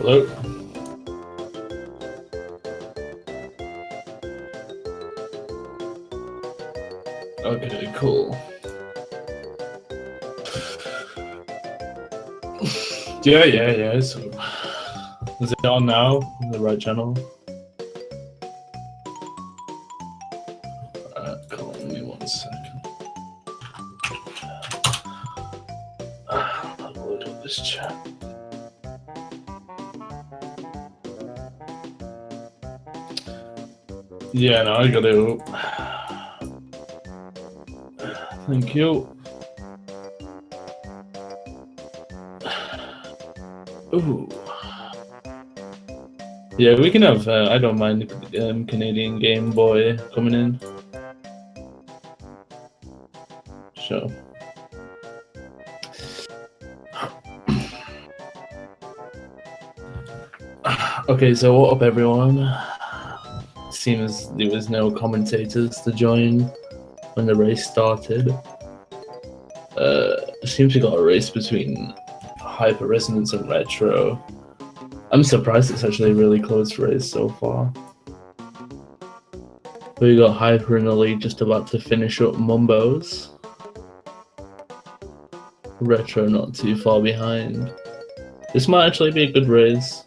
Hello? Okay, cool. Yeah. So, is it on now? The right channel? Alright, cool. Give me 1 second. Upload all this chat. Yeah, no, I got it. Thank you. Ooh. Yeah, we can have. I don't mind Canadian Game Boy coming in. Sure. Okay, so what up, everyone? Seems there was no commentators to join when the race started. Seems we got a race between hyperresonance and retro. I'm surprised it's actually a really close race so far. We got Hyper in the lead, just about to finish up Mumbos. Retro not too far behind. This might actually be a good race.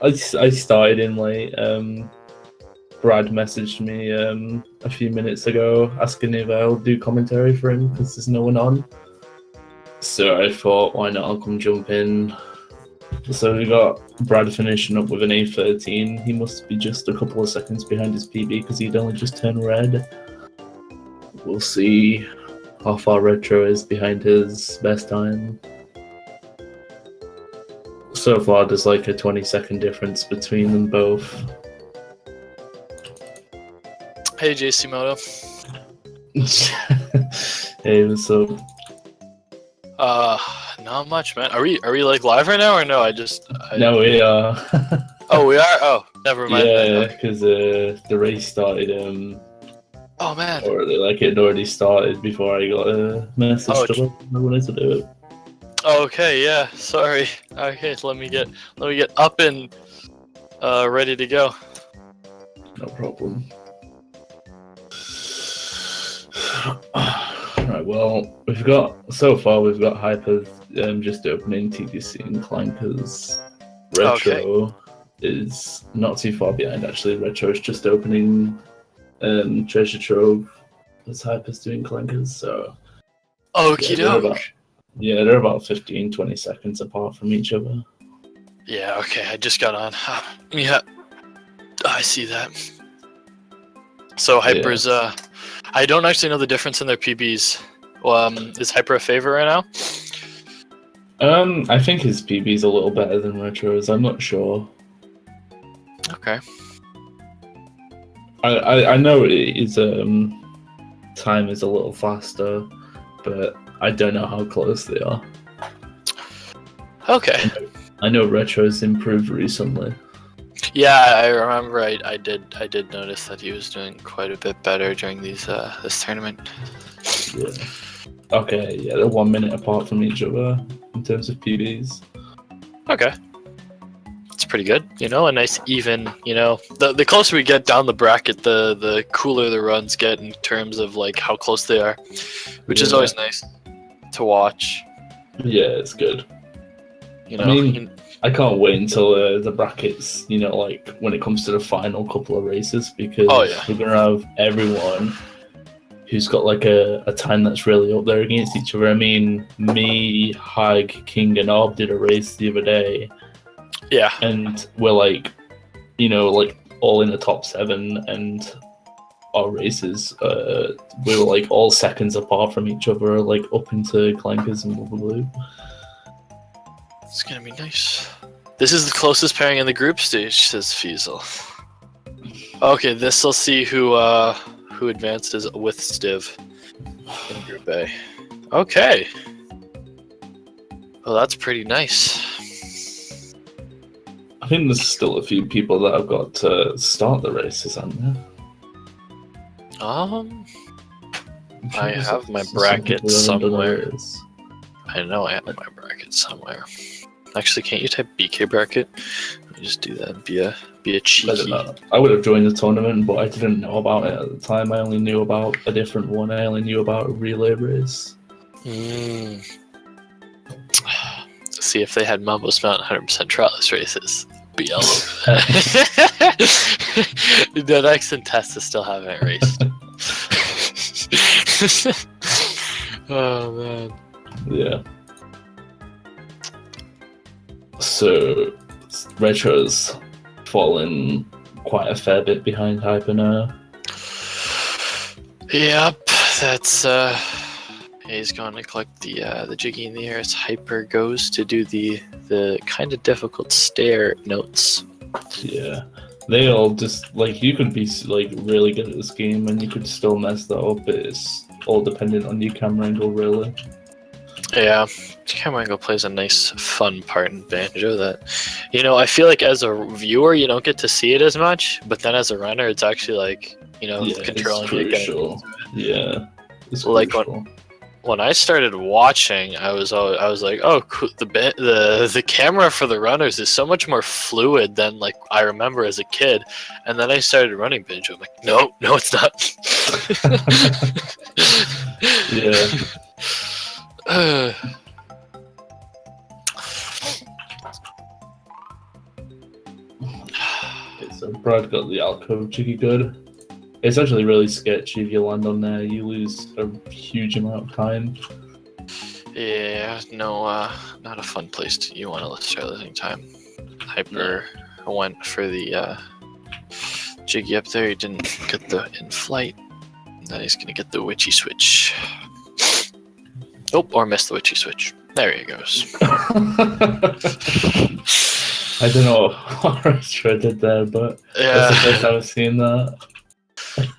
I started in late. Brad messaged me a few minutes ago asking if I'll do commentary for him because there's no one on. So I thought, why not? I'll come jump in. So we got Brad finishing up with an A13. He must be just a couple of seconds behind his PB because he'd only just turned red. We'll see how far Retro is behind his best time. So far, there's like a 20-second difference between them both. Hey, JC Moto. Hey, what's up? Not much, man. Are we like live right now or no? No, we are. Oh, we are. Oh, never mind. Yeah, because the race started. Oh man. Or like it had already started before I got a message to I wanted to do it. Okay, yeah. Sorry. Okay, let me get up and ready to go. No problem. Right, well, we've got Hyper just opening TDC and Clankers. Retro is not too far behind, actually. Retro is just opening Treasure Trove as Hyper's doing Clankers, so... Okie doke. Yeah, they're about 15-20 seconds apart from each other. Yeah, okay, I just got on. Yeah, I see that. So Hyper's, I don't actually know the difference in their PBs. Is Hyper a favorite right now? I think his PB's a little better than Retro's. I'm not sure. Okay. I know his time is a little faster, but I don't know how close they are. Okay. I know Retro's improved recently. Yeah, I remember. I did notice that he was doing quite a bit better during these this tournament. Yeah. Okay. Yeah, they're 1 minute apart from each other in terms of PBs. Okay. It's pretty good. You know, a nice even. You know, the closer we get down the bracket, the cooler the runs get in terms of like how close they are, which is always nice to watch. Yeah, it's good. You know, I mean, I can't wait until the brackets, you know, like when it comes to the final couple of races, because we're going to have everyone who's got like a time that's really up there against each other. I mean, me, Hag, King, and Orb did a race the other day. Yeah. And we're like, you know, like all in the top 7, and our races, we were like all seconds apart from each other, like up into Clankers and Blue. It's gonna be nice. This is the closest pairing in the group stage, says Fiesel. Okay, this will see who advances with Stiv in Group A. Okay. Well, that's pretty nice. I think there's still a few people that have got to start the races, aren't there? I have my bracket somewhere. I know I have my bracket somewhere. Actually, can't you type BK bracket? Let me just do that. Be a cheeky. I would have joined the tournament, but I didn't know about it at the time. I only knew about a different one. I only knew about a relay race. See if they had Mumbo's Mountain 100% trellis races. Be all over that. The next and Testa still haven't raced. Oh man. Yeah. So Retro's fallen quite a fair bit behind Hyper now. Yep, that's he's going to collect the jiggy in the air as Hyper goes to do the kind of difficult stair notes. Yeah. They all just like you could be like really good at this game and you could still mess that up. It's all dependent on your camera angle, really. Yeah, camera angle plays a nice, fun part in Banjo that, you know, I feel like as a viewer you don't get to see it as much, but then as a runner it's actually like, you know, Yeah, controlling it's it, getting crucial. Yeah, it's like crucial. when I started watching, I was like, oh, cool. The camera for the runners is so much more fluid than like I remember as a kid, and then I started running Banjo. I'm like, no, it's not. Yeah. Okay, so Brad got the alcove jiggy good. It's actually really sketchy if you land on there. You lose a huge amount of time. Yeah, no, not a fun place you want to start losing time. Hyper went for the jiggy up there. He didn't get the in flight. Now he's gonna get the witchy switch. Oh, or missed the witchy switch. There he goes. I don't know what Retro did there, but that's the first time I've seen that.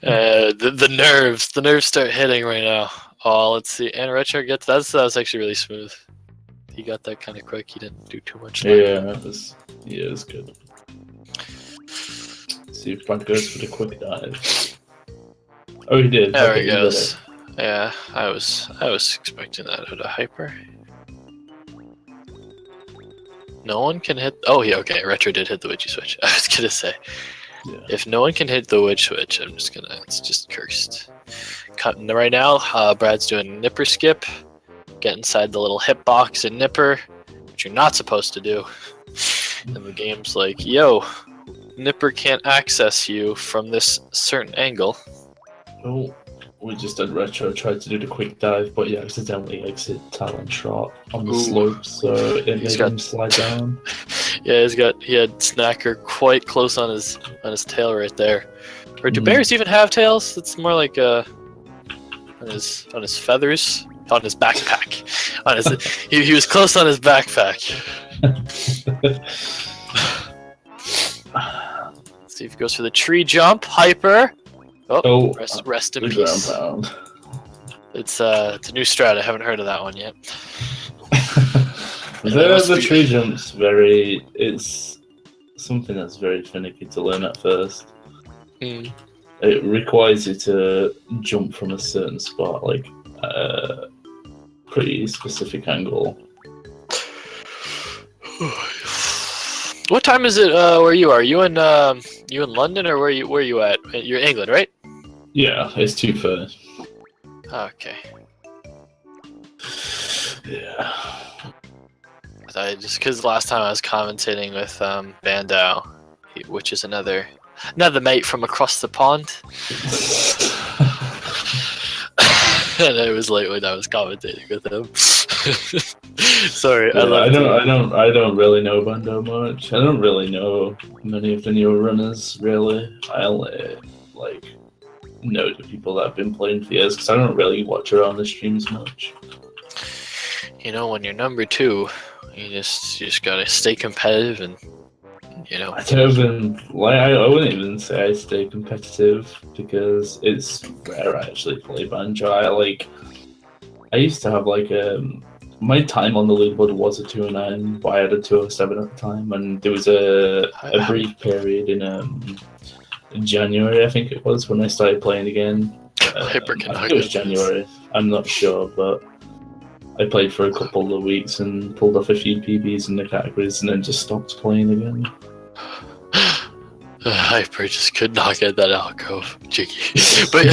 The nerves start hitting right now. Oh, let's see. And Retro gets that was actually really smooth. He got that kind of quick. He didn't do too much. Yeah, it was good. Let's see if Brad goes for the quick dive. Oh, he did. There Okay, he goes. Yeah, I was expecting that out of Hyper. No one can hit. Oh, yeah, okay. Retro did hit the witchy switch. I was gonna say, if no one can hit the witch switch, I'm just gonna. It's just cursed. Cutting right now. Brad's doing a nipper skip. Get inside the little hip box and nipper, which you're not supposed to do. And the game's like, yo, nipper can't access you from this certain angle. Oh, we just had Retro tried to do the quick dive, but he accidentally exit Talon Trot on the slope, so it made him slide down. Yeah, he had Snacker quite close on his tail right there. Or do bears even have tails? It's more like on his feathers, on his backpack. He was close on his backpack. Let's see if he goes for the tree jump. Hyper. Oh, rest in peace. It's a new strat. I haven't heard of that one yet. The tree jump's it's something that's very finicky to learn at first. It requires you to jump from a certain spot, like a pretty specific angle. What time is it where you are? You in London or where you at? You're in England, right? Yeah, it's 2:30. Okay. Yeah. Just because last time I was commentating with Bando, which is another mate from across the pond. And it was late when I was commentating with him. Sorry, yeah, I don't really know Bando much. I don't really know many of the newer runners. Really, I only know the people that have been playing for years because I don't really watch around the streams much. You know, when you're number 2, you just gotta stay competitive and. You know, I wouldn't even say I stay competitive because it's rare I actually play Banjo. I used to have my time on the leaderboard was a 209, but I had a 207 at the time, and there was a brief period in January, I think it was, when I started playing again. I think it was January. I'm not sure, but I played for a couple of weeks and pulled off a few PBs in the categories, and then just stopped playing again. Hyper just could not get that alcove jiggy. But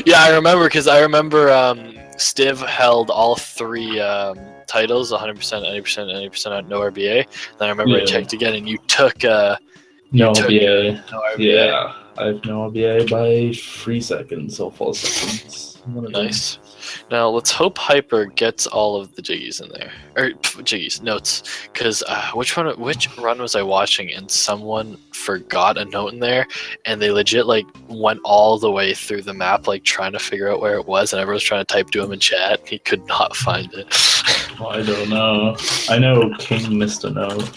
yeah, I remember Stiv held all 3 titles, 100%, 90%, 90% no RBA. Then I remember I checked again and you took no RBA. Yeah, I have no RBA by 3 seconds or 4 seconds. Nice. Now let's hope Hyper gets all of the jiggies in there, or jiggies notes, because which run was I watching and someone forgot a note in there, and they legit went all the way through the map trying to figure out where it was, and everyone was trying to type to him in chat. He could not find it. Well, I don't know. I know King missed a note.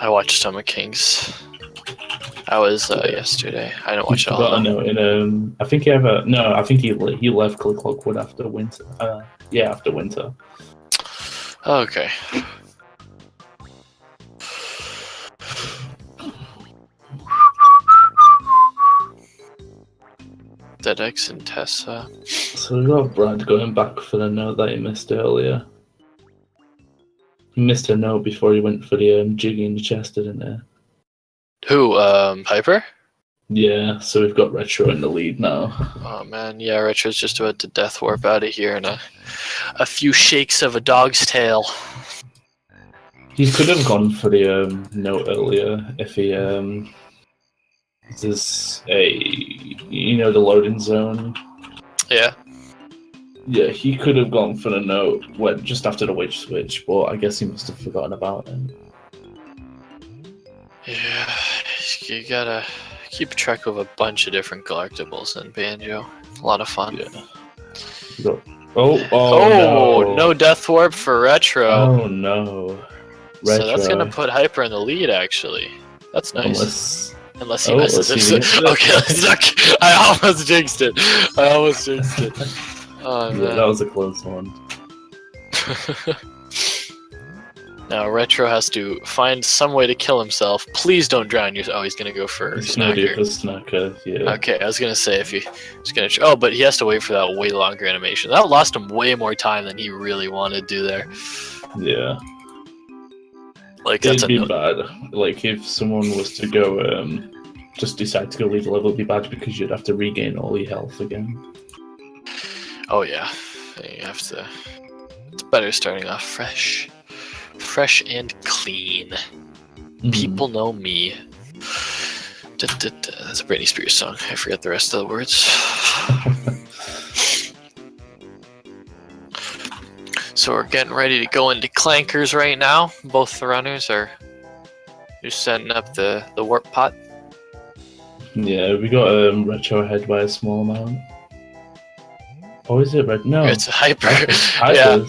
I watched Summer Kings. I was yesterday. I didn't watch it all. Got a note in I think I think he left Click Clockwood after winter. Yeah, after winter. Okay. Dedex and Tessa. So we got Brad going back for the note that he missed earlier. He missed a note before he went for the jiggy in the chest, didn't he? Who? Hyper? Yeah, so we've got Retro in the lead now. Oh man, yeah, Retro's just about to death warp out of here in a few shakes of a dog's tail. He could have gone for the note earlier if he there's the loading zone. Yeah. Yeah, he could have gone for the note just after the witch switch, but I guess he must have forgotten about it. Yeah, you gotta keep track of a bunch of different collectibles in Banjo. A lot of fun. Yeah. Oh, no death warp for Retro. Oh no. Retro. So that's gonna put Hyper in the lead, actually. That's nice. Unless he messes it. Okay, let's not. I almost jinxed it. Oh, man. Yeah, that was a close one. Now Retro has to find some way to kill himself. Please don't drown yourself. Oh, he's gonna go for Snacker. Snacker, yeah. Okay, I was gonna say if he's gonna. Oh, but he has to wait for that way longer animation. That lost him way more time than he really wanted to do there. Yeah. Like that's it'd be bad. Like if someone was to go, just decide to go leave the level, it'd be bad because you'd have to regain all your health again. Oh yeah, you have to. It's better starting off fresh and clean. People know me. That's a Britney Spears song. I forget the rest of the words. So we're getting ready to go into clankers right now. Both the runners are just setting up the warp pot. Yeah, we got Retro ahead by a small amount. Oh, is it Red? No, it's Hyper. Yeah,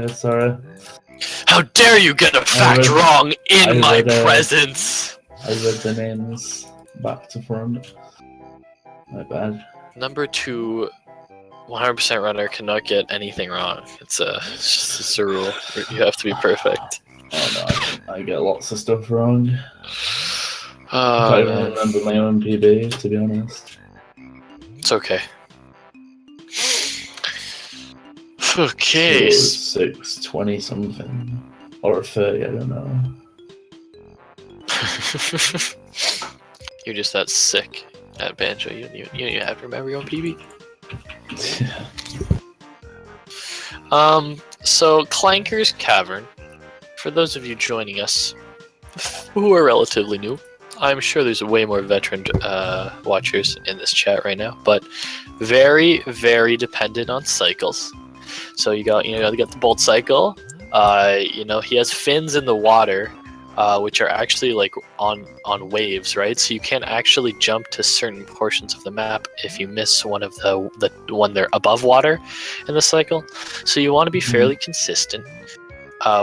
sorry. How dare you get a fact wrong in my presence? I read the names back to front. My bad. Number 2, 100% runner cannot get anything wrong. It's just a rule. You have to be perfect. Oh no, I get lots of stuff wrong. I can't even remember my own PB, to be honest. It's okay. Okay. 620 something. Or 30, I don't know. You're just that sick at Banjo. You don't even have to remember your own PB. Yeah. So Clanker's Cavern. For those of you joining us who are relatively new, I'm sure there's way more veteran watchers in this chat right now, but very, very dependent on cycles. So you got the bolt cycle. He has fins in the water, which are actually like on waves, right? So you can't actually jump to certain portions of the map if you miss one of the one they're above water in the cycle. So you want to be fairly consistent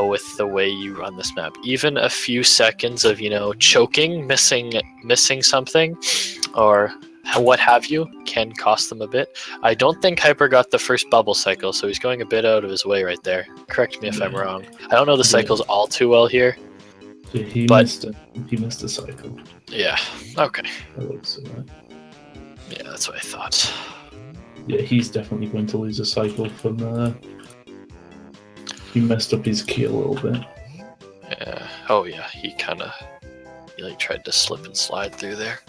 with the way you run this map. Even a few seconds of choking, missing something, or what have you, can cost them a bit. I don't think Hyper got the first bubble cycle, so he's going a bit out of his way right there. Correct me if I'm wrong. I don't know the cycles all too well here. Yeah, he missed a cycle. Yeah. Okay. That looks alright. Yeah, that's what I thought. Yeah, he's definitely going to lose a cycle from. He messed up his key a little bit. Yeah. Oh yeah. He tried to slip and slide through there.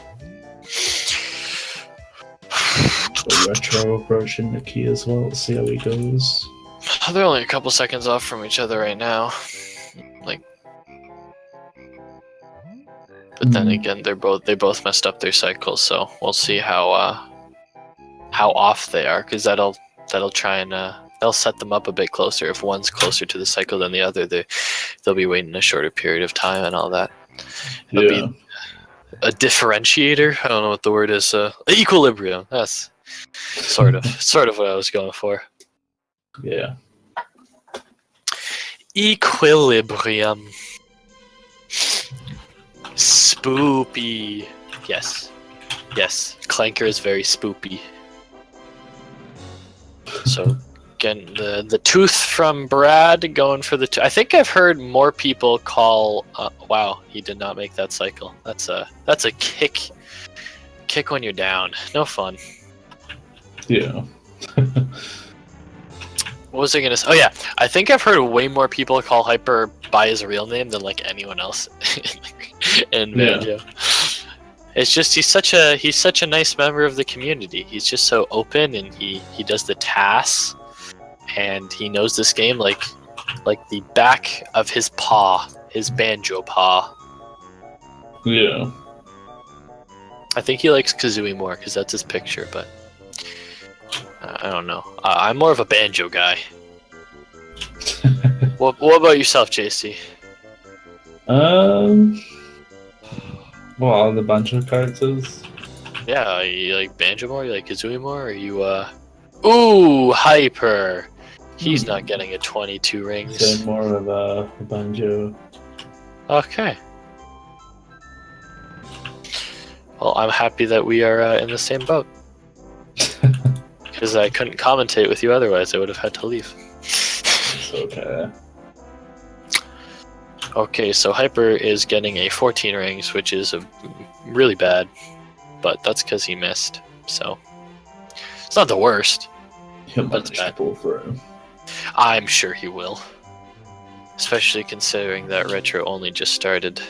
The Retro approaching the key as well. Let's see how he goes. They're only a couple seconds off from each other right now. But then again, they both messed up their cycles, so we'll see how off they are, because that'll try and they'll set them up a bit closer. If one's closer to the cycle than the other, they'll be waiting a shorter period of time and all that. It'll be a differentiator. I don't know what the word is. Equilibrium. That's sort of what I was going for. Yeah. Equilibrium. Spoopy. Yes. Yes. Clanker is very spoopy. So, again, the tooth from Brad going for the I think I've heard more people call... wow, he did not make that cycle. That's a kick when you're down. No fun. Yeah. What was I gonna say? Oh yeah, I think I've heard way more people call Hyper by his real name than like anyone else in Banjo. Yeah. It's just he's such a nice member of the community. He's just so open, and he does the tasks, and he knows this game like the back of his paw, his banjo paw. Yeah. I think he likes Kazooie more because that's his picture, but. I don't know. I'm more of a banjo guy. What about yourself, JC? What are the banjo characters? Yeah, you like banjo more? You like Kazooie more? Or are you Ooh, Hyper! He's not getting a 22 rings. So more of a banjo. Okay. Well, I'm happy that we are in the same boat. Because I couldn't commentate with you otherwise, I would have had to leave. It's okay. Okay, so Hyper is getting a 14 rings, which is really bad, but that's because he missed, so it's not the worst. He'll manage to pull through. I'm sure he will, especially considering that Retro only just started.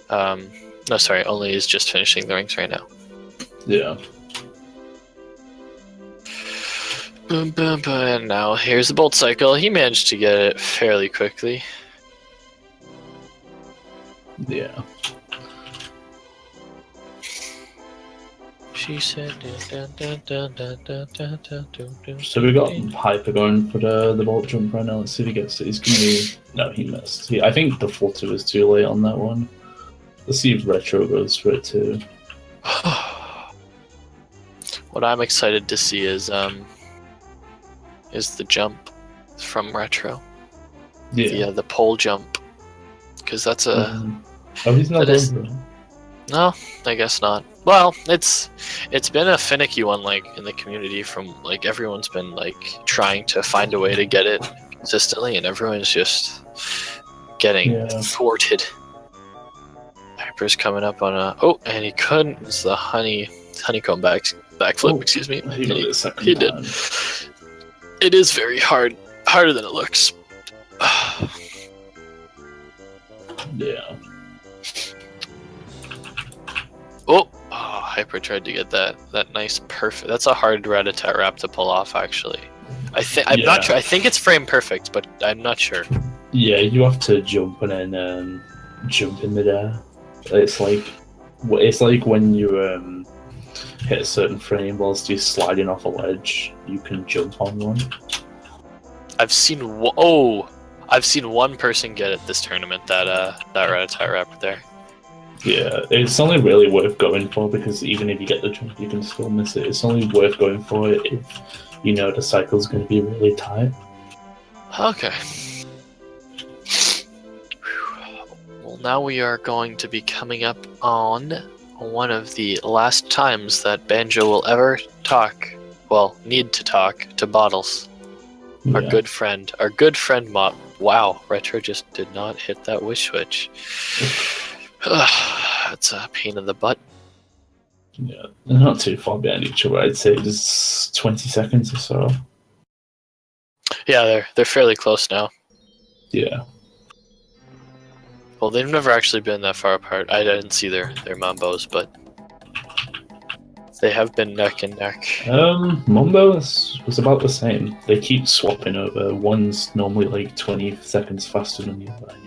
No, sorry, only is just finishing the rings right now. Yeah. Boom, boom, boom, and now here's the bolt cycle. He managed to get it fairly quickly. Yeah. She said. So we got Hyper going for the bolt jump right now. Let's see if he gets it. He's gonna be... No, he missed. I think the flutter was too late on that one. Let's see if Retro goes for it too. What I'm excited to see is the jump from Retro. Yeah. The pole jump. Because that's a... Oh, he's not over. No, I guess not. Well, it's been a finicky one, like, in the community from, like, everyone's been, like, trying to find a way to get it consistently, and everyone's just getting thwarted. Hyper's coming up on a... Oh, and he couldn't. It's the honeycomb backflip, excuse me. He did. It is very hard. Harder than it looks. Yeah. Oh, Hyper tried to get that nice perfect. That's a hard rat-a-tat wrap to pull off, actually. I'm not sure. I think it's frame perfect, but I'm not sure. Yeah, you have to jump and then jump in midair. It's like when you hit a certain frame whilst you're sliding off a ledge, you can jump on one. I've seen one person get it this tournament, that rat-a-tat wrap there. Yeah, it's only really worth going for because even if you get the jump, you can still miss it. It's only worth going for it if you know the cycle's going to be really tight. Okay. Well, now we are going to be coming up on one of the last times that Banjo will ever need to talk to Bottles. Yeah. Our good friend Mott. Wow, Retro just did not hit that wish switch. That's a pain in the butt. Yeah, they're not too far behind each other. I'd say just 20 seconds or so. Yeah, they're fairly close now. Yeah. Well, they've never actually been that far apart. I didn't see their Mambos, but they have been neck and neck. Mumbo was about the same. They keep swapping over. One's normally like 20 seconds faster than the other.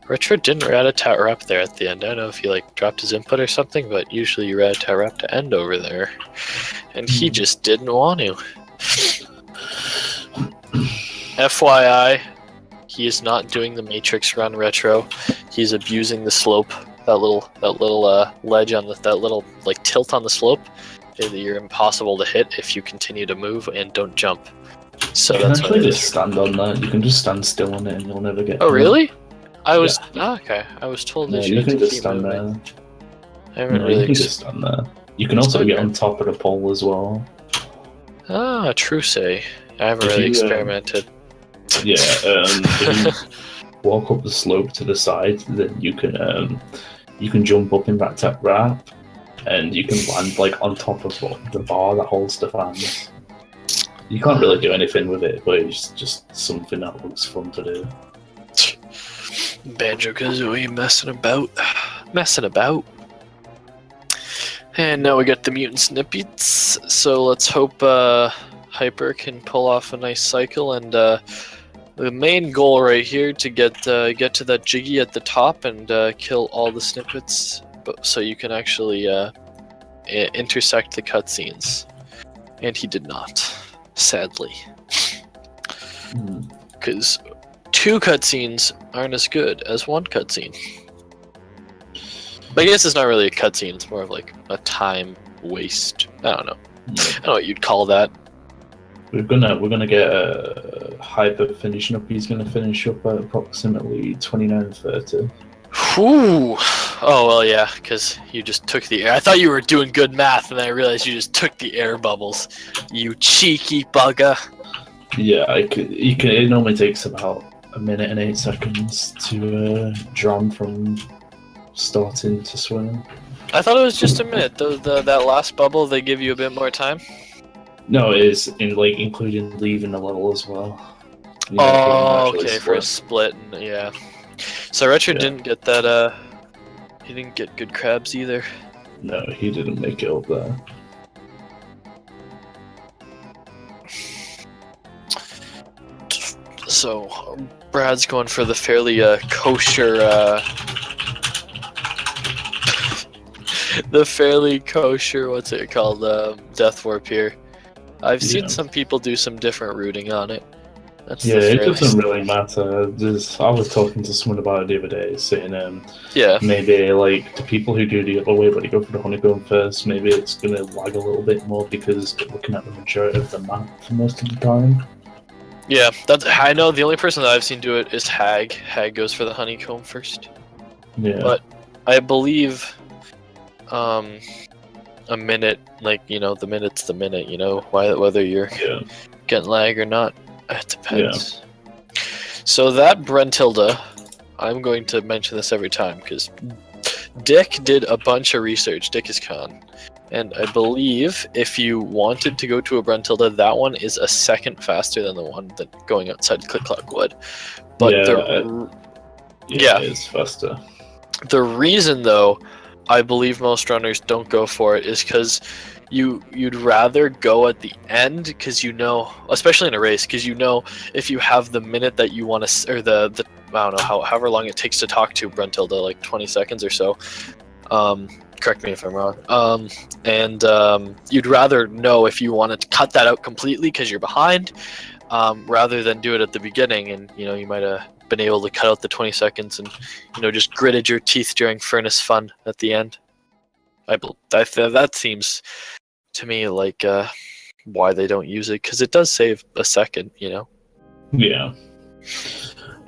Retro didn't rat-a-tat wrap there at the end. I don't know if he like dropped his input or something, but usually you rat-a-tat wrap to end over there. And he just didn't want to. FYI, he is not doing the Matrix run Retro. He's abusing the slope. That little ledge on that little like tilt on the slope. You're impossible to hit if you continue to move and don't jump. So you can actually just stand on that. You can just stand still on it and you'll never get. Oh really? I was okay. I was told No, that you you can had to just keep stand moving. there. I haven't No, really. you can just stand there. You can also get on top of the pole as well. Ah, true say. I haven't If really you, experimented. Yeah, if you walk up the slope to the side, then you can jump up in that tech wrap, and you can land like on top of the bar that holds the fans. You can't really do anything with it, but it's just something that looks fun to do. Banjo-Kazooie messing about. And now we got the mutant snippies. So let's hope Hyper can pull off a nice cycle. And the main goal right here to get to that Jiggy at the top and kill all the snippets, so you can actually intersect the cutscenes. And he did not, sadly, because 2 cutscenes aren't as good as 1 cutscene. But I guess it's not really a cutscene, it's more of like a time waste. I don't know. I don't know what you'd call that. We're gonna get Hyper finishing up. He's gonna finish up at approximately 29:30. Whew. Oh, well, yeah, because you just took the air. I thought you were doing good math, and then I realized you just took the air bubbles. You cheeky bugger. Yeah, it normally takes about 1 minute and 8 seconds to drown from starting to swim. I thought it was just a minute. That last bubble, they give you a bit more time. No, it is including leaving the level as well. Oh, okay, for a split, yeah. So Retro didn't get that. He didn't get good crabs either. No, he didn't make it up there. So Brad's going for the fairly kosher, the fairly kosher. What's it called? Death warp here. I've seen some people do some different routing on it. That's it doesn't really matter. I was talking to someone about it the other day, saying maybe like the people who do the other way, but they go for the honeycomb first, maybe it's gonna lag a little bit more because they're looking at the majority of the map for most of the time. Yeah, I know the only person that I've seen do it is Hag. Hag goes for the honeycomb first. Yeah. But I believe a minute, like, the minute's the minute, whether you're getting lag or not. It depends. Yeah. So that Brentilda, I'm going to mention this every time because Dick did a bunch of research. Dick is con. And I believe if you wanted to go to a Brentilda, that one is a second faster than the one that going outside Click Clock would. But it's faster. The reason, though, I believe most runners don't go for it is because you'd rather go at the end because especially in a race, because if you have the minute that you want to, or the I don't know however long it takes to talk to Brentilda, like 20 seconds or so. Correct me if I'm wrong. You'd rather know if you want to cut that out completely because you're behind, rather than do it at the beginning, and you might have been able to cut out the 20 seconds and just gritted your teeth during furnace fun at the end. That seems to me like why they don't use it, because it does save a second. Yeah,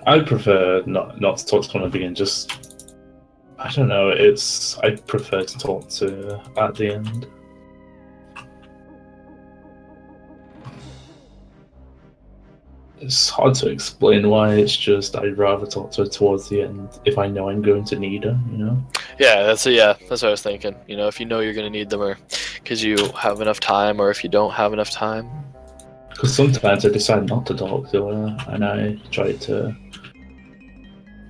I prefer not to talk to someone at the beginning. Just I don't know. I prefer to talk to at the end. It's hard to explain why. It's just I'd rather talk to her towards the end if I know I'm going to need her. Yeah, that's what I was thinking. If you know you're going to need them, or because you have enough time, or if you don't have enough time. Because sometimes I decide not to talk to her, and I try to,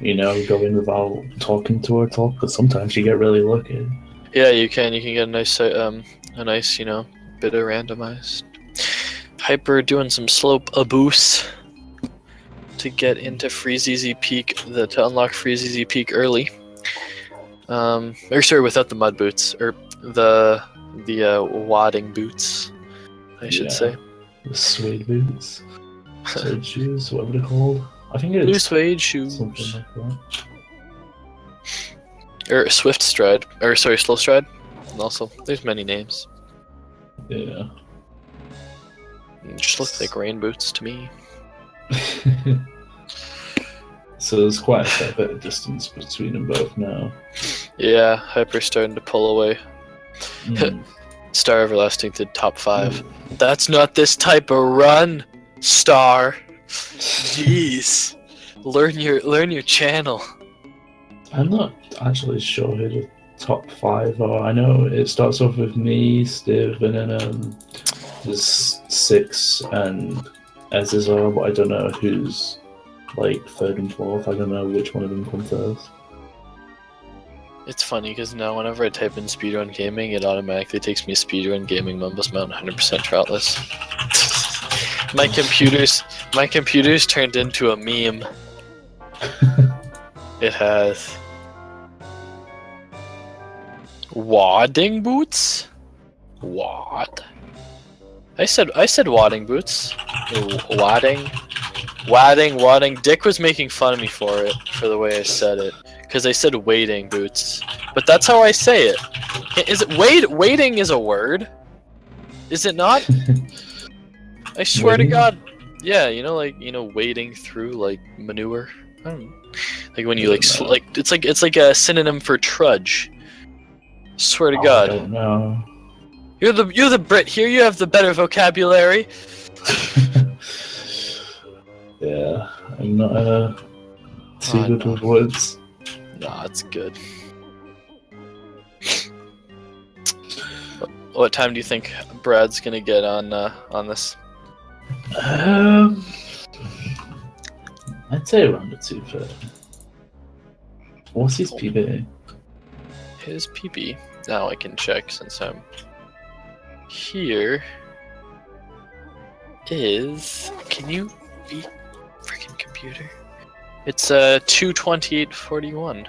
go in without talking to her. But sometimes you get really lucky. Yeah, you can get a nice bit of randomized. Hyper doing some slope abuse to get into Freezeezy Peak, to unlock Freezeezy Peak early. Without the mud boots, or the wadding boots, I should say. The suede boots, suede shoes, whatever they're called. I think it's blue suede shoes, something like that. Or swift stride, slow stride. And also, there's many names. Yeah. Just look like rain boots to me. So there's quite a fair bit of distance between them both now. Yeah, Hyper's starting to pull away. Mm. Star Everlasting to top 5. That's not this type of run, Star. Jeez. Learn your channel. I'm not actually sure who the top 5 are. I know it starts off with me, Stiv, and then there's 6 and Ezizar, but I don't know who's like 3rd and 4th. I don't know which one of them comes first. It's funny because now whenever I type in speedrun gaming, it automatically takes me speedrun gaming Mumbles Mountain 100% troutless. my computer's turned into a meme. It has wadding boots. Wad. I said wadding boots. Wadding. Dick was making fun of me for the way I said it. Because I said wading boots. But that's how I say it. Is it wading is a word? Is it not? I swear Wading? to God. Yeah, wading through like manure. I don't know. Like when you it's like a synonym for trudge. Swear to God. I don't know. You're the Brit here, you have the better vocabulary. Yeah, I'm not too good with words. Nah, it's good. What time do you think Brad's gonna get on this? I'd say around the 2:30. What's his PB? His PB. Now I can check since I'm here. Is can you be freaking computer? It's 2:28:41.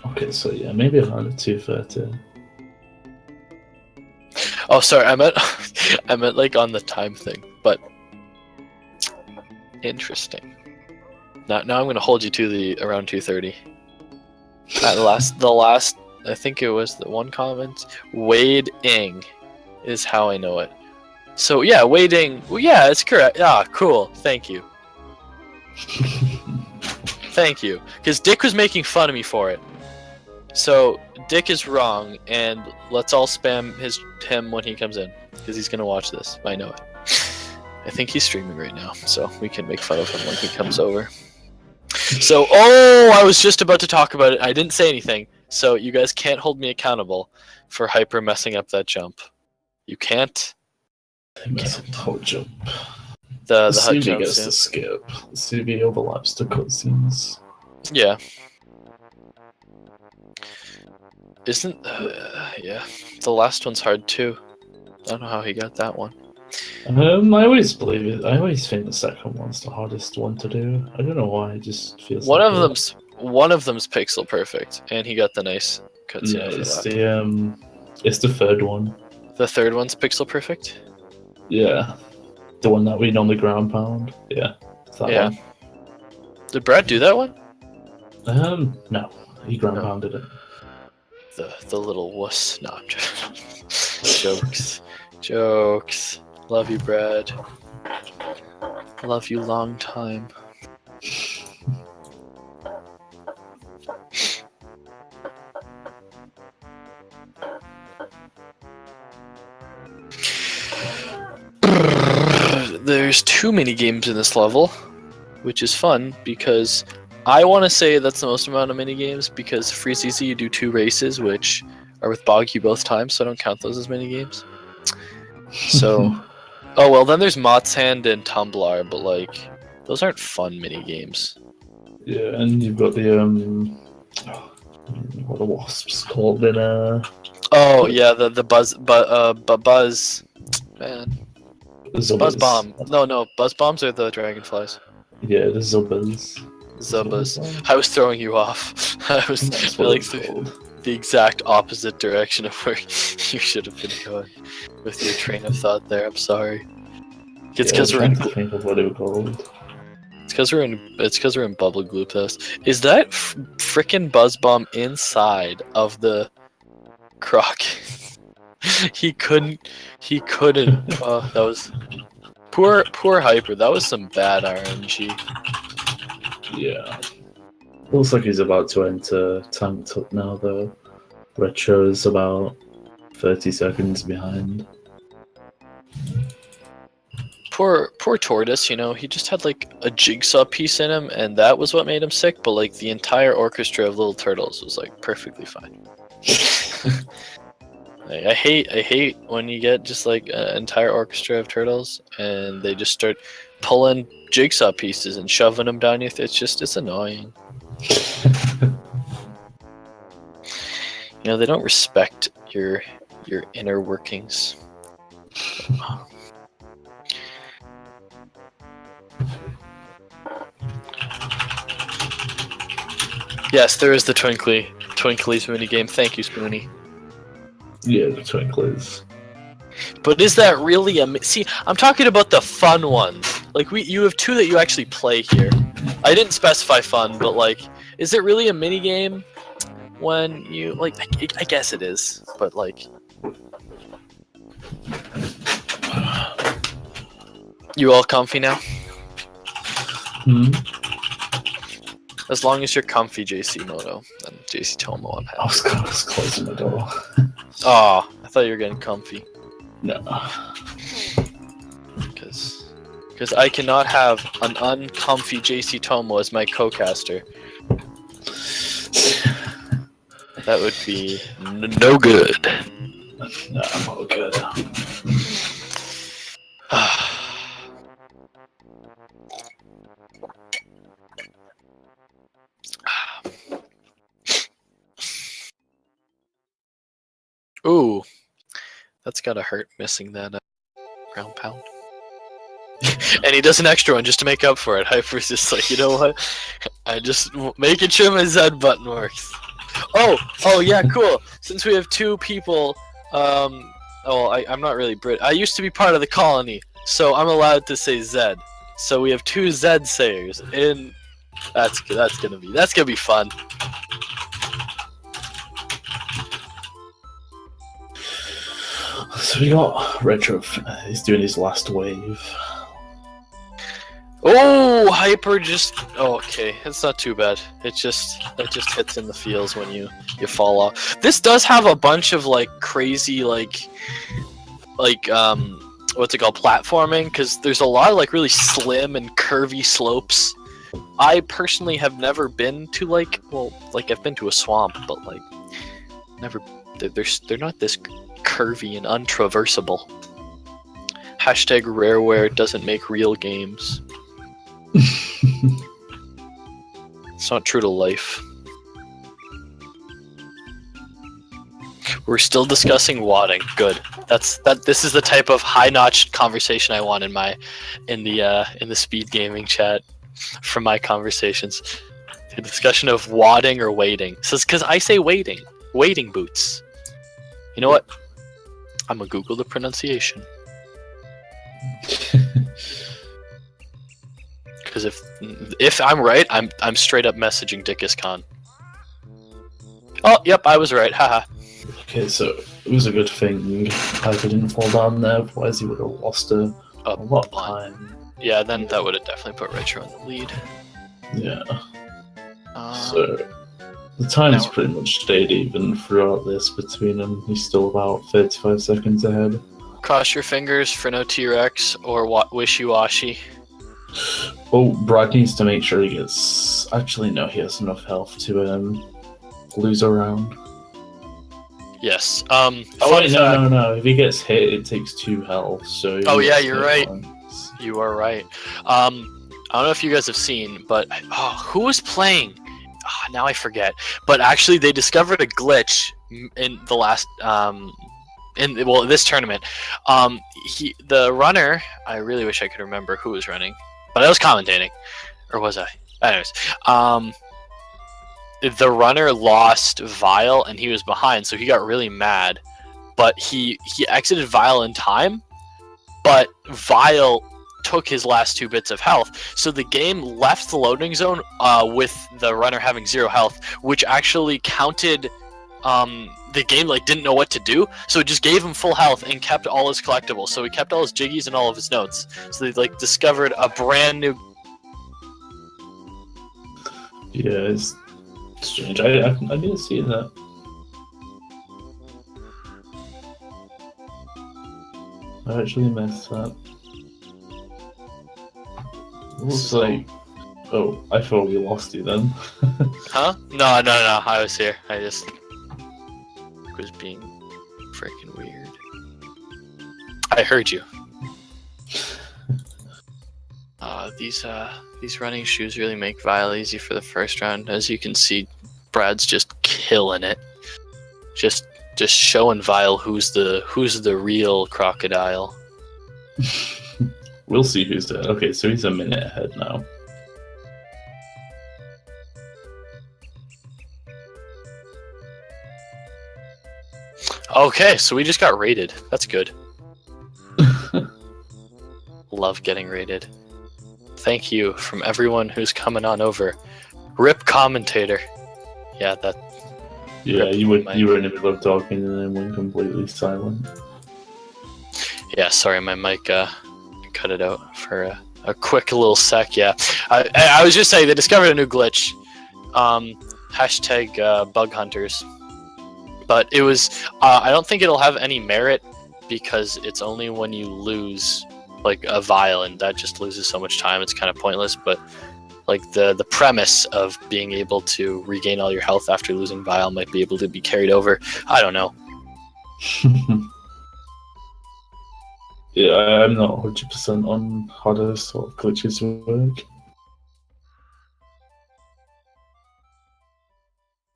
Okay, so yeah, maybe around the 2:30. Oh, sorry, I meant like on the time thing, but interesting. Now I'm gonna hold you to the around 2:30. The last, I think it was the one comment. Wading is how I know it. So yeah, wading. Well, yeah, it's correct. Ah, cool. Thank you. Thank you. Because Dick was making fun of me for it. So Dick is wrong, and let's all spam him when he comes in, because he's gonna watch this. I know it. I think he's streaming right now, so we can make fun of him when he comes over. So, I was just about to talk about it. I didn't say anything, so you guys can't hold me accountable for Hyper messing up that jump. You can't. Mess up the whole jump. The Subi HUD jump. gets to skip. Subi overlaps the cutscenes. Yeah. Isn't yeah, the last one's hard too. I don't know how he got that one. I always believe it. I always think the second one's the hardest one to do. I don't know why. It just feels. One like of them's pixel perfect, and he got the nice cutscene. Yeah, for it's the third one. The third one's pixel perfect. Yeah, the one that we normally ground pound. Yeah, it's that one. Did Brad do that one? No, he ground pounded it. The little wuss. No, I'm just jokes. Love you, Brad. Love you long time. There's too many games in this level, which is fun because I want to say that's the most amount of mini games because Freeze Easy you do 2 races, which are with Boggy both times, so I don't count those as mini games. So, oh well, then there's Mott's Hand and Tumblar, but like those aren't fun mini games. Yeah, and you've got the what are wasps called in Oh yeah, the buzz, buzz, man. Buzz bomb. No, buzz bombs are the dragonflies. Yeah, the zubbas. I was throwing you off. I was like the exact opposite direction of where you should have been going with your train of thought there. I'm sorry. It's because we're in. Think of what they were called. It's because we're in Bubble Glue Test. Is that frickin' buzz bomb inside of the croc? He couldn't. That was poor Hyper. That was some bad RNG. Yeah. Looks like he's about to enter tanked up now, though. Retro's about 30 seconds behind. Poor Tortoise, you know, he just had like a jigsaw piece in him, and that was what made him sick. But like the entire orchestra of little turtles was like perfectly fine. I hate when you get just like an entire orchestra of turtles and they just start pulling jigsaw pieces and shoving them down your it's annoying. You know, they don't respect your inner workings. Yes, there is the Twinkly's minigame. Thank you, Spoonie. Yeah, the Twinklies. But is that really see? I'm talking about the fun ones. Like you have two that you actually play here. I didn't specify fun, but like, is it really a minigame when you like? I guess it is, but like, you all comfy now? As long as you're comfy, JC Moto and JC Tomo, I'm happy. I was closing the door. Oh, I thought you were getting comfy. No. Because I cannot have an uncomfy JC Tomo as my co-caster. That would be no good. No, I'm all good. Ooh, that's gotta hurt missing that ground pound. And he does an extra one just to make up for it. Hyper's just like, you know what? I just making sure my Z button works. Oh yeah, cool. Since we have two people, I'm not really Brit. I used to be part of the colony, so I'm allowed to say Z. So we have two Z sayers, and that's gonna be fun. So we got Retro. He's doing his last wave. Oh, Hyper just. Oh, okay, it's not too bad. It just hits in the feels when you fall off. This does have a bunch of like crazy like what's it called, platforming, because there's a lot of like really slim and curvy slopes. I personally have never been to like I've been to a swamp, but like never. They're not this curvy and untraversable. Hashtag Rareware doesn't make real games. It's not true to life. We're still discussing wadding. Good. This is the type of high-notch conversation I want in the speed gaming chat from my conversations. The discussion of wadding or wading. So it's because I say wading. Wading boots. You know what? I'm gonna Google the pronunciation. Because if I'm right, I'm straight up messaging Dickus Khan. Oh, yep, I was right. Haha. Okay, so it was a good thing Piper didn't fall down there, otherwise he would have lost a lot of time. Yeah, then that would have definitely put Retro in the lead. Yeah. So the time's pretty much stayed even throughout this between them. He's still about 35 seconds ahead. Cross your fingers for no T-Rex or wishy-washy. Oh, Brad needs to make sure he gets... Actually, no, he has enough health to lose a round. Yes. No. If he gets hit, it takes 2 health. So. Oh yeah, you're right. You are right. I don't know if you guys have seen, but who was playing? Now I forget. But actually, they discovered a glitch in the last this tournament. The runner. I really wish I could remember who was running, but I was commentating, or was I? Anyways, the runner lost Vile and he was behind, so he got really mad. But he exited Vile in time, but Vile took his last 2 bits of health, so the game left the loading zone with the runner having 0 health, which actually counted. The game didn't know what to do, so it just gave him full health and kept all his collectibles. So he kept all his jiggies and all of his notes. So they discovered a brand new. Yeah, it's strange. I didn't see that. I actually missed that. It looks like... Oh, I thought we lost you then. Huh? No, I was here. I just was being freaking weird. I heard you. These running shoes really make Vile easy for the first round. As you can see, Brad's just killing it. Just showing Vile who's the real crocodile. We'll see who's there. Okay, so he's a minute ahead now. Okay, so we just got raided. That's good. Love getting raided. Thank you from everyone who's coming on over. Rip commentator. Yeah, that. Yeah, you were in the middle of talking and then went completely silent. Yeah, sorry, my mic cut it out for a quick little sec. Yeah, I was just saying they discovered a new glitch. Hashtag bug hunters. But it was. I don't think it'll have any merit because it's only when you lose like a Vile, and that just loses so much time. It's kind of pointless. But like the premise of being able to regain all your health after losing Vile might be able to be carried over. I don't know. Yeah, I'm not 100% on how those sort of glitches work.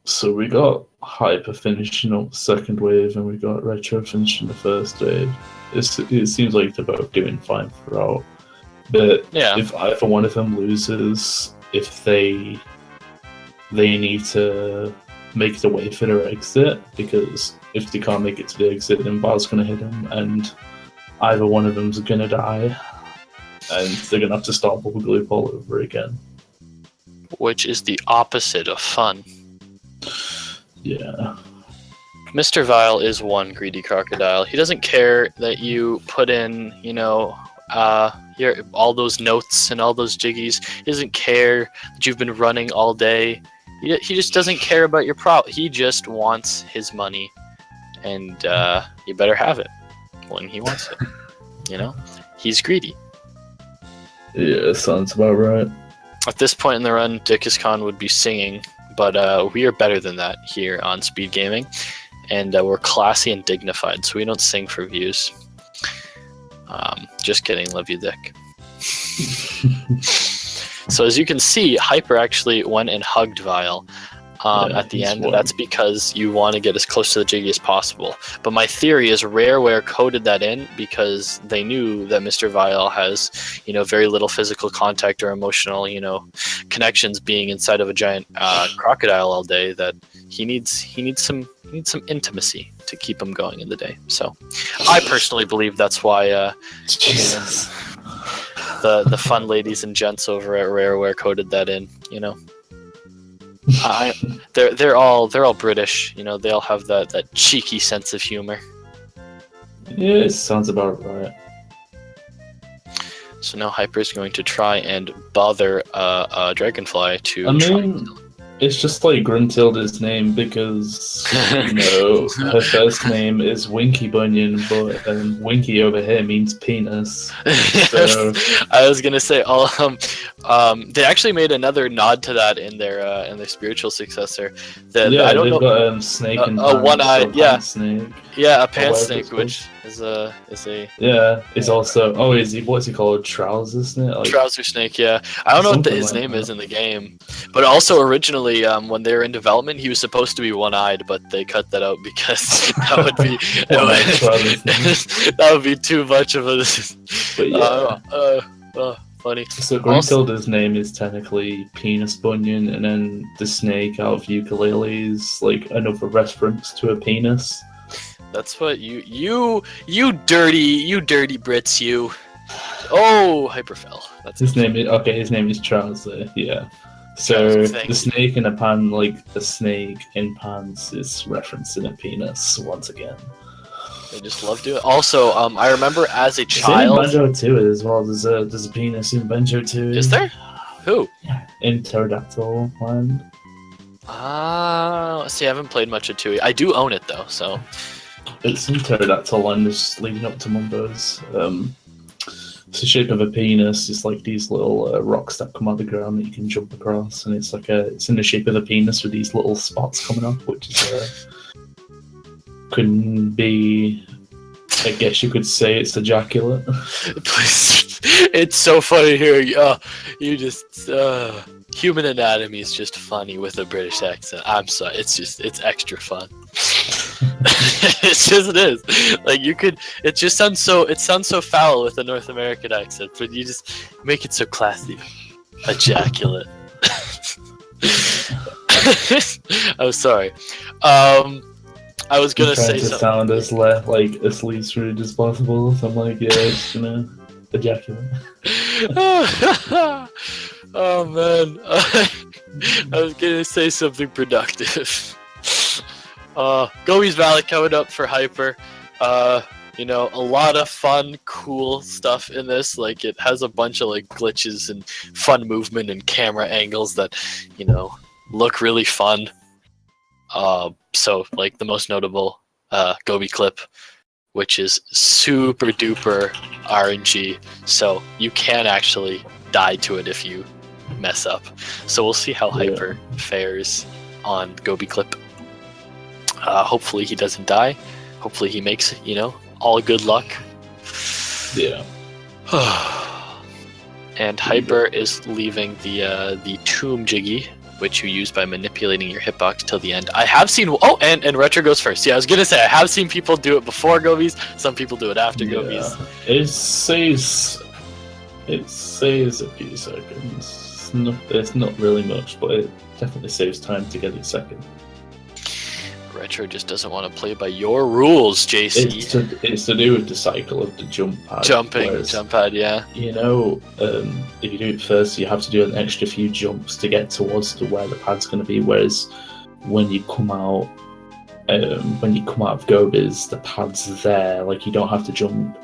So we got Hyper finishing up the second wave, and we got Retro finishing the first wave. It seems like they're both doing fine throughout. But Yeah. if either one of them loses, if they need to make the wave for their exit, because if they can't make it to the exit, then Bar's going to hit them, and either one of them's going to die, and they're going to have to start Bubble Gloop all over again. Which is the opposite of fun. Yeah. Mr. Vile is one greedy crocodile. He doesn't care that you put in, all those notes and all those jiggies. He doesn't care that you've been running all day. He just doesn't care about your prop. He just wants his money, and you better have it when he wants it. He's greedy. Yeah, sounds about right. At this point in the run, Dickus Khan would be singing, but we are better than that here on Speed Gaming, and we're classy and dignified, so we don't sing for views. Just kidding, love you, Dick. So as you can see, Hyper actually went and hugged Vile at the end. That's because you want to get as close to the Jiggy as possible. But my theory is Rareware coded that in because they knew that Mr. Vile has, very little physical contact or emotional, connections being inside of a giant crocodile all day. That he needs some intimacy to keep him going in the day. So, I personally believe that's why Jesus. the fun ladies and gents over at Rareware coded that in. They're all British. They all have that cheeky sense of humor. Yeah, it sounds about right. So now Hyper is going to try and bother Dragonfly to. It's just like Gruntilda's name because her first name is Winky Bunyan, but Winky over here means penis. So... I was gonna say they actually made another nod to that in their spiritual successor. They've got Snake and Pants, one-eyed, Pants Snake. Yeah, a pants snake, which is a it's also what's he called? Trouser Snake. Trouser Snake, yeah. I don't know what his name is in the game, but also originally when they were in development, he was supposed to be one-eyed, but they cut that out because that would be too much of a. But yeah. Funny. So Gruntilda's name is technically Penis Bunyan, and then the snake out of Ukulele is like another reference to a penis. That's what you dirty Brits, you. Oh, Hyper fell. That's his name is Trouser, yeah. So the snake in a pan, like the snake in pants, is referencing a penis once again. They just love doing it. Also, I remember as a child. In Banjo-Kazooie as well. There's a penis in Banjo-Kazooie. Is there? Who? Yeah. in Pterodactyl Land. Ah, see, I haven't played much of Tui. I do own it though, so. It's in Pterodactyl Land, just leading up to Mumbo's. It's the shape of a penis. It's like these little rocks that come out of the ground that you can jump across, and it's in the shape of a penis with these little spots coming up, which is couldn't be. I guess you could say it's ejaculate. It's so funny hearing you just human anatomy is just funny with a British accent. I'm sorry, it's extra fun. It is. Like it sounds so foul with a North American accent, but you just make it so classy. Ejaculate. I'm sorry. I was gonna say to something. sound as least rude as possible. So I'm like, yeah, it's gonna ejaculate. Oh man, I was gonna say something productive. Gobi's Valley coming up for Hyper. A lot of fun, cool stuff in this. Like, it has a bunch of like glitches and fun movement and camera angles that, look really fun. So like the most notable Gobi clip, which is super duper RNG. So you can actually die to it if you mess up. So we'll see how Hyper fares on Gobi clip. Hopefully he doesn't die. Hopefully he makes it, all good luck. Yeah. And Hyper is leaving the tomb jiggy, which you use by manipulating your hitbox till the end. I have seen... Oh, and Retro goes first. Yeah, I was going to say, I have seen people do it before Gobies. Some people do it after Gobies. It saves a few seconds. It's not really much, but it definitely saves time to get it second. Retro just doesn't want to play by your rules, JC. It's to do with the cycle of the jump pad. Jump pad, yeah. If you do it first, you have to do an extra few jumps to get towards to where the pad's going to be. Whereas when you come out of Gobies, the pad's there. Like, you don't have to jump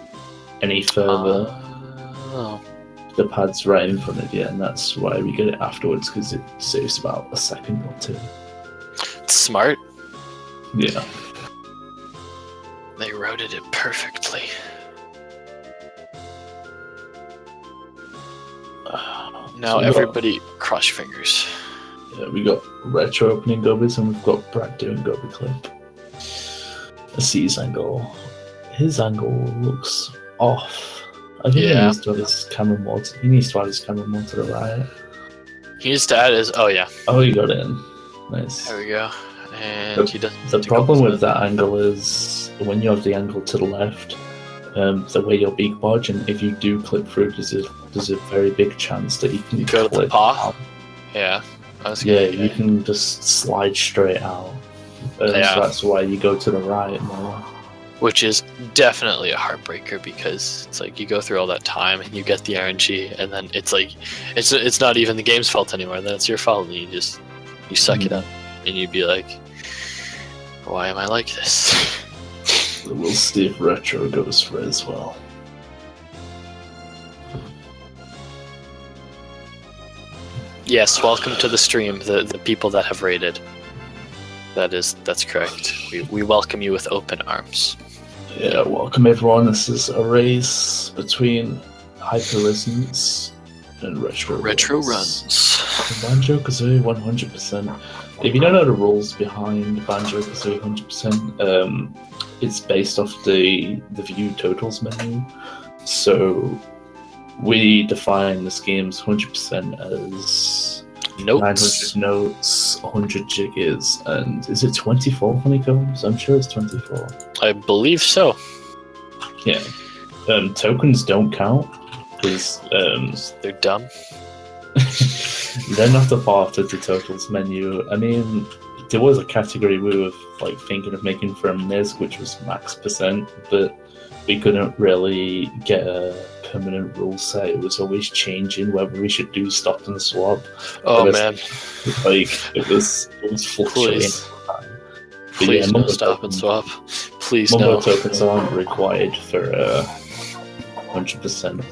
any further. The pad's right in front of you, and that's why we get it afterwards, because it saves about a second or two. It's smart. Yeah. They routed it perfectly. Now everybody cross your fingers. Yeah, we got Retro opening Gobies, and we've got Brad doing Gobi clip. I see his angle. His angle looks off. I think he needs to add his camera more. He needs to add his camera more to the right. He needs to add his... Oh, yeah. Oh, he got in. Nice. There we go. And he doesn't... The problem with that angle is when you have the angle to the left, the way your beak bodge, and if you do clip through, there's a very big chance that you can go to the paw. Out. Yeah. You can just slide straight out. So that's why you go to the right more. Which is definitely a heartbreaker, because it's like you go through all that time and you get the RNG, and then it's like it's not even the game's fault anymore. Then it's your fault, and you suck it up, and you'd be like, why am I like this? We'll see if Retro goes for it as well. Yes, welcome to the stream, the people that have raided. That's correct. We welcome you with open arms. Yeah, welcome everyone. This is a race between hyperresonance and RetroRuns. Banjo-Kazooie 100%. If you don't know the rules behind Banjo-Kazooie 100%, it's based off the view totals menu. So we define this game's 100% as notes. 900 notes, 100 jiggies, and is it 24 honeycombs? I'm sure it's 24. I believe so. Yeah. Tokens don't count because they're dumb. You don't have to fall after the totals menu. I mean, there was a category we were like thinking of making for a MISC, which was max %, but we couldn't really get a permanent rule set. It was always changing whether we should do stop and swap. Oh man, it was fluctuating. Please no stop and swap. Please no. Mumbo tokens aren't required for 100%.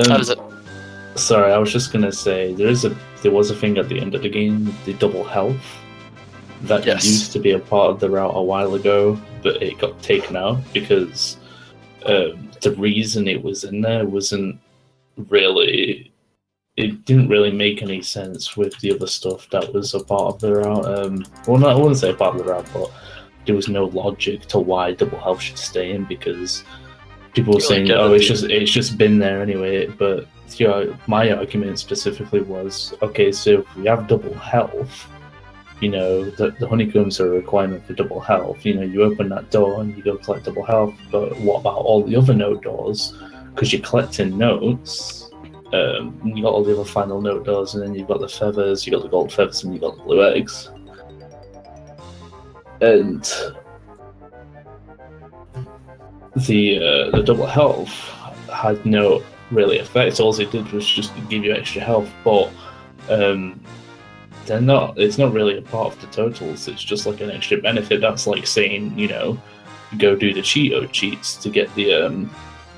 How does it? Sorry, I was just gonna say there was a thing at the end of the game, the double health, that Yes. used to be a part of the route a while ago, but it got taken out because the reason it was in there wasn't really. It didn't really make any sense with the other stuff that was a part of the route. Well, no, I wouldn't say a part of the route, but there was no logic to why double health should stay in because people were saying, "Oh, it's just been there anyway." But my argument specifically was, okay, so if we have double health, the honeycombs are a requirement for double health. You open that door and you go collect double health, but what about all the other note doors? Because you're collecting notes. You got all the other final note doors, and then you've got the feathers, you got the gold feathers, and you got the blue eggs. And the double health had no really effect. All it did was just give you extra health, but it's not really a part of the totals. It's just like an extra benefit. That's like saying, go do the Cheeto cheats to get the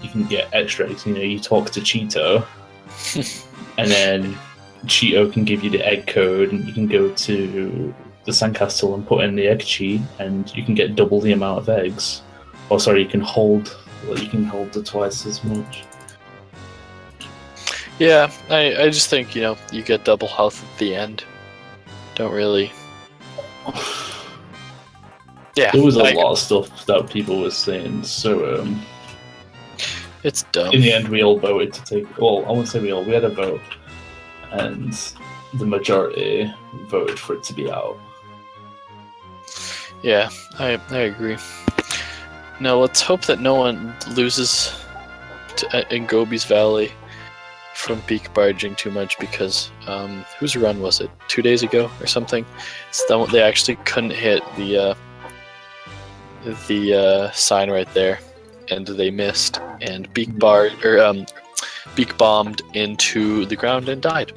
you can get extra eggs. You talk to Cheeto, and then Cheeto can give you the egg code, and you can go to the sandcastle and put in the egg cheat, and you can get double the amount of eggs. Or sorry, you can hold the twice as much. Yeah, I just think, you get double health at the end. Don't really. Yeah. There was a lot of stuff that people were saying, so it's dumb. In the end, we all voted to take. Well, I won't say we all. We had a vote, and the majority voted for it to be out. Yeah, I agree. Now let's hope that no one loses in Gobi's Valley from peak barging too much, because whose run was it? 2 days ago or something? So they actually couldn't hit the sign right there, and they missed and beak bombed into the ground and died.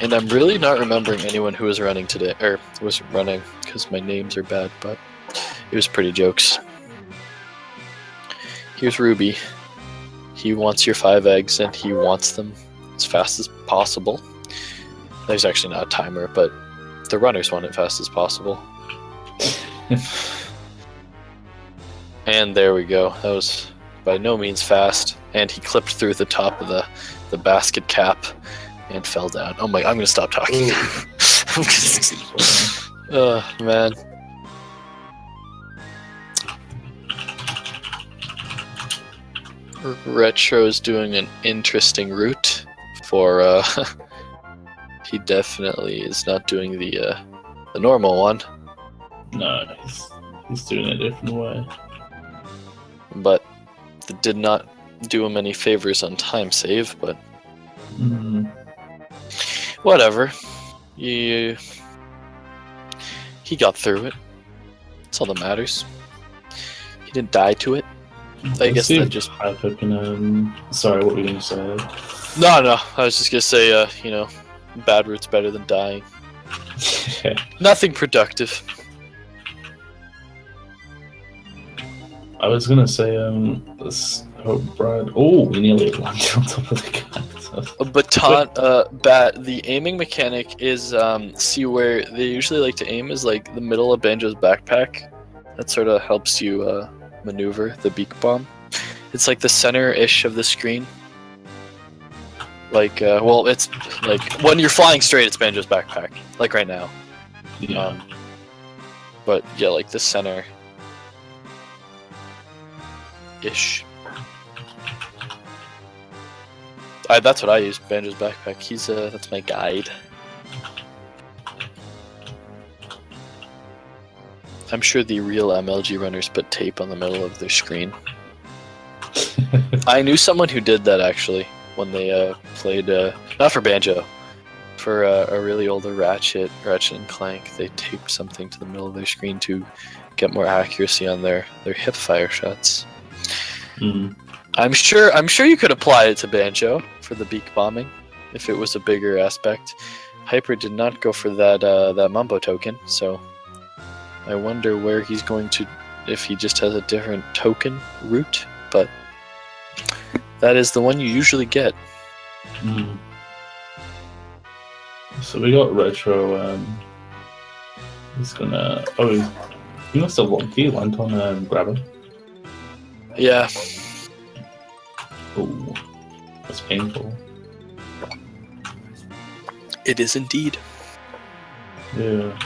And I'm really not remembering anyone who was running today, or was running, because my names are bad, but it was pretty jokes. Here's Ruby. He wants your 5 eggs, and he wants them as fast as possible. There's actually not a timer, but the runners want it fast as possible. And there we go. That was by no means fast, and he clipped through the top of the basket cap and fell down. Oh my! I'm gonna stop talking. Oh man. Retro is doing an interesting route for. He definitely is not doing the normal one. No, he's doing it a different way. But it did not do him any favors on time save. But whatever. He got through it. That's all that matters. He didn't die to it. I guess that just. Sorry, what were you going to say? No. I was just going to say, bad route's better than dying. Yeah. Nothing productive. I was going to say, let's hope Brad. Oh, we nearly landed on top of the guy. Baton, the aiming mechanic is, see where they usually like to aim is like the middle of Banjo's backpack. That sort of helps you, maneuver the beak bomb. It's like the center-ish of the screen. Like, it's like when you're flying straight, it's Banjo's backpack, like right now. Yeah. But yeah, like the center-ish. That's what I use, Banjo's backpack. He's that's my guide. I'm sure the real MLG runners put tape on the middle of their screen. I knew someone who did that actually when they played, not for Banjo, for a really older Ratchet and Clank. They taped something to the middle of their screen to get more accuracy on their hip fire shots. Mm. I'm sure you could apply it to Banjo for the beak bombing if it was a bigger aspect. Hyper did not go for that Mumbo token, so I wonder where he's going to, if he just has a different token route, but that is the one you usually get. Mm. So we got Retro. He's gonna. Oh, he must have won. He went on Grabber. Yeah. Oh, that's painful. It is indeed. Yeah.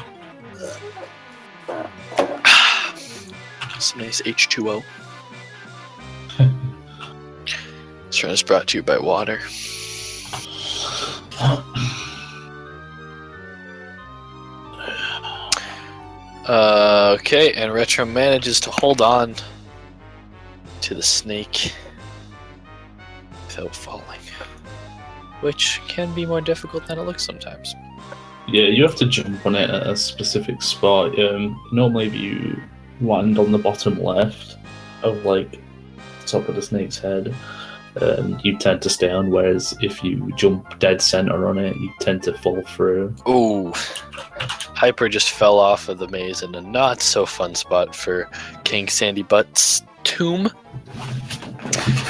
Some nice H2O. This run is brought to you by water. Okay, and Retro manages to hold on to the snake without falling, which can be more difficult than it looks sometimes. Yeah, you have to jump on it at a specific spot. Normally, if you land on the bottom left of like the top of the snake's head, you tend to stay on. Whereas if you jump dead center on it, you tend to fall through. Ooh, Hyper just fell off of the maze in a not so fun spot for King Sandy Butt's tomb.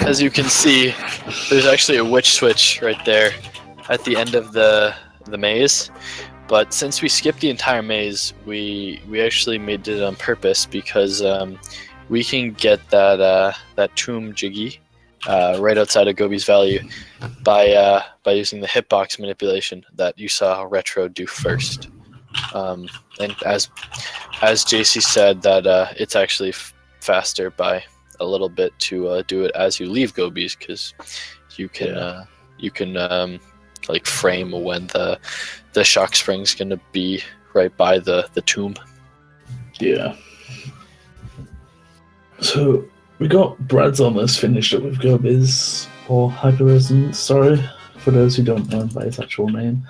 As you can see, there's actually a witch switch right there at the end of the maze. But since we skipped the entire maze, we actually made it on purpose because we can get that tomb jiggy right outside of Gobi's Valley by using the hitbox manipulation that you saw Retro do first. And as JC said, that it's actually faster by a little bit to do it as you leave Gobi's, because you can like frame when the shock spring's gonna be right by the tomb. Yeah. So we got Brad's almost finished up with Gobi's, or hyperresonance. Sorry for those who don't know him by his actual name.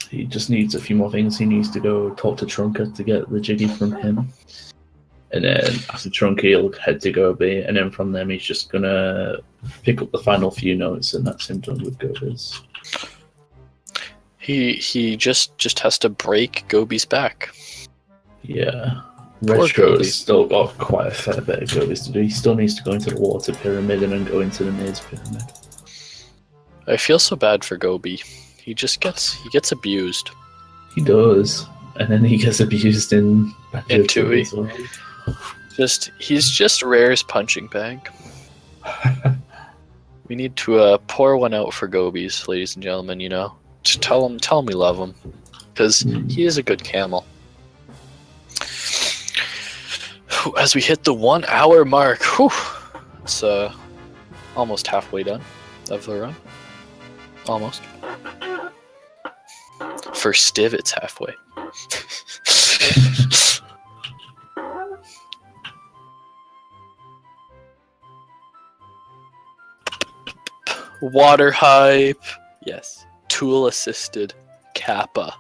He just needs a few more things. He needs to go talk to Trunker to get the jiggy from him. And then after Trunker, he'll head to Gobi. And then from them, he's just going to pick up the final few notes, and that's him done with Gobi's. He just has to break Gobi's back. Yeah. Poor Gobi. Retro's still got quite a fair bit of Gobi's to do. He still needs to go into the water pyramid and then go into the maze pyramid. I feel so bad for Gobi. He gets abused. He does, and then he gets abused in Banjo-Kazooie as well. He's just Rare's punching bag. We need to pour one out for Gobi's, ladies and gentlemen. You know, just tell him we love him, because he is a good camel. As we hit the 1 hour mark, it's almost halfway done of the run. Almost. For Stiv, it's halfway. Water hype. Yes. Tool assisted Kappa.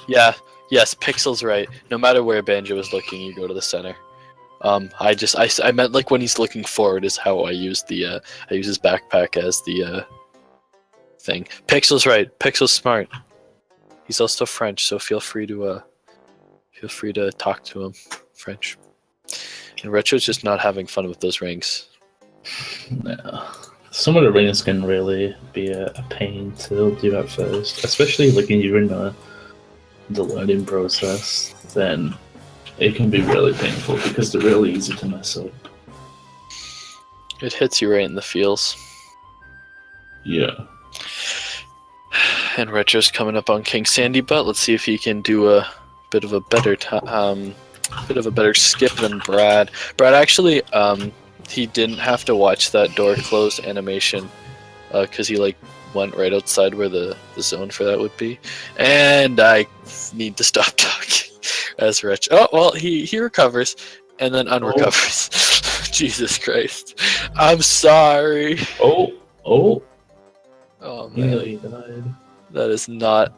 Yeah. Yes, Pixel's right. No matter where Banjo is looking, you go to the center. I meant like when he's looking forward is how I use I use his backpack as the thing. Pixel's right. Pixel's smart. He's also French, so feel free to talk to him French. And Retro's just not having fun with those rings. No. Some of the rings can really be a pain to do at first, especially like when you're in the learning process. Then it can be really painful because they're really easy to mess up. It hits you right in the feels. Yeah. And Retro's coming up on King Sandy Butt. Let's see if he can do a bit of a better skip than Brad. Brad actually, he didn't have to watch that door close animation because he like went right outside where the zone for that would be. And I need to stop talking. As Rich. Oh, well, he recovers and then unrecovers. Oh. Jesus Christ. I'm sorry. Oh, man. He died. That is not.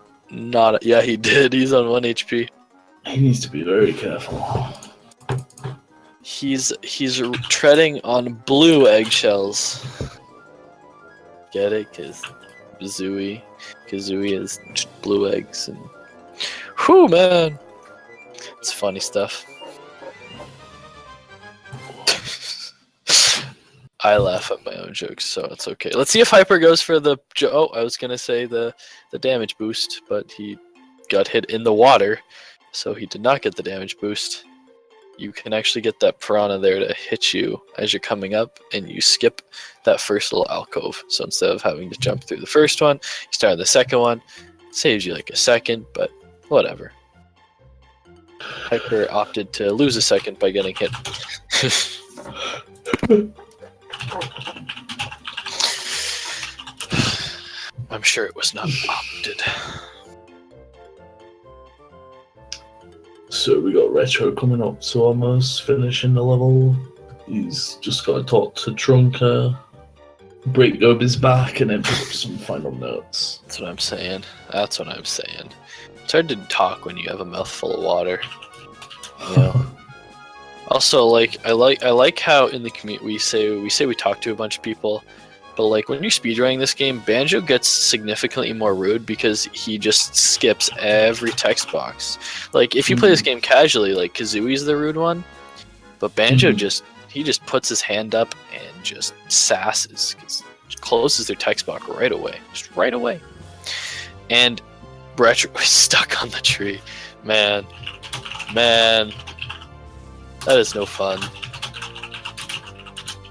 Yeah, he did. He's on 1 HP. He needs to be very careful. He's treading on blue eggshells. Get it? Because Kazooie is blue eggs. And whew, man. It's funny stuff. I laugh at my own jokes, so it's okay. Let's see if Hyper goes for the. Oh, I was gonna say the damage boost, but he got hit in the water, so he did not get the damage boost. You can actually get that piranha there to hit you as you're coming up, and you skip that first little alcove. So instead of having to jump through the first one, you start the second one. It saves you like a second, but whatever. Hyper opted to lose a second by getting hit. I'm sure it was not opted. So we got Retro coming up to almost finishing the level. He's just got to talk to Trunker, break Obi's back, and then pick up some final notes. That's what I'm saying. That's what I'm saying. It's hard to talk when you have a mouthful of water. You know? Also, like I like how in the community we say we talk to a bunch of people, but like when you're speedrunning this game, Banjo gets significantly more rude because he just skips every text box. Like if you play this game casually, like Kazooie's the rude one, but Banjo just puts his hand up and just sasses, closes their text box right away, just right away. And Retro is stuck on the tree, man, that is no fun.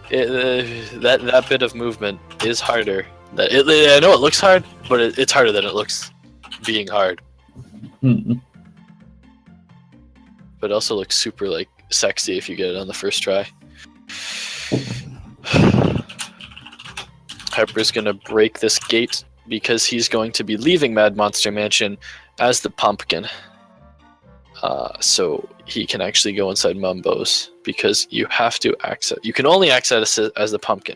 That bit of movement is harder. I know it looks hard, but it's harder than it looks being hard. Mm-hmm. But it also looks super like sexy if you get it on the first try. Hyper's gonna break this gate because he's going to be leaving Mad Monster Mansion as the pumpkin. So he can actually go inside Mumbo's because you have to access. You can only access it as the pumpkin,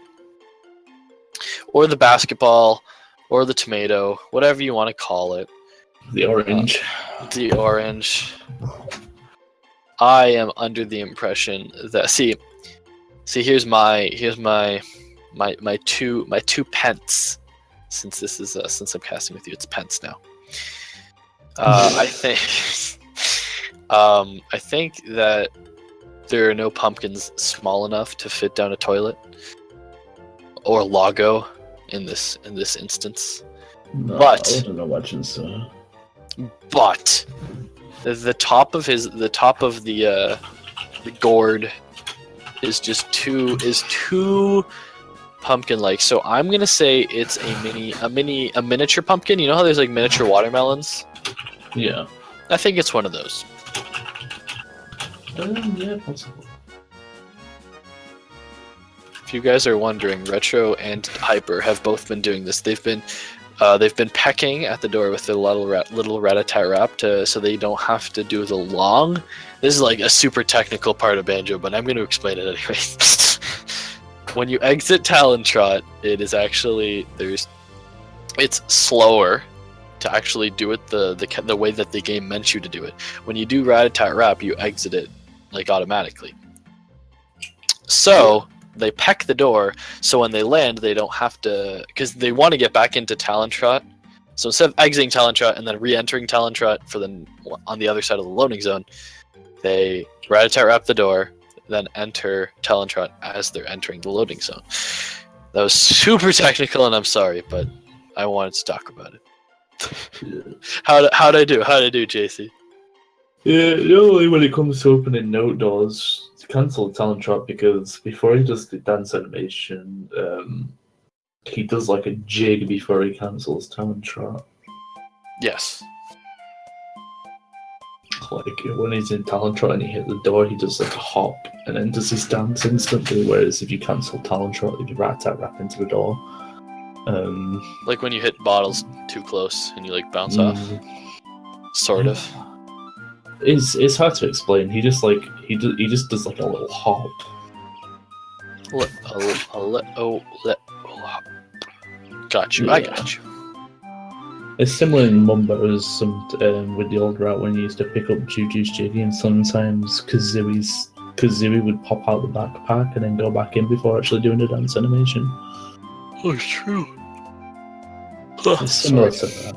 or the basketball, or the tomato, whatever you want to call it. The orange. The orange. I am under the impression that see. Here's my two pence. Since this is since I'm casting with you, it's pence now. I think that there are no pumpkins small enough to fit down a toilet or Lago in this instance. No, But I wouldn't imagine so. But the top of the gourd is just too pumpkin-like. So I'm gonna say it's a miniature pumpkin. You know how there's like miniature watermelons? Yeah. I think it's one of those. Yeah, possible. If you guys are wondering, Retro and Hyper have both been doing this. They've been pecking at the door with their little rat-a-tat-rap so they don't have to do the long. This is like a super technical part of Banjo, but I'm going to explain it anyway. When you exit Talon Trot, it is actually it's slower to actually do it the way that the game meant you to do it. When you do rat-a-tat-rap, you exit it like automatically. So they peck the door, so when they land, they don't have to, because they want to get back into Talon Trot. So instead of exiting Talon Trot and then re-entering Talon Trot on the other side of the loading zone, they rat-a-tat-rap the door, then enter Talon Trot as they're entering the loading zone. That was super technical, and I'm sorry, but I wanted to talk about it. Yeah. How'd I do, JC? Yeah, only when it comes to opening note doors, cancel Talon Trot because before he does the dance animation, he does like a jig before he cancels Talon Trot. Yes. Like when he's in Talon Trot and he hits the door, he does like a hop and then does his dance instantly. Whereas if you cancel Talon Trot, you rat-tat-rap into the door. Like when you hit bottles too close and you like bounce off. Sort of. It's hard to explain. He just does like a little hop. Got you. Yeah. I got you. It's similar in Mumbo's with the old route when you used to pick up Juju's Jiggy, and sometimes Kazooie would pop out the backpack and then go back in before actually doing the dance animation. Oh, it's true. It's similar to that.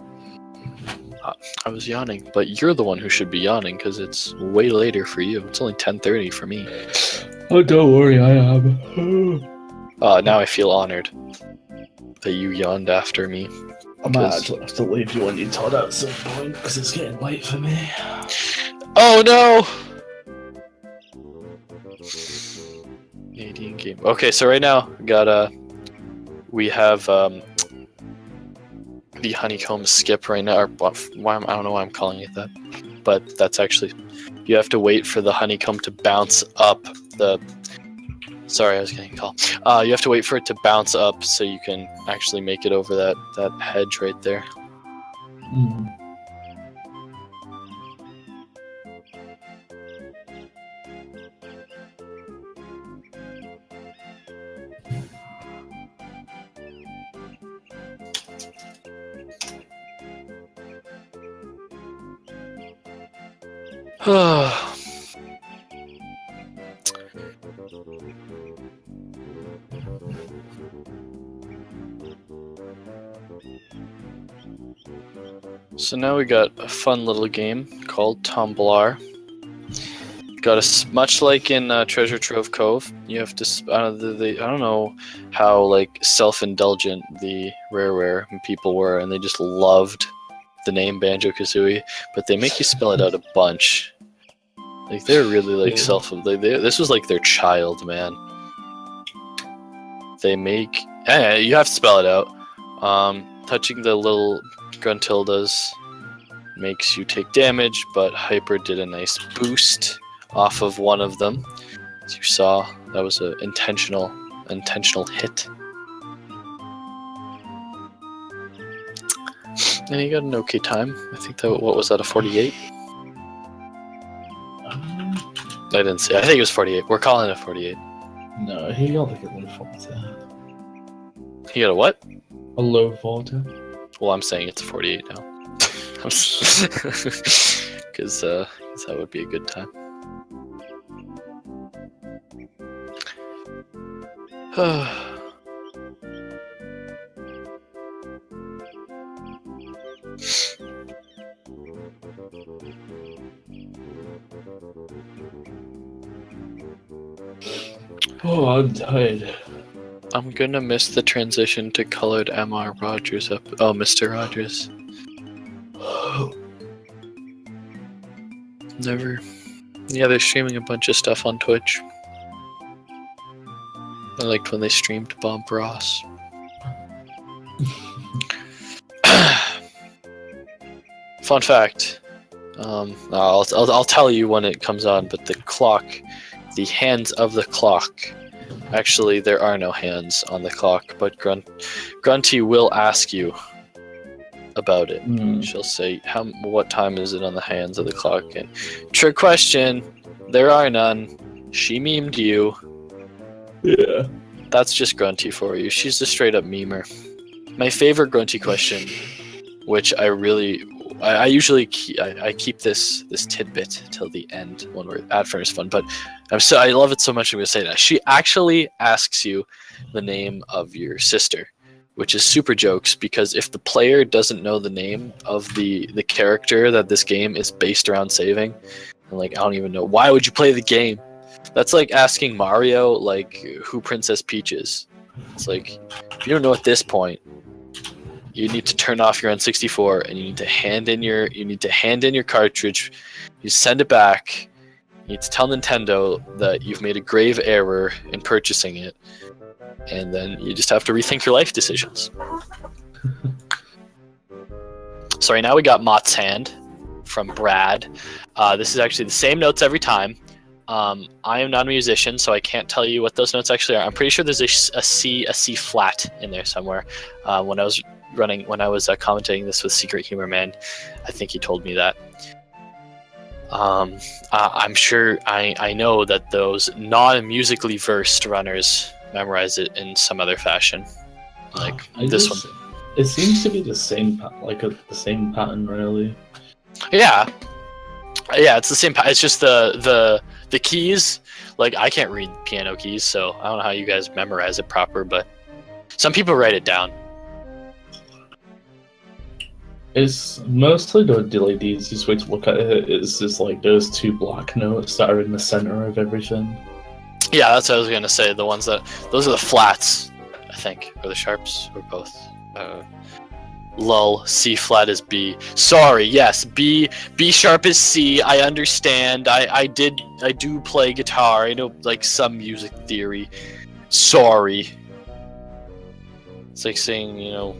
I was yawning, but you're the one who should be yawning because it's way later for you. It's only 10:30 for me. Oh, don't worry, I am. Now I feel honored that you yawned after me. I might actually have to leave you on your Todd at some point because it's getting late for me. Oh no! Canadian game. Okay, so right now we have the honeycomb skip right now. Or why I don't know why I'm calling it that, but that's actually you have to wait for the honeycomb to bounce up the. Sorry, I was getting a call. You have to wait for it to bounce up so you can actually make it over that hedge right there. Mm. So now we got a fun little game called Tumblar. Got much like in Treasure Trove Cove. You have to. I don't know how like self-indulgent the Rareware people were, and they just loved the name Banjo-Kazooie, but they make you spell it out a bunch. Like they're really like this was like their child, man. They make. You have to spell it out. Touching the little gruntildas makes you take damage, but Hyper did a nice boost off of one of them. As you saw, that was an intentional hit. And he got an okay time. I think that, what was that, a 48? I didn't see. I think it was 48. We're calling it a 48. No, he got like a low 40. He got a what? A low 40. Well, I'm saying it's a 48 now. Because that would be a good time. Oh, I'm tired. I'm gonna miss the transition to colored Mr. Rogers. Never. Yeah, they're streaming a bunch of stuff on Twitch. I liked when they streamed Bob Ross. Fun fact. I'll tell you when it comes on, but the clock, the hands of the clock. Actually, there are no hands on the clock, but Grunty will ask you about it. She'll say, what time is it on the hands of the clock? And trick question, there are none. She memed you. Yeah. That's just Grunty for you. She's a straight up memer. My favorite Grunty question, which I usually keep this tidbit till the end when we're at Furnace Fun, but I love it so much I'm going to say that. She actually asks you the name of your sister, which is super jokes, because if the player doesn't know the name of the character that this game is based around saving, and like, I don't even know, why would you play the game? That's like asking Mario like who Princess Peach is. It's like, if you don't know at this point, you need to turn off your N64 and you need to hand in your cartridge. You send it back. You need to tell Nintendo that you've made a grave error in purchasing it, and then you just have to rethink your life decisions. So right now we got Mott's Hand from Brad. This is actually the same notes every time. I am not a musician, so I can't tell you what those notes actually are. I'm pretty sure there's a C flat in there somewhere. When I was commentating this with Secret Humor Man, I think he told me that. I'm sure I know that those non-musically versed runners memorize it in some other fashion, like this one. It seems to be the same, the same pattern, really. Yeah, it's the same. It's just the keys. Like, I can't read piano keys, so I don't know how you guys memorize it proper, but some people write it down. It's mostly the easiest way to look at it is just like those two black notes that are in the center of everything. Yeah, that's what I was gonna say. Those are the flats, I think, or the sharps, or both. Lull, C flat is B. Sorry, yes, B sharp is C. I understand. I do play guitar. I know like some music theory. Sorry. It's like saying, now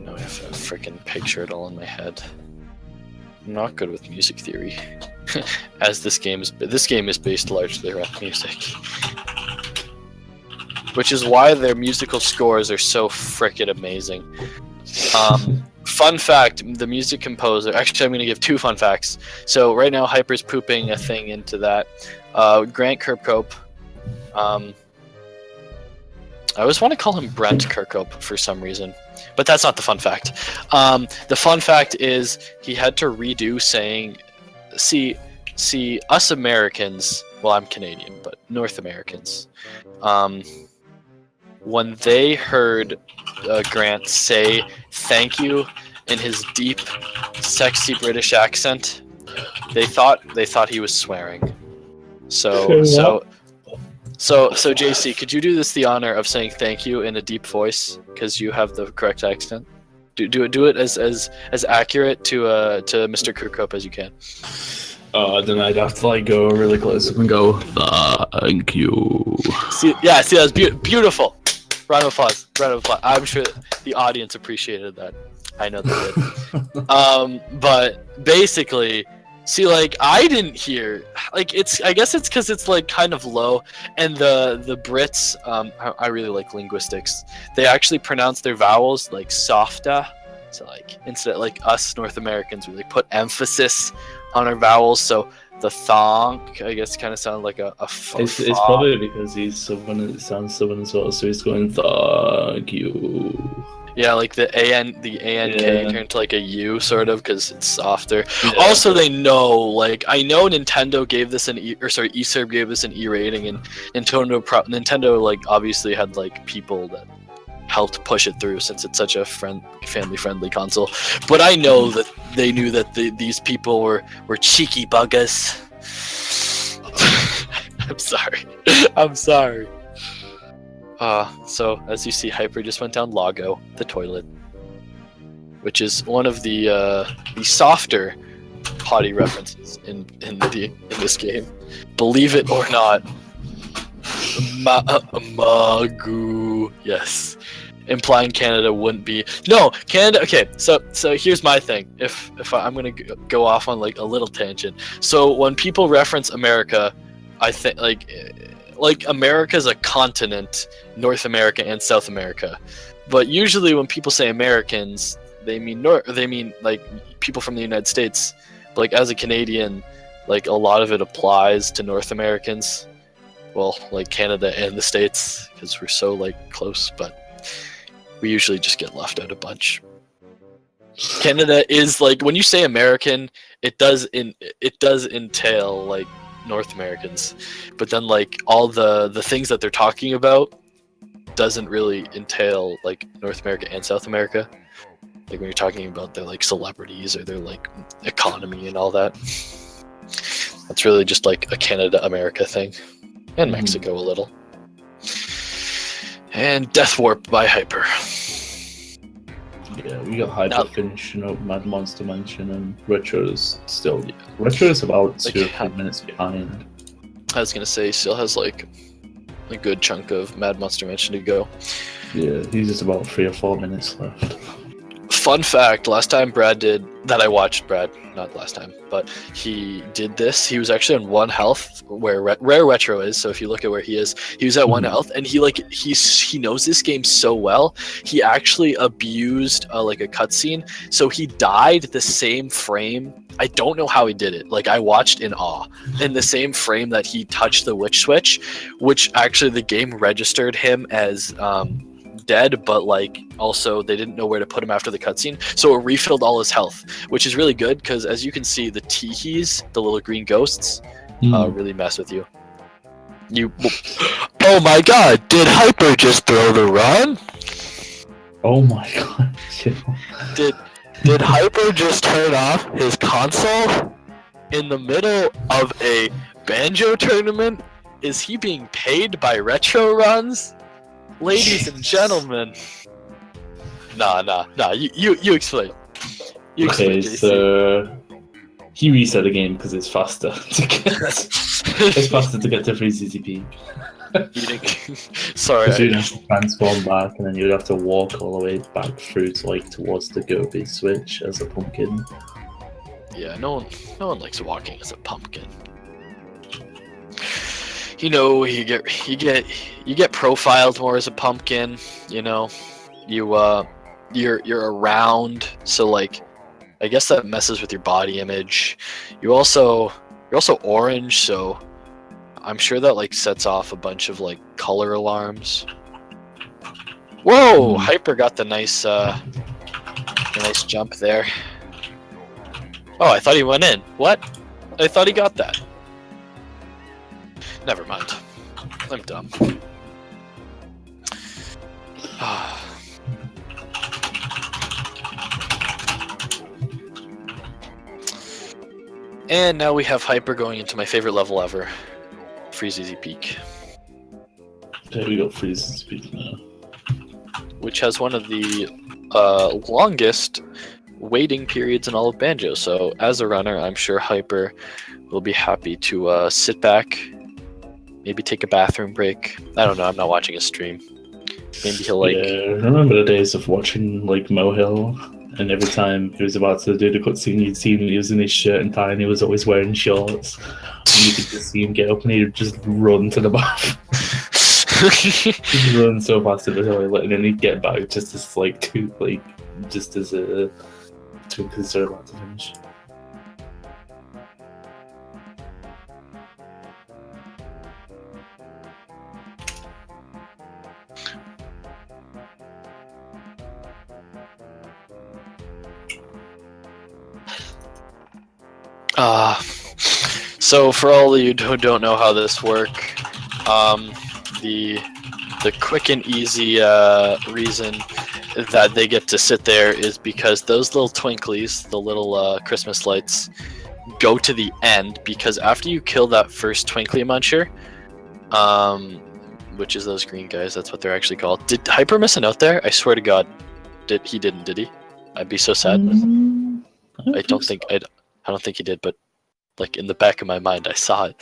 I have a freaking picture it all in my head. I'm not good with music theory, as this game is based largely around music, which is why their musical scores are so frickin' amazing. Fun fact: the music composer. Actually, I'm going to give 2 fun facts. So right now, Hyper's pooping a thing into that. Grant Kirkhope. I always want to call him Brent Kirkhope for some reason, but that's not the fun fact. The fun fact is he had to redo saying, see, us Americans, well, I'm Canadian, but North Americans, when they heard Grant say thank you in his deep, sexy British accent, they thought he was swearing. So JC, could you do this the honor of saying thank you in a deep voice, because you have the correct accent? Do it as accurate to Mr. Kirkhope as you can. Then I'd have to go really close up and go thank you. See, that's beautiful. Round of applause. I'm sure the audience appreciated that. I know they did. But basically, see, I didn't hear, I guess it's because it's kind of low, and the Brits, I really like linguistics. They actually pronounce their vowels softer. So instead of us North Americans, we put emphasis on our vowels. So the thonk, I guess, kind of sounds like a It's probably because he's Southern. It sounds Southern as well, so he's going thank you. Yeah, the ANK turned to a U sort of, because it's softer. Yeah. Also, they know, I know Nintendo gave this an eSerb gave this an E rating, and Nintendo obviously had people that helped push it through, since it's such a family-friendly console. But I know that they knew that these people were cheeky buggers. I'm sorry. So as you see, Hyper just went down Lago, the toilet, which is one of the softer potty references in this game. Believe it or not, Magoo, yes, implying Canada wouldn't be. No, Canada. Okay, so here's my thing. If I'm gonna go off on a little tangent. So when people reference America, I think America's a continent, North America and South America. But usually when people say Americans, they mean people from the United States. But as a Canadian, a lot of it applies to North Americans. Well, Canada and the States, because we're so close, but we usually just get left out a bunch. Canada is when you say American, it does entail North Americans, but then all the things that they're talking about doesn't really entail North America and South America. When you're talking about their celebrities or their economy and all that, that's really just a Canada America thing, and Mexico a little. And Death Warp by Hyper. Yeah, we got Hyper finishing up Mad Monster Mansion, and Retro's still. Retro's about 2 or 3 minutes behind. I was gonna say, still has a good chunk of Mad Monster Mansion to go. Yeah, he's just about 3 or 4 minutes left. Fun fact, last time Brad did that, I watched Brad, not last time, but he did this. He was actually on 1 health, where Rare Retro is. So if you look at where he is, he was at 1 health, and he knows this game so well. He actually abused a cutscene, so he died the same frame. I don't know how he did it. I watched in awe. In the same frame that he touched the witch switch, which actually the game registered him as dead, but also they didn't know where to put him after the cutscene, so it refilled all his health, which is really good, because as you can see, the teehees, the little green ghosts, really mess with you. Oh my god, did Hyper just throw the run? Oh my god. Did Hyper just turn off his console in the middle of a Banjo tournament? Is he being paid by RetroRuns? Ladies and gentlemen. Nah. You explain. You explain, Okay, JC. so he reset the game because it's faster to get to free CCP. Sorry. Because you'd have to transform back, and then you'd have to walk all the way back through to like towards the Gobi switch as a pumpkin. Yeah, no one likes walking as a pumpkin. You know, you get profiled more as a pumpkin. You know, you're around, so like, I guess that messes with your body image. You're also orange, so I'm sure that like sets off a bunch of like color alarms. Whoa! Hyper got the nice jump there. Oh, I thought he went in. What? I thought he got that. Never mind. I'm dumb. And now we have Hyper going into my favorite level ever, Freezeezy Peak. Yeah, we got Freeze's Peak now. Which has one of the longest waiting periods in all of Banjo. So as a runner, I'm sure Hyper will be happy to sit back, maybe take a bathroom break. I don't know, I'm not watching a stream. Maybe he'll like... Yeah, remember the days of watching like Mohill, and every time he was about to do the cutscene, you'd see him, he was in his shirt and tie, and he was always wearing shorts. And you could just see him get up and he'd just run to the bathroom. He'd run so fast to the toilet, and then he'd get back just as a Twinkle is about to finish. So for all of you who don't know how this works, the quick and easy reason that they get to sit there is because those little twinklies, the little Christmas lights, go to the end, because after you kill that first twinkly muncher, which is those green guys, that's what they're actually called. Did Hyper miss a note there? I swear to God, did he? I'd be so sad. I don't think he did, but like in the back of my mind, I saw it.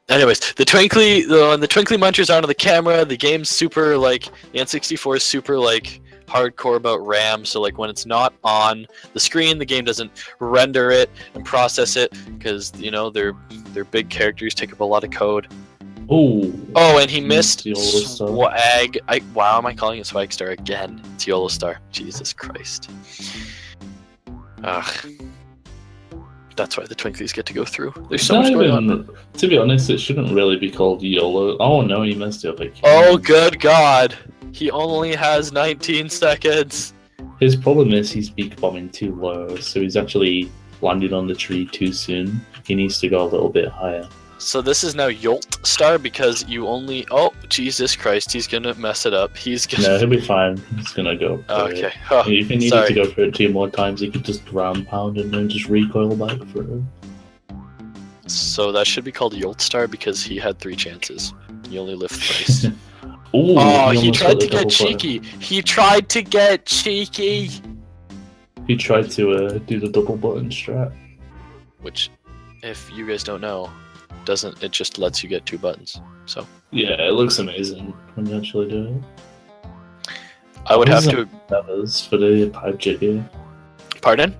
Anyways, the twinkly munchers aren't on the camera. The game's super like, the N64 is super like hardcore about RAM. So like when it's not on the screen, the game doesn't render it and process it, because you know they're big characters, take up a lot of code. Oh, and he missed swag. Wow, am I calling it Swag Star again? It's YOLO Star. Jesus Christ. Ugh. That's why the Twinklies get to go through. There's so much going on. To be honest, it shouldn't really be called YOLO. Oh no, he messed up. Oh good God. He only has 19 seconds. His problem is he's peak bombing too low, so he's actually landed on the tree too soon. He needs to go a little bit higher. So this is now Yolt Star, because you only... Oh, Jesus Christ, he's gonna mess it up. No, he'll be fine. He's gonna go for okay. it. Oh, if he needed to go for it 2 more times, he could just ground pound and then just recoil back for it. So that should be called Yolt Star, because he had 3 chances. He only lived thrice. Ooh, he tried to get cheeky. He tried to get cheeky. He tried to do the double button strat. Which, if you guys don't know, it just lets you get 2 buttons. So yeah, it looks amazing when you actually do it. I would have to feathers for the pipe jiggy. Pardon?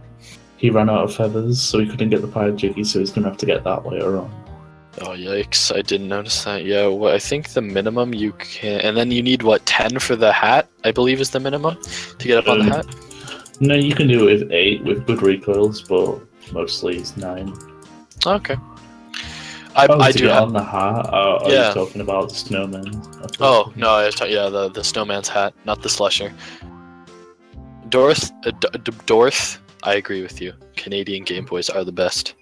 He ran out of feathers, so he couldn't get the pipe jiggy, so he's gonna have to get that later on. Oh yikes! I didn't notice that. Yeah, well, I think the minimum you can, and then you need what, 10 for the hat? I believe is the minimum to get up on the hat. No, you can do it with 8 with good recoils, but mostly it's 9. Okay. I do do have on the hat. Are you talking about the snowman? Oh no, I was talking the snowman's hat, not the slusher. Dorth, I agree with you. Canadian Game Boys are the best.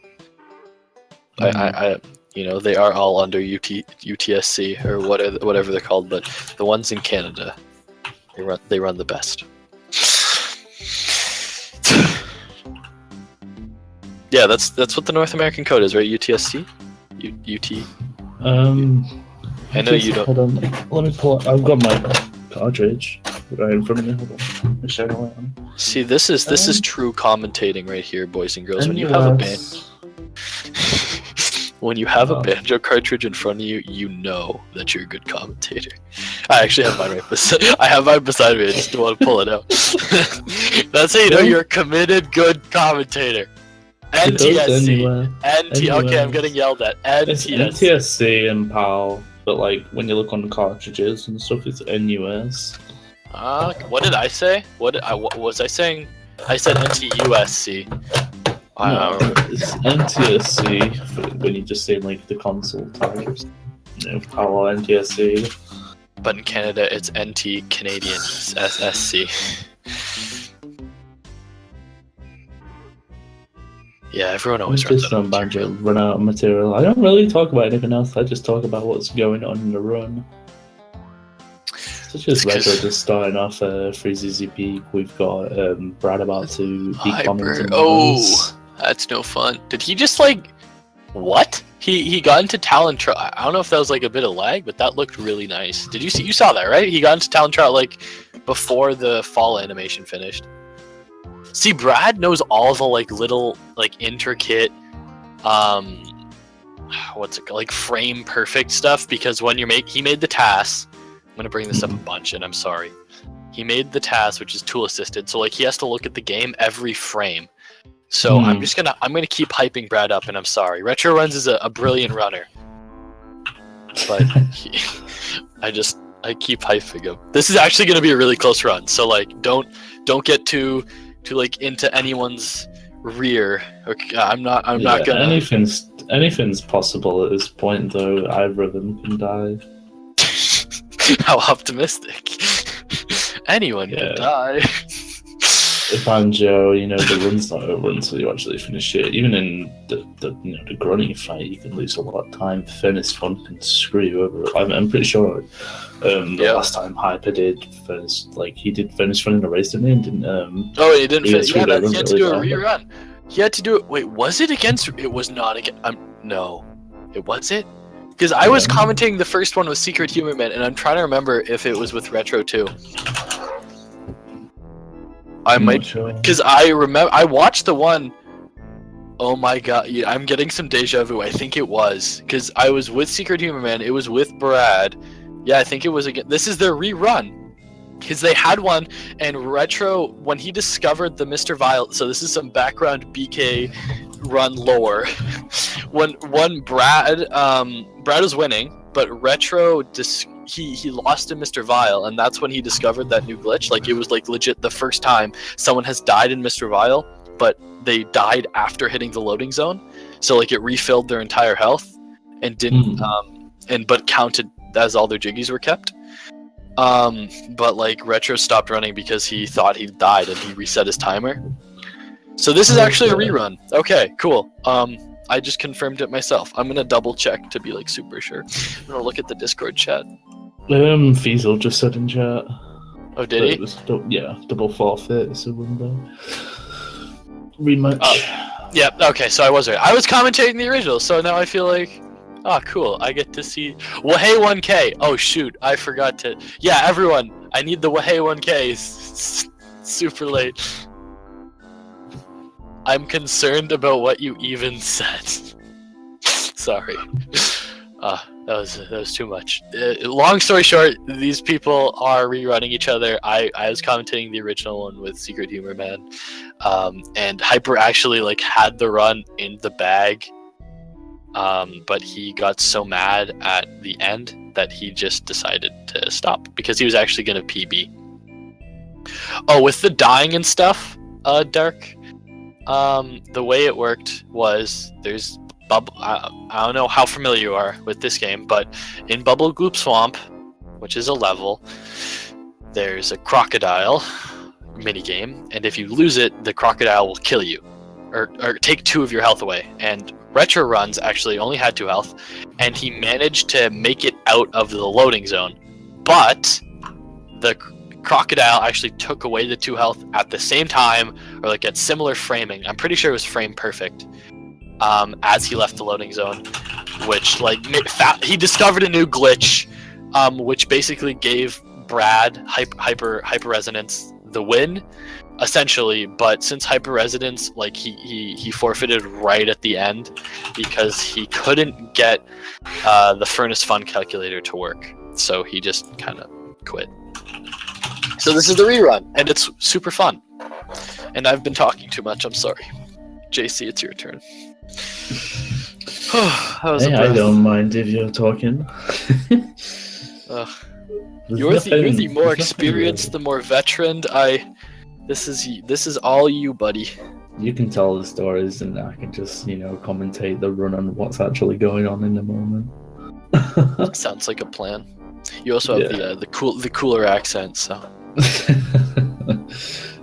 I you know, they are all under UTSC or whatever they're called, but the ones in Canada, they run the best. Yeah, that's what the North American code is, right? UTSC? UT? I know you don't. Hold on, let me pull up. I've got my cartridge right in front of me. Hold on. Let me share it on. See, this is true commentating right here, boys and girls. When you have a when you have a banjo cartridge in front of you, you know that you're a good commentator. I actually have mine right beside. I have mine beside me. I just don't want to pull it out. That's how you know you're a committed, good commentator. NTSC. Okay, I'm getting yelled at. It's NTSC and PAL, but like when you look on the cartridges and stuff, it's NUS. What did I say? What was I saying? I said NTUSC. No, it's NTSC when you just say like the console titles. PAL NTSC. But in Canada, it's NT Canadian SSC. Yeah, everyone always runs out of Banjo run out of material. I don't really talk about anything else. I just talk about what's going on in the run. Such as Retro just starting off Freezy Peak. We've got Brad about to be commenting. Oh, that's no fun. Did he just like what? He got into Talon Trout. I don't know if that was like a bit of lag, but that looked really nice. Did you see? You saw that, right? He got into Talon Trout like before the fall animation finished. See, Brad knows all the like little like intricate what's it called? Like frame perfect stuff, because when he made the TAS. I'm gonna bring this up a bunch, and I'm sorry. He made the TAS, which is tool assisted, so like he has to look at the game every frame. So I'm gonna keep hyping Brad up, and I'm sorry. RetroRuns is a brilliant runner, but I keep hyping him. This is actually gonna be a really close run, so like don't get too like into anyone's rear. Okay, I'm not gonna. Anything's possible at this point, though. Either of them can die. How optimistic. Anyone can die. Banjo, the run's not over until you actually finish it. Even in the grunny fight, you can lose a lot of time. Furnace Fun can screw you over. I'm pretty sure last time Hyper did Furnace, he did Furnace Fun in a race, didn't he? He didn't finish. Yeah, he had to do a rerun. He had to do it. Wait, was it against? It was not against. No, it was it. Because I was commenting the first one with Secret Humor Man, and I'm trying to remember if it was with Retro too. I might, because I remember I watched the one. Oh my god, yeah, I'm getting some deja vu. I think it was because I was with Secret Humor Man. It was with Brad. Yeah, I think it was again. This is their rerun because they had one, and Retro when he discovered the Mr. Vile. So this is some background BK run lore. when Brad was winning, but Retro he lost to Mr. Vile, and that's when he discovered that new glitch. Like, it was like legit the first time someone has died in Mr. Vile, but they died after hitting the loading zone. So like it refilled their entire health and didn't but counted as all their jiggies were kept. But like Retro stopped running because he thought he died and he reset his timer. So this is actually a rerun. Okay, cool. I just confirmed it myself. I'm gonna double check to be like super sure. I'm gonna look at the Discord chat. Fiesel just said in chat. Oh, did he? Double forfeit. It's a window. Rematch. Yeah. Okay. So I was right. I was commentating the original. So now I feel like, oh, cool. I get to see. Wahey 1K. Oh shoot, I forgot to. Yeah, everyone. I need the Wahey 1K. Super late. I'm concerned about what you even said. Sorry. That was too much. Long story short, these people are rerunning each other. I was commenting the original one with Secret Humor Man, and Hyper actually had the run in the bag, but he got so mad at the end that he just decided to stop because he was actually going to PB. Oh, with the dying and stuff, Dark. The way it worked was there's bubble. I don't know how familiar you are with this game, but in Bubble Gloop Swamp, which is a level, there's a crocodile minigame, and if you lose it, the crocodile will kill you, or take 2 of your health away. And RetroRuns actually only had 2 health, and he managed to make it out of the loading zone, but Crocodile actually took away the 2 health at the same time, or like at similar framing. I'm pretty sure it was frame perfect. As he left the loading zone, which like he discovered a new glitch, which basically gave Brad hyper resonance the win, essentially. But since hyper resonance, like he forfeited right at the end because he couldn't get the furnace fun calculator to work, so he just kind of quit. So this is the rerun, and it's super fun. And I've been talking too much. I'm sorry. JC, it's your turn. Hey, I don't mind if you're talking. You're the more experienced, the more veteran. This is all you, buddy. You can tell the stories, and I can just commentate the run on what's actually going on in the moment. Sounds like a plan. You also have the cooler accent, so.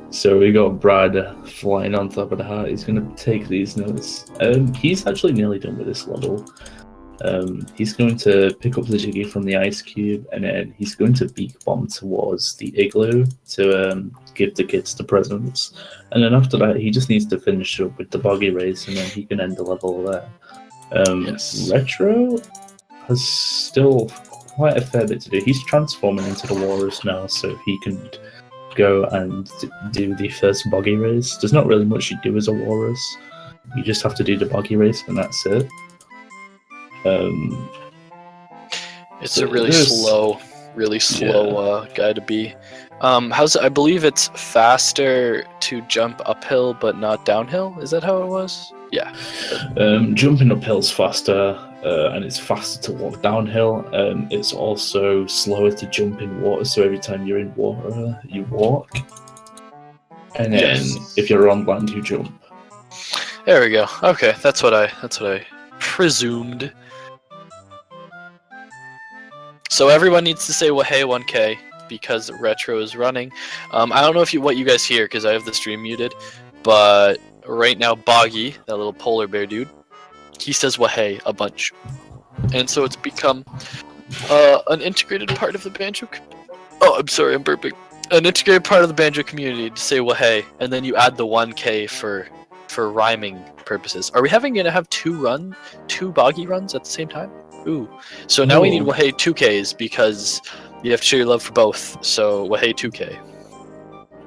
So we got Brad flying on top of the heart. He's going to take these notes. He's actually nearly done with this level. He's going to pick up the Jiggy from the ice cube, and then he's going to beak bomb towards the igloo to give the kids the presents. And then after that, he just needs to finish up with the boggy race, and then he can end the level there. Retro has still quite a fair bit to do. He's transforming into the walrus now, so he can go and do the first boggy race. There's not really much you do as a walrus. You just have to do the boggy race, and that's it. It's a really slow guy to be. I believe it's faster to jump uphill but not downhill. Is that how it was? Yeah. Jumping uphill's faster, and it's faster to walk downhill. It's also slower to jump in water, so every time you're in water, you walk. And then if you're on land, you jump. There we go. Okay, that's what I presumed. So everyone needs to say "Wahey 1K" because Retro is running. I don't know what you guys hear because I have the stream muted, but right now Boggy, that little polar bear dude, he says "Wahey" a bunch, and so it's become an integrated part of the Banjo. Oh, I'm sorry, I'm burping. An integrated part of the Banjo community to say "Wahey," and then you add the 1K for rhyming purposes. Are we gonna have two Boggy runs at the same time? Ooh. So now we need Wahey 2Ks because you have to show your love for both. So Wahey 2K.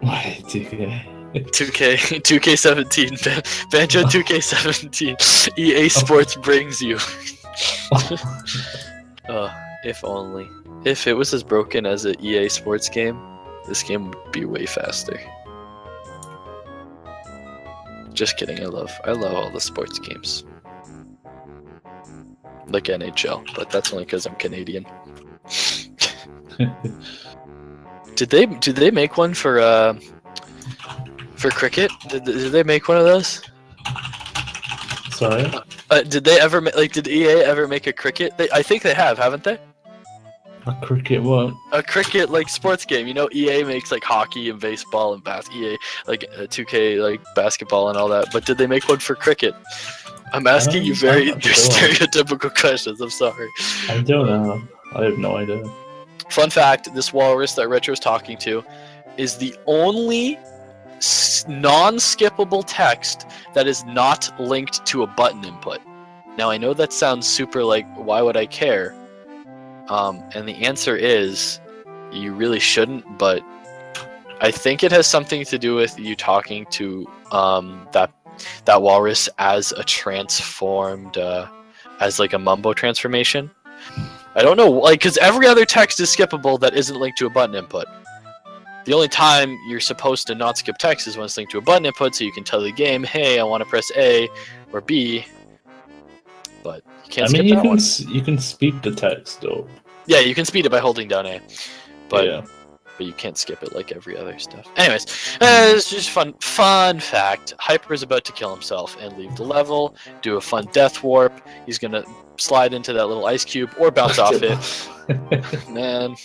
Wahey 2K. 2K17. Banjo 2K17. EA Sports brings you. If only. If it was as broken as an EA Sports game, this game would be way faster. Just kidding. I love all the sports games. Like NHL, but that's only because I'm Canadian. Did they make one for cricket? Did they make one of those? Sorry. Did they ever did EA ever make a cricket? I think they have, haven't they? A cricket what? A cricket sports game. EA makes hockey and baseball and EA 2K basketball and all that. But did they make one for cricket? I'm asking you very stereotypical questions. I'm sorry. I don't know. I have no idea. Fun fact: this walrus that Retro's talking to is the only non-skippable text that is not linked to a button input. Now I know that sounds super why would I care? And the answer is you really shouldn't, but I think it has something to do with you talking to that walrus as a transformed as a mumbo transformation. I don't know, because every other text is skippable that isn't linked to a button input. The only time you're supposed to not skip text is when it's linked to a button input, so you can tell the game, hey, I want to press A or B, but you can't skip that one. You can speed the text though. Yeah, you can speed it by holding down A, but you can't skip it like every other stuff. Anyways, it's just fun fact. Hyper is about to kill himself and leave the level, do a fun death warp. He's gonna slide into that little ice cube or bounce off it. Man,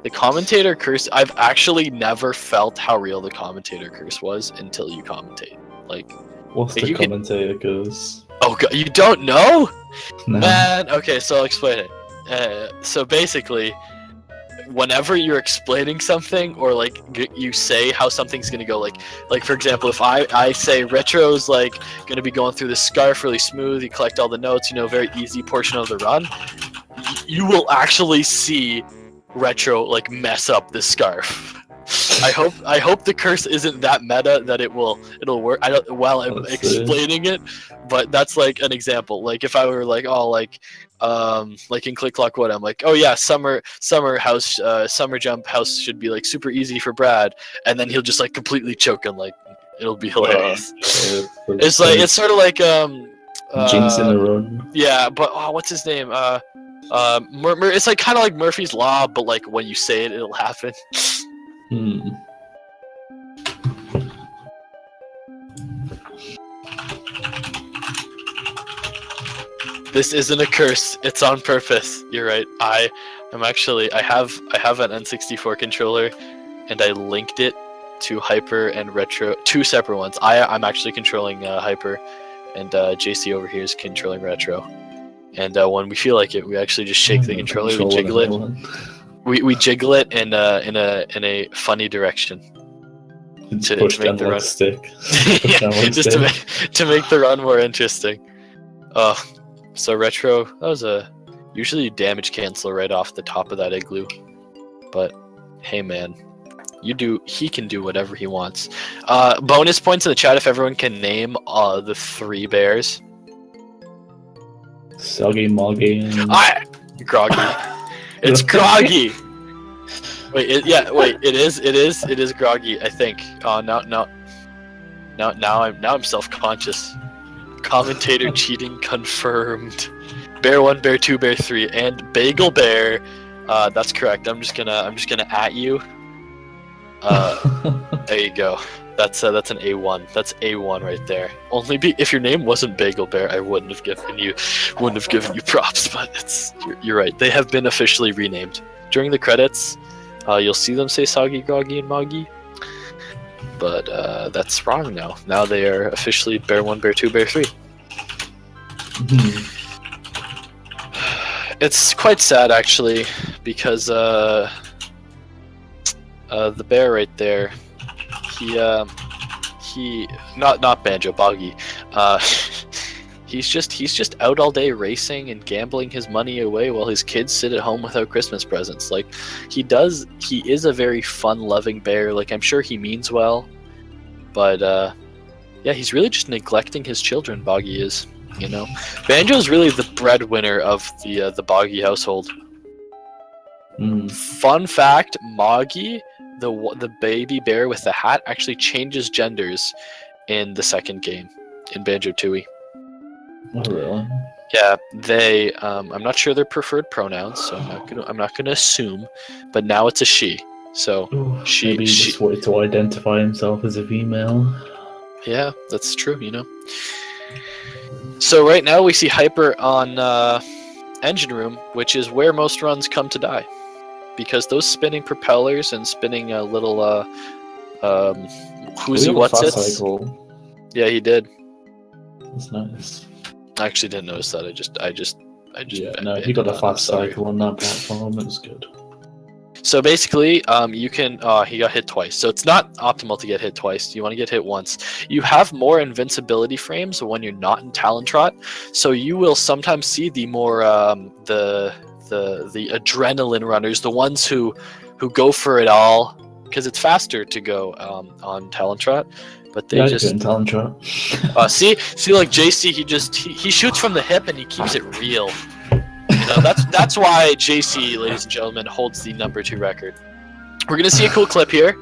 the commentator curse, I've actually never felt how real the commentator curse was until you commentate. What's the commentator curse? Oh god, you don't know? No. Man, okay, so I'll explain it. So basically, whenever you're explaining something or like you say how something's gonna go, like for example, if I say Retro's like gonna be going through the scarf really smooth, you collect all the notes, very easy portion of the run, you will actually see Retro like mess up the scarf. I hope the curse isn't that meta that it'll work. I don't while I'm explaining it, but that's like an example. Like if I were like like in Click Clock Wood, I'm like, oh yeah, summer house, summer jump house should be like super easy for Brad, and then he'll just like completely choke and like it'll be hilarious. It's like it's sort of like Jinx in a run. Yeah, but what's his name? It's like kind of like Murphy's Law, but like when you say it, it'll happen. This isn't a curse. It's on purpose. You're right. I have an N64 controller, and I linked it to Hyper and Retro, 2 separate ones. I'm actually controlling Hyper, and JC over here is controlling Retro. And when we feel like it, we actually just shake the controller, we jiggle it. We jiggle it in a funny direction to make the run stick. Just to make the run more interesting. So Retro, that was usually a damage cancel right off the top of that igloo, but hey man, he can do whatever he wants. Bonus points in the chat if everyone can name the 3 bears. Soggy, Moggy, and... Groggy. It's Groggy. Wait, it is Groggy, I think. Oh, now I'm self-conscious. Commentator cheating confirmed. Bear 1, Bear 2, Bear 3, and Bagel Bear. That's correct. I'm just gonna at you. There you go. That's an A1. That's A1 right there. If your name wasn't Bagel Bear, I wouldn't have given you props. But you're right. They have been officially renamed. During the credits, you'll see them say Soggy, Groggy, and Moggy. But that's wrong now. Now they are officially Bear 1, Bear 2, Bear 3. It's quite sad actually, because the bear right there, he not Banjo, Boggy. He's just out all day racing and gambling his money away while his kids sit at home without Christmas presents. Like he is a very fun-loving bear. Like I'm sure he means well, but yeah, he's really just neglecting his children. Boggy is, Banjo's really the breadwinner of the Boggy household. Fun fact: Moggy, the baby bear with the hat, actually changes genders in the second game in Banjo-Tooie. Oh, really? Yeah, they. I'm not sure their preferred pronouns, so I'm not gonna assume. But now it's a she. So maybe he just wanted to identify himself as a female. Yeah, that's true. So right now we see Hyper on Engine Room, which is where most runs come to die, because those spinning propellers and spinning little who's what's it? Yeah, he did. That's nice. I actually didn't notice that. I just. Yeah, no, he got a fast cycle on that platform. It was good. So basically, you can. He got hit twice. So it's not optimal to get hit twice. You want to get hit once. You have more invincibility frames when you're not in Talon Trot. So you will sometimes see the more the adrenaline runners, the ones who go for it all, because it's faster to go on Talon Trot. But they just in Talon Trot. see like JC, he shoots from the hip and he keeps it real. That's why JC, ladies and gentlemen, holds the number 2 record. We're gonna see a cool clip here.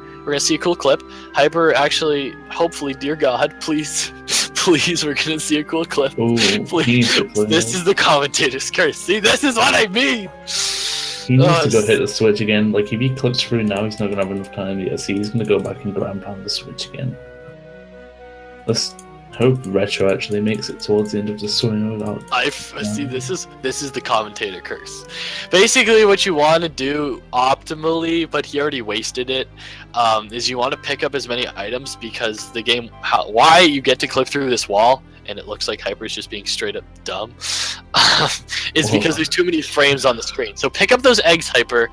Hyper, actually, hopefully, dear God, please, we're gonna see a cool clip. Ooh, please. This is the commentator's curse. See, this is what I mean. He needs to go hit the switch again. Like if he clips through now, he's not gonna have enough time yet. See, he's gonna go back and ground pound the switch again. Let's hope Retro actually makes it towards the end of the swing without. See, this is the commentator curse. Basically, what you want to do optimally, but he already wasted it, is you want to pick up as many items, because the game, why you get to clip through this wall and it looks like Hyper's just being straight up dumb, is because there's too many frames on the screen. So pick up those eggs, Hyper.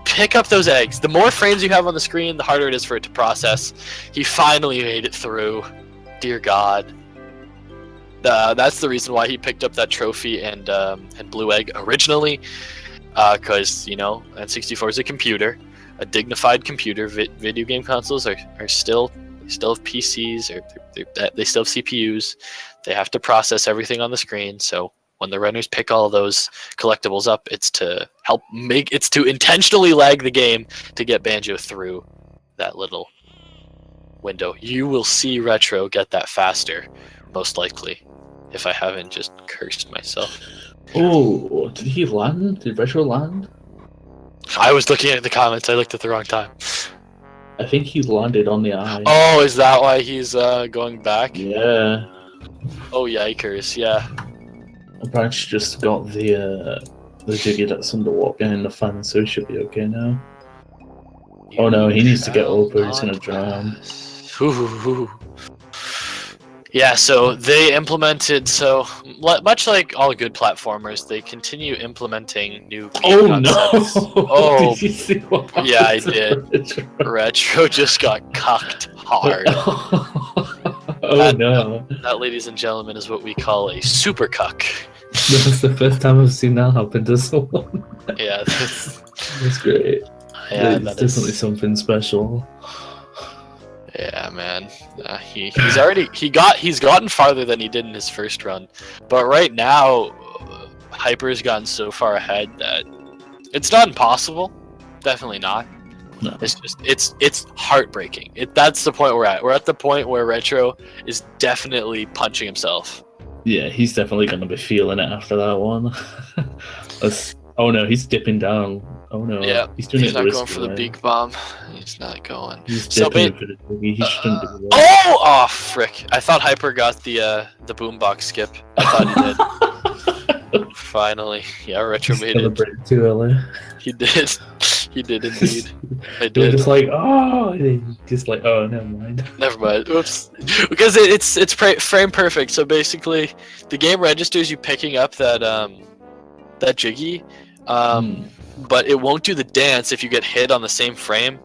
Pick up those eggs. The more frames you have on the screen, the harder it is for it to process. He finally made it through. Dear God. That's the reason why he picked up that trophy and blue egg originally, because N64 is a computer, a dignified computer. Video game consoles are still have PCs, or they still have CPUs. They have to process everything on the screen. So when the runners pick all those collectibles up, it's to intentionally lag the game to get Banjo through that little window. You will see Retro get that faster, most likely, if I haven't just cursed myself. Oh, did he land? Did Retro land? I was looking at the comments. I looked at the wrong time. I think he landed on the eye. Oh, is that why he's going back? Yeah. Oh, yikers, yeah. Branch just got the jiggy that's underwater in the fan, so he should be okay now. Oh no, he needs to get over, he's gonna drown. Ooh. Yeah, so they implemented, much like all good platformers, they continue implementing new game concepts. No! Oh, did you see what happened? Yeah, I did. Retro just got cucked hard. No. That, ladies and gentlemen, is what we call a super cuck. That's the first time I've seen that happen to someone. Yeah, that's great. Yeah, it's definitely something special. Yeah, man. He's gotten farther than he did in his first run, but right now, Hyper's gotten so far ahead that it's not impossible. Definitely not. No. It's heartbreaking. That's the point we're at. We're at the point where Retro is definitely punching himself. Yeah, he's definitely going to be feeling it after that one. Oh no, he's dipping down. Oh no, yeah, he's not going for the big bomb. He's not going. He's dipping for the biggie. He shouldn't do that. Oh, frick! I thought Hyper got the boombox skip. I thought he did. Finally, yeah, Retro made it. Too early. He did. He did indeed. I They were did. just like, oh, never mind. Never mind. Oops. Because it's frame perfect. So basically, the game registers you picking up that jiggy, but it won't do the dance if you get hit on the same frame.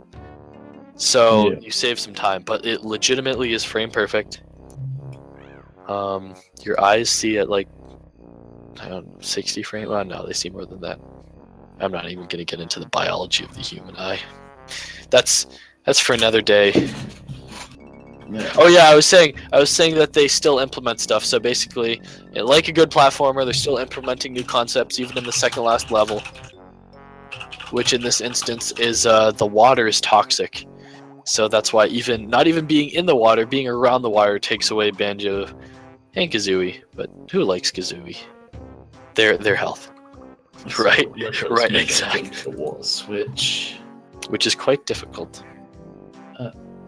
So you save some time, but it legitimately is frame perfect. Your eyes see at like 60 frames. Well, no, they see more than that. I'm not even gonna get into the biology of the human eye. That's for another day. Yeah. Oh yeah, I was saying that they still implement stuff. So basically, like a good platformer, they're still implementing new concepts, even in the second last level. Which in this instance is the water is toxic. So that's why not even being in the water, being around the water takes away Banjo and Kazooie. But who likes Kazooie? Their health. Right, exactly. The water switch. Which is quite difficult.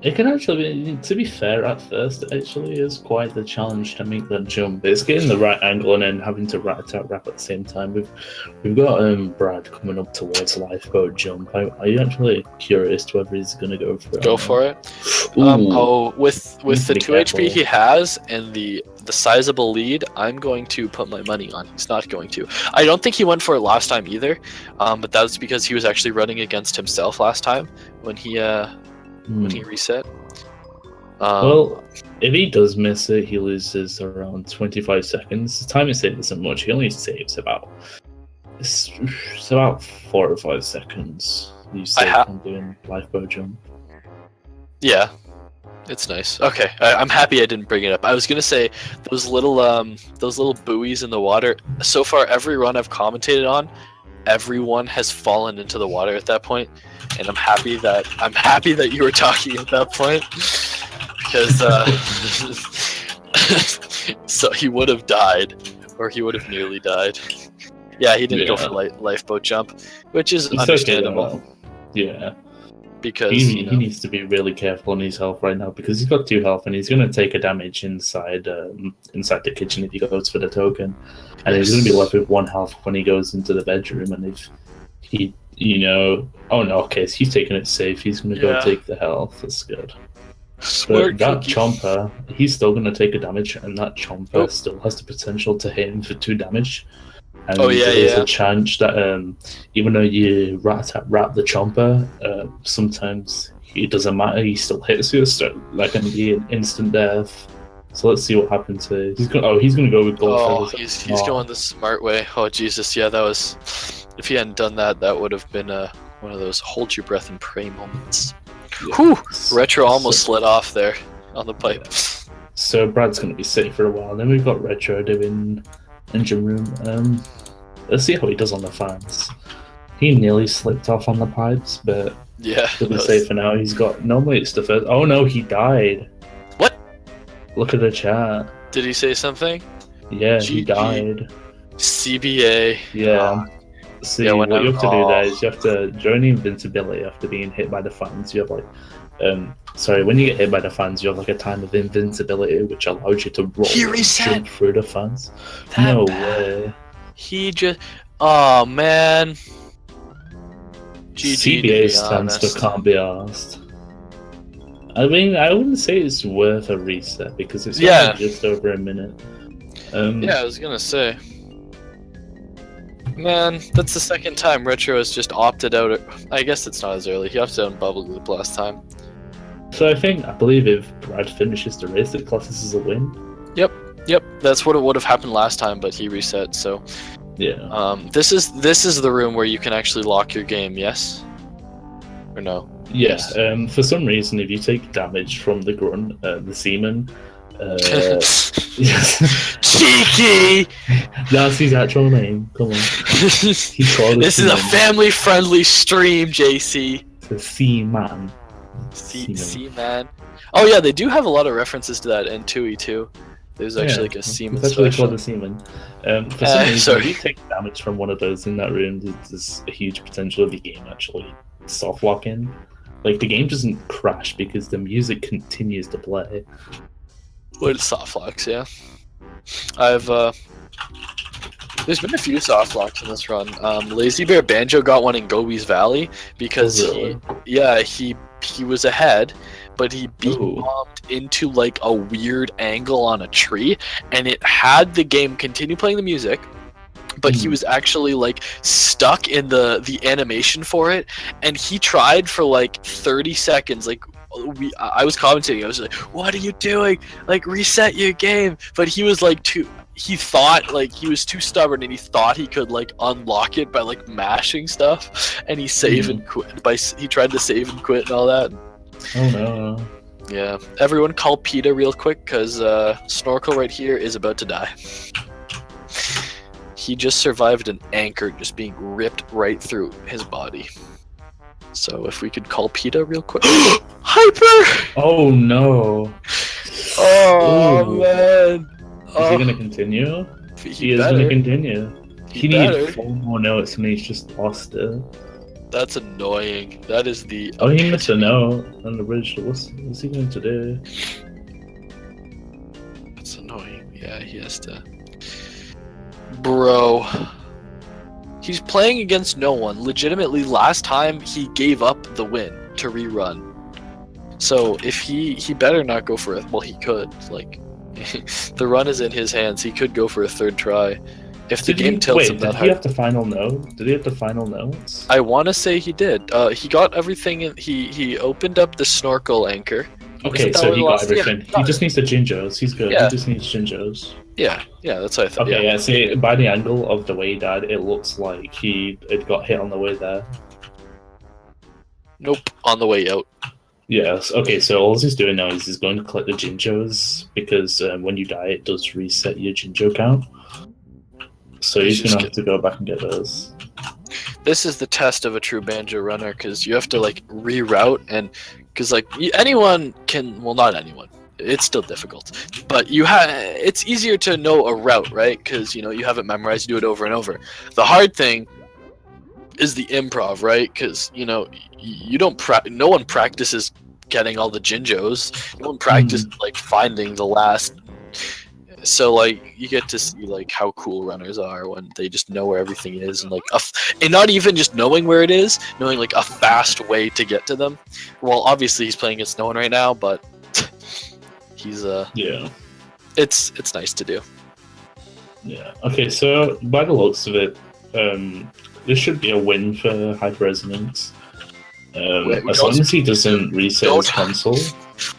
It can actually be, to be fair, at first, it actually is quite the challenge to make that jump. It's getting the right angle and then having to wrap at the same time. We've got Brad coming up towards lifeboat jump. Are you actually curious to whether he's going to go for it? Go for it. With the 2 HP he has and the sizable lead, I'm going to put my money on he's not going to. I don't think he went for it last time either, but that's because he was actually running against himself last time when he reset. Well, if he does miss it, he loses around 25 seconds. The time he saves isn't much. He only saves about 4 or 5 seconds. You save on doing lifeboat jump. Yeah, it's nice. Okay, I'm happy I didn't bring it up. I was gonna say those little buoys in the water. So far, every run I've commentated on, everyone has fallen into the water at that point, and I'm happy that you were talking at that point, because so he would have died, or he would have nearly died. Yeah, he didn't go for lifeboat jump, which is understandable. Yeah, because he needs to be really careful on his health right now, because he's got 2 health and he's going to take a damage inside the kitchen if he goes for the token, and he's going to be left with 1 health when he goes into the bedroom. And if he, oh no, okay, so he's taking it safe. He's going to go take the health. That's good. But that Chomper, he's still going to take a damage, and that Chomper still has the potential to hit him for 2 damage. And Oh, yeah, there's yeah. a chance that even though you wrap the chomper, sometimes it doesn't matter. He still hits you. So like going to be an instant death. So let's see what happens here. He's gonna go with gold Oh, feathers. he's going the smart way. Oh, Jesus, yeah, that was... If he hadn't done that, that would have been one of those hold your breath and pray moments. Yeah. Whew! Retro almost slid off there on the pipe. Yeah. So Brad's gonna be sick for a while. Then we've got Retro doing engine room. Let's see how he does on the fans. He nearly slipped off on the pipes, but Yeah. to be safe for now, he's got. Normally it's the first. Oh no, he died. What? Look at the chat. Did he say something? Yeah, he GG. died. CBA. Yeah. See, Yeah, what when you have to do there oh. is you have to during invincibility after being hit by the fans. You have like, when you get hit by the fans, you have like a time of invincibility, which allows you to roll He and reset. jump through the fans. That No bad. way. He just... Oh, man. GG, CBA to be stands for honest. can't be asked. I mean, I wouldn't say it's worth a reset because it's Yeah. only just over a minute. Yeah, I was gonna say. Man, that's the second time Retro has just opted out. I guess it's not as early. He opted out in Bubble Loop last time. So I believe if Brad finishes the race, it classes as a win. Yep, that's what it would have happened last time, but he reset. So, Yeah. this is the room where you can actually lock your game. Yes, or no? Yes. For some reason, if you take damage from the grunt, the seaman, Cheeky. that's his actual name. Come on. He's called This is a family-friendly stream, JC. the Seaman. Seaman. Oh yeah, they do have a lot of references to that in 2E2. There's actually like a Seaman It's actually special. called the Seaman. For some reason, sorry. if you take damage from one of those in that room, there's a huge potential of the game actually soft locking. Like the game doesn't crash because the music continues to play. What soft locks? Yeah, I've there's been a few soft locks in this run. Lazy Bear Banjo got one in Gobi's Valley because Really? he was ahead, but he beat Ooh. bombed into like a weird angle on a tree, and it had the game continue playing the music, but he was actually like stuck in the animation for it, and he tried for like 30 seconds. Like I was commentating, I was like, "What are you doing? Like reset your game!" But he was like he thought like he was too stubborn, and he thought he could like unlock it by like mashing stuff, and he save and quit. He tried to save and quit and all that. Oh no. Yeah, everyone call PETA real quick because Snorkel right here is about to die. He just survived an anchor just being ripped right through his body. So if we could call PETA real quick. Hyper! Oh no. Oh Ooh. man. Is he gonna continue? He is better. gonna continue. He better. needed 4 more notes and he's just lost it. That's annoying. That is the. Oh, he missed a note on the bridge. What's he going to do? That's annoying. Yeah, he has to. Bro. He's playing against no one. Legitimately, last time he gave up the win to rerun. So if he better not go for it. Well, he could. Like, the run is in his hands. He could go for a third try. If the game tilts him that did he hard. have the final note? Did he have the final notes? I want to say he did. He got everything. He opened up the snorkel anchor. Okay, Isn't that so what he it got was? everything. Yeah, He just needs the Jinjos. He's good. Yeah. He just needs Jinjos. Yeah, that's what I thought. Okay, Yeah. yeah, see, by the angle of the way he died, it looks like he had got hit on the way there. Nope, on the way out. Yes, okay, so all he's doing now is he's going to collect the Jinjos, because when you die, it does reset your Jinjo count. So he's going to have to go back and get those. This is the test of a true banjo runner, because you have to like reroute, and because like anyone can, well, not anyone, it's still difficult, but it's easier to know a route, right? Because you have it memorized, you do it over and over. The hard thing is the improv, right? Because you don't no one practices getting all the Jinjos. No one practices like finding the last. So like you get to see like how cool runners are when they just know where everything is, and like and not even just knowing where it is, knowing like a fast way to get to them. Well, obviously he's playing against no one right now, but he's yeah, it's nice to do. Yeah. Okay, so by the looks of it, this should be a win for hyperresonance. As long as he doesn't reset his console,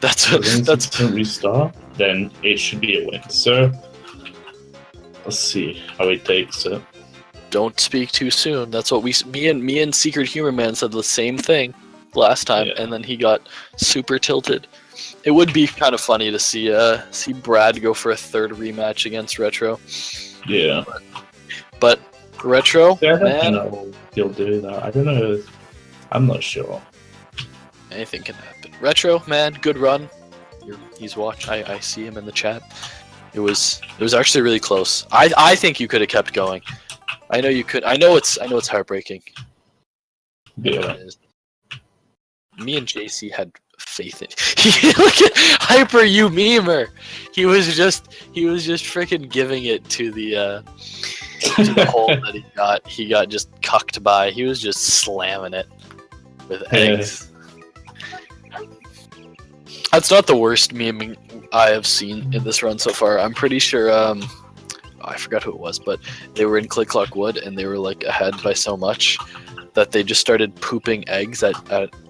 That's as long as he that's doesn't restart, then it should be a win. So let's see how he takes it. don't speak too soon. That's what me and Secret Humor Man said the same thing last time, and then he got super tilted. It would be kind of funny to see Brad go for a third rematch against Retro. Yeah. But Retro, Yeah, I don't man, know he'll do that. I don't know. I'm not sure. anything can happen. Retro, man, good run. He's watch. I see him in the chat. It was actually really close. I think you could have kept going. I know you could. I know it's heartbreaking. Yeah. Me and JC had faith in. Look at Hyper, you memer. He was just freaking giving it to the hole that he got. He got just cucked by. He was just slamming it with eggs. That's not the worst meme I have seen in this run so far. I'm pretty sure. I forgot who it was, but they were in Click Clock Wood and they were like ahead by so much that they just started pooping eggs at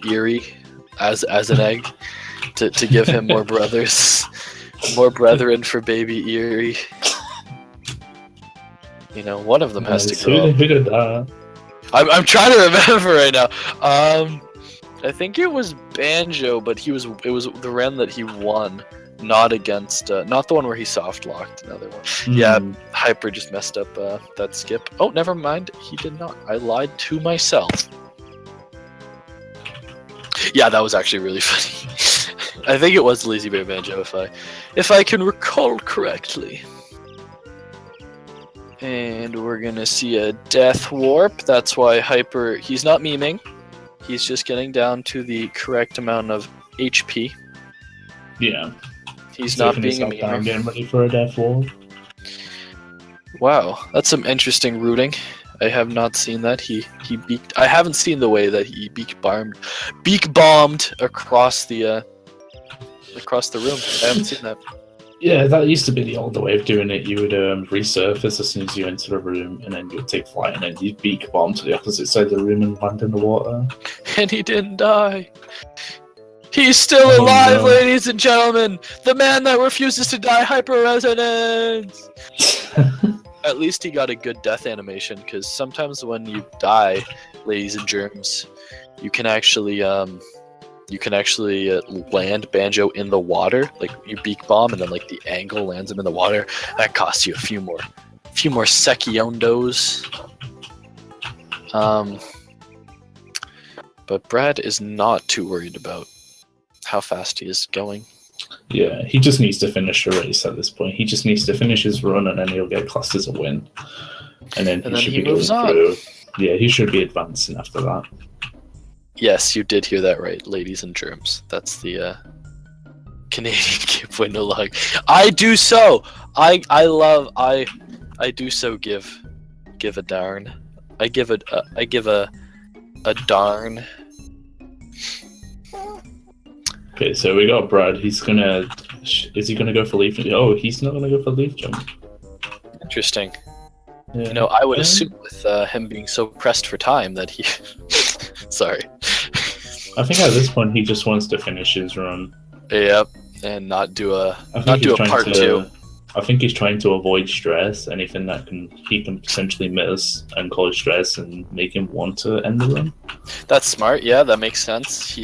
Eerie as an egg to give him more brothers, more brethren for baby Eerie. You know, one of them has to grow up. Who did that? I'm trying to remember right now. I think it was Banjo, but it was the round that he won, not against, not the one where he soft locked. Another one. Yeah, Hyper just messed up that skip. Oh, never mind. He did not. I lied to myself. Yeah, that was actually really funny. I think it was Lazy Bear Banjo, if I can recall correctly. And we're gonna see a death warp. That's why Hyper. He's not memeing. He's just getting down to the correct amount of HP. Yeah. He's not being a memer. Getting ready for a death warp. Wow, that's some interesting routing. I have not seen that. I haven't seen the way that he beak bombed across the room. I haven't seen that. Yeah, that used to be the older way of doing it. You would resurface as soon as you enter the room, and then you would take flight, and then you'd beak bomb to the opposite side of the room and land in the water. And he didn't die. He's still alive, ladies and gentlemen. The man that refuses to die, hyperresonance. At least he got a good death animation, because sometimes when you die, ladies and germs, you can actually land Banjo in the water. Like you beak bomb, and then like the angle lands him in the water. That costs you a few more secundos. But Brad is not too worried about how fast he is going. Yeah, he just needs to finish the race at this point. He just needs to finish his run, and then he'll get classed as a win. And then he moves on. Yeah, he should be advancing after that. Yes, you did hear that right, ladies and germs. That's the Canadian give window log. I do so. I do so give a darn. I give a darn. Okay, so we got Brad. Is he gonna go for leaf? Oh, he's not gonna go for leaf jump. Interesting. Yeah. You know, I would assume with him being so pressed for time that he. Sorry. I think at this point he just wants to finish his run. Yep, and not do a part two. I think he's trying to avoid stress, anything that he can potentially miss and cause stress and make him want to end the run. That's smart. Yeah, that makes sense.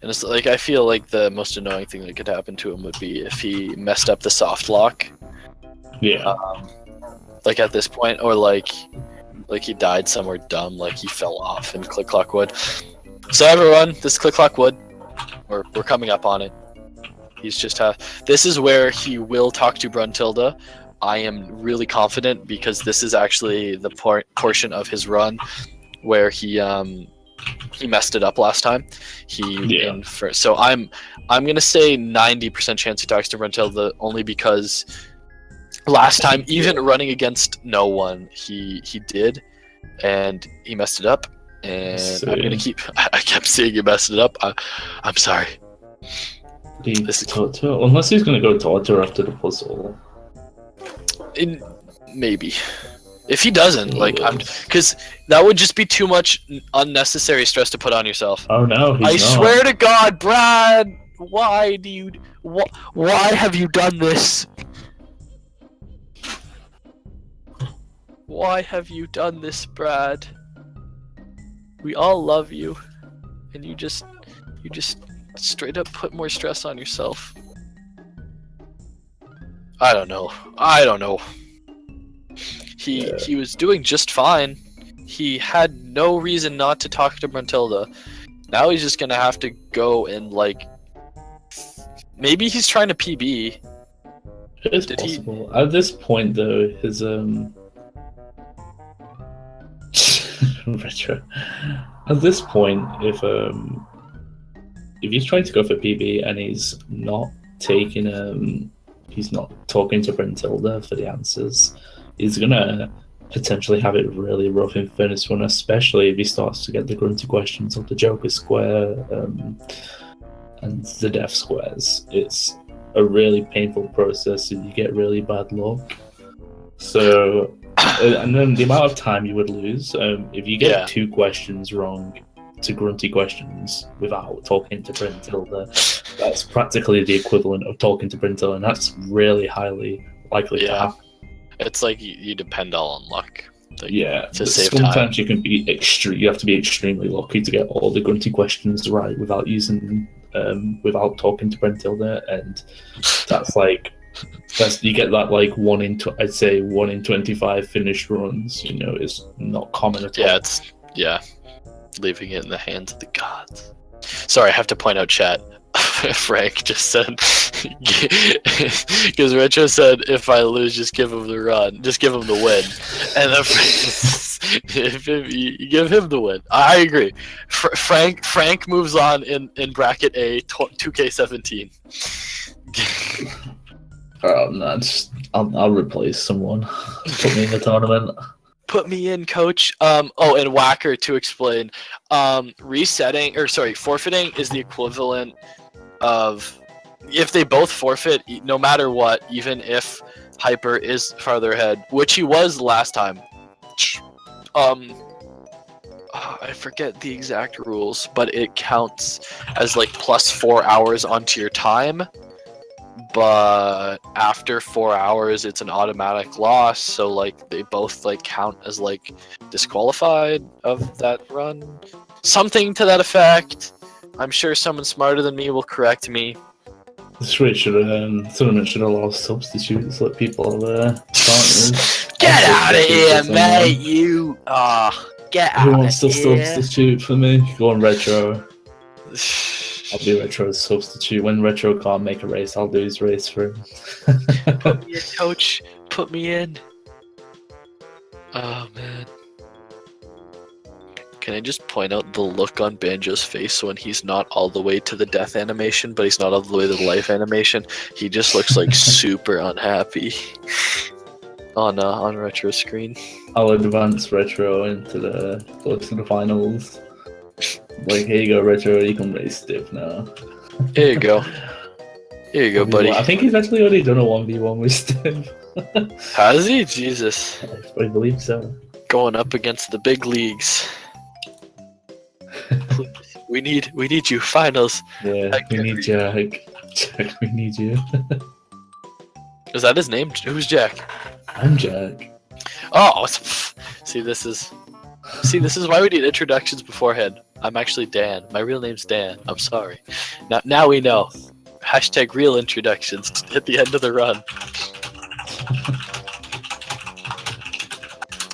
And it's like I feel like the most annoying thing that could happen to him would be if he messed up the soft lock. Yeah. Like at this point, or like he died somewhere dumb, like he fell off in Click Clock Wood. So everyone, this is Click Clock Wood. We're coming up on it. He's just this is where he will talk to Bruntilda. I am really confident because this is actually the portion of his run where he messed it up last time. So I'm gonna say 90% chance he talks to Bruntilda only because last time, even running against no one, he did, and he messed it up. And I'm gonna I kept seeing you messed it up. I'm sorry. Unless he's gonna go Torture after the puzzle. Maybe. If he doesn't, like, because that would just be too much unnecessary stress to put on yourself. Oh no, he's I not. swear to God, Brad, why have you done this? Why have you done this, Brad? We all love you, and you just straight up put more stress on yourself. I don't know. He was doing just fine. He had no reason not to talk to Brentilda. Now he's just gonna have to go and, like, maybe he's trying to PB. It's possible. At this point, though, his retro. At this point, if he's trying to go for PB and he's not taking he's not talking to Brentilda for the answers, he's gonna potentially have it really rough in Furnace Run, especially if he starts to get the grunty questions of the Joker Square and the Death Squares. It's a really painful process and you get really bad luck. So, and then the amount of time you would lose if you get 2 questions wrong to grunty questions without talking to Brentilda, that's practically the equivalent of talking to Brentilda, and that's really highly likely to happen. It's like you depend all on luck. To save time. Sometimes you can be you have to be extremely lucky to get all the grunty questions right without using without talking to Brentilda, and you get that like 1 in 25 finished runs. You know, is not common at all. Leaving it in the hands of the gods. Sorry, I have to point out, chat. Frank just said, because Retro said, if I lose, just give him the run, just give him the win. And then if you give him the win. I agree. Frank moves on in bracket A, 2K17. I'll replace someone. Put me in the tournament. Put me in, coach. And Whacker, to explain, forfeiting is the equivalent of, if they both forfeit, no matter what, even if Hyper is farther ahead, which he was last time. I forget the exact rules, but it counts as like plus 4 hours onto your time. But after 4 hours, it's an automatic loss. So like they both like count as like disqualified of that run, something to that effect. I'm sure someone smarter than me will correct me. This tournament should allow substitutes, let people partners. Get out of here, mate! You get out. Who wants to substitute for me? Go on, Retro. I'll be Retro's substitute. When Retro can't make a race, I'll do his race for him. Put me in, coach. Put me in. Oh, man. Can I just point out the look on Banjo's face when he's not all the way to the death animation, but he's not all the way to the life animation? He just looks like super unhappy on Retro screen. I'll advance Retro into the finals. Like, here you go, Retro, you can race Stiff now. Here you go. Here you go, buddy. I think he's actually already done a 1v1 with Stiff. Has he? Jesus. I believe so. Going up against the big leagues. We need you, finals. Yeah, we need Jack. Jack, we need you. Is that his name? Who's Jack? I'm Jack. Oh, see, this is why we need introductions beforehand. I'm actually Dan. My real name's Dan. I'm sorry. Now we know. Hashtag real introductions at the end of the run.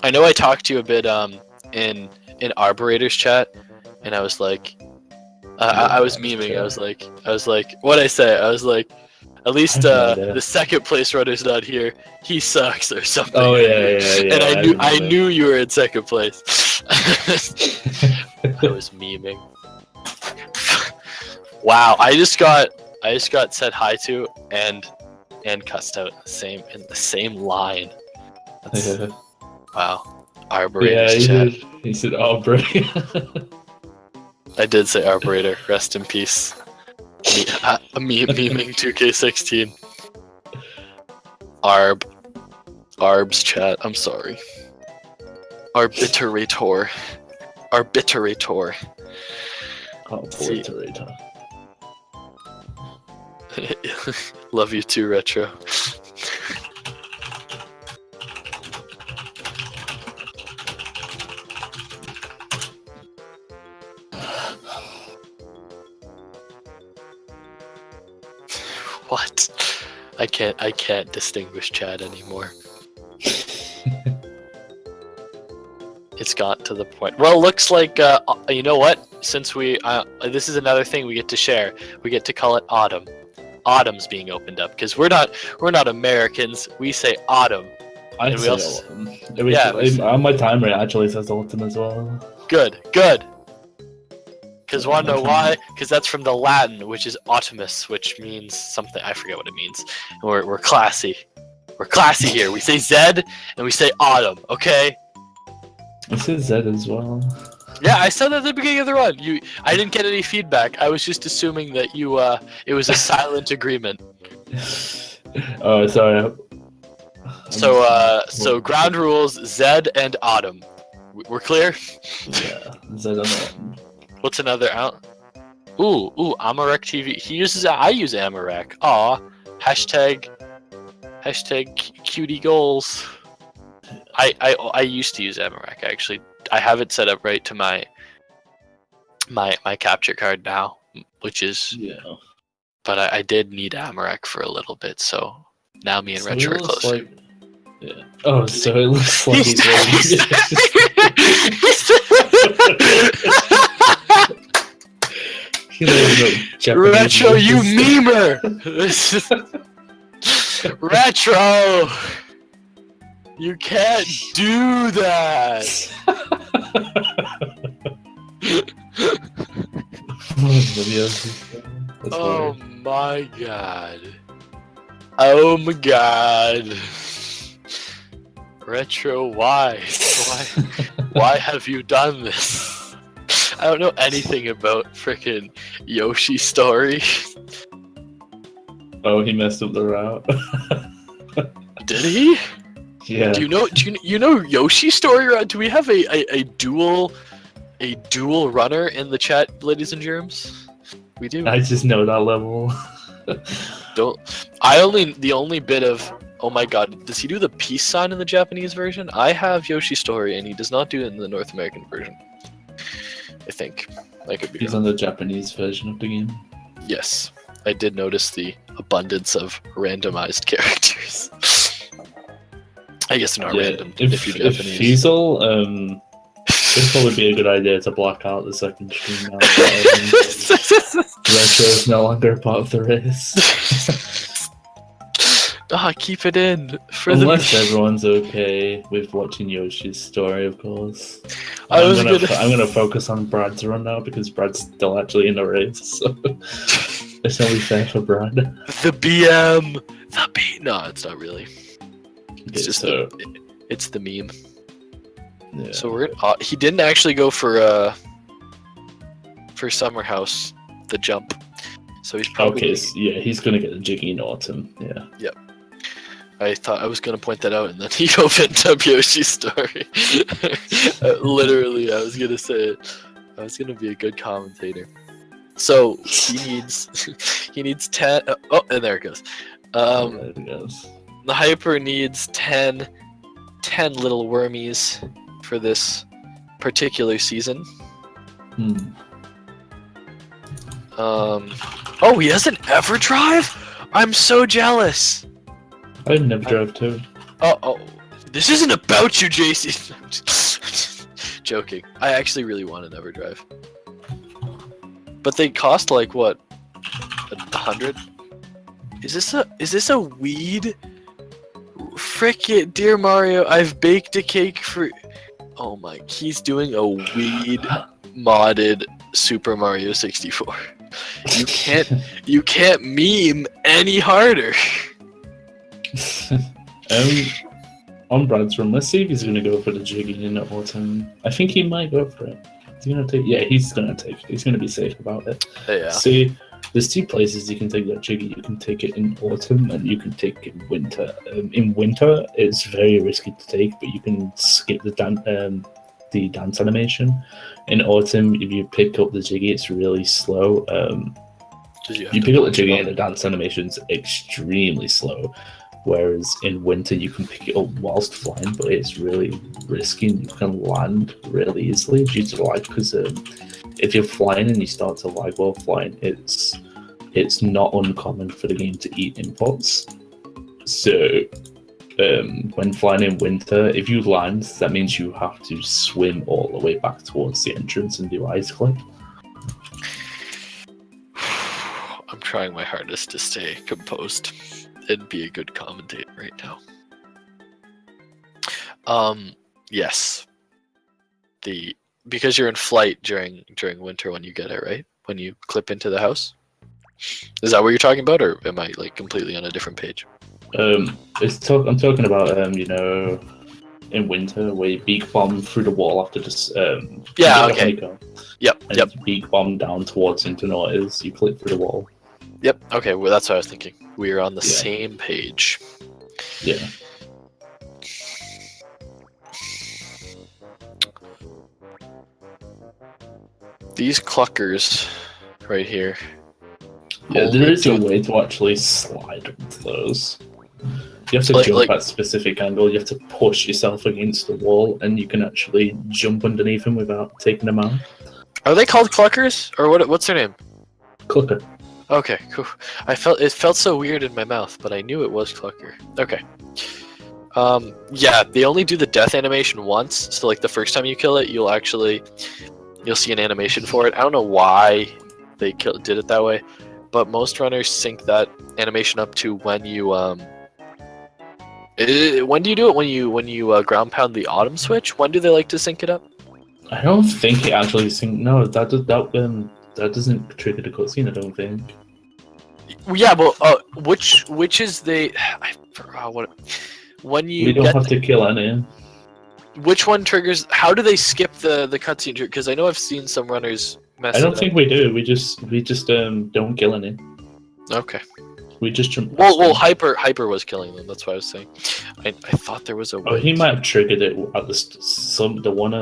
I know I talked to you a bit in Arborator's chat, and I was like, I was memeing. I was like, what'd I say? I was like, at least the second place runner's not here. He sucks or something. Oh yeah. And I knew you were in second place. I was memeing. Wow, I just got said hi to and cussed out in the same line. Wow. Arborator's chat. He said Arborator. I did say Arborator. Rest in peace. Memeing 2K16. Arb. Arbs chat. I'm sorry. Arbiterator. Arbiterator. Oh, See. Porterator. Love you too, Retro. What? I can't distinguish chat anymore. It's got to the point. Well, looks like you know what? Since we this is another thing we get to share. We get to call it autumn. Autumn's being opened up because we're not Americans. We say autumn. I And we say also- autumn. Yeah, On my timer it actually says autumn as well. Good. Because wanna know why? Because that's from the Latin, which is autumnus, which means something. I forget what it means. And we're classy. We're classy here. We say Zed and we say autumn. Okay. It says Z as well. Yeah, I said that at the beginning of the run. I didn't get any feedback. I was just assuming that it was a silent agreement. Oh, sorry. So ground rules: Zed and autumn. We're clear. Yeah, Z on autumn. What's another out? Ooh, Amarek TV. I use Amarek. Aw. Hashtag cutie goals. I used to use Amarek actually. I have it set up right to my capture card now, which is Yeah. But I did need Amarek for a little bit, so now me and So Retro it are looks closer. like- yeah. Oh, so it looks like he's Retro, you memer! Retro! You can't do that! Oh my god. Oh my god. Retro, why? Why have you done this? I don't know anything about frickin' Yoshi's story. Oh, he messed up the route. Did he? Yeah. Do you know Yoshi's story? Do we have a dual runner in the chat, ladies and germs? We do. I just know that level. The only bit of, oh my god, does he do the peace sign in the Japanese version? I have Yoshi's story and he does not do it in the North American version. I think. I could be He's wrong. on the Japanese version of the game. Yes. I did notice the abundance of randomized characters. I guess they're not random if you're If Japanese. Fiesel, it'd probably be a good idea to block out the second stream now. Retro is no longer a part of the race. Keep it in for Unless the. everyone's okay with watching Yoshi's story, of course. I'm I'm gonna focus on Brad's run now because Brad's still actually in the race. So it's only fair for Brad. The BM. The B. No, it's not really. It's just so, it's the meme. yeah. So we're he didn't actually go for Summer House, the jump. So he's probably Okay, so, yeah, he's gonna get the Jiggy in autumn. Yeah. I thought I was gonna point that out, and then he opened up Yoshi's story. Literally, I was gonna say it. I was gonna be a good commentator. So he needs 10. Oh, and there it goes. There it goes. The hyper needs 10 little wormies for this particular season. Oh, he has an EverDrive? I'm so jealous. I never drove too. Oh, this isn't about you, JC. Joking. I actually really want an EverDrive. But they cost like what? 100? Is this a weed? Frick it, dear Mario, I've baked a cake for. Oh my, he's doing a weed modded Super Mario 64. You can't meme any harder. On Brad's run, let's see if he's gonna go for the Jiggy in the autumn. I think he might go for it. He's gonna take. Yeah, he's gonna take it. He's gonna be safe about it. Yeah. See, There's two places you can take that jiggy. You can take it in autumn and you can take it in winter. In winter, it's very risky to take, but you can skip the dance animation. In autumn, if you pick up the jiggy, it's really slow. You pick up the jiggy and the dance animation's extremely slow. Whereas in winter, you can pick it up whilst flying, but it's really risky and you can land really easily due to lag. Because if you're flying and you start to lag while flying, it's not uncommon for the game to eat inputs. So when flying in winter, if you land, that means you have to swim all the way back towards the entrance and do ice clip. I'm trying my hardest to stay composed and be a good commentator right now. Yes. Because you're in flight during winter when you get it, right? When you clip into the house? Is that what you're talking about, or am I like completely on a different page? I'm talking about in winter where you beak bomb through the wall after just okay. Yep. You beak bomb down towards Internoids, you clip through the wall. Yep. Okay. Well, that's what I was thinking. We are on the same page. Yeah. These cluckers right here. Yeah, there is a way to actually slide into those. You have to jump at a specific angle. You have to push yourself against the wall, and you can actually jump underneath them without taking them out. Are they called cluckers, or what's their name? Clucker. Okay, cool. It felt so weird in my mouth, but I knew it was clucker. Okay. Yeah, they only do the death animation once, so like the first time you kill it, you'll see an animation for it. I don't know why they did it that way, but most runners sync that animation up to when you when do you do it? When you ground pound the autumn switch? When do they like to sync it up? I don't think it actually sync. No, that doesn't trigger the cutscene. I don't think. Yeah, but which is the? I forgot what. When you don't have to kill any. Which one triggers? How do they skip the cutscene? Because I know I've seen some runners mess. I don't think we do. We just don't kill any. Okay. We just jump. Well, Hyper was killing them. That's what I was saying. I thought there was a way. Oh, he might have triggered it at the one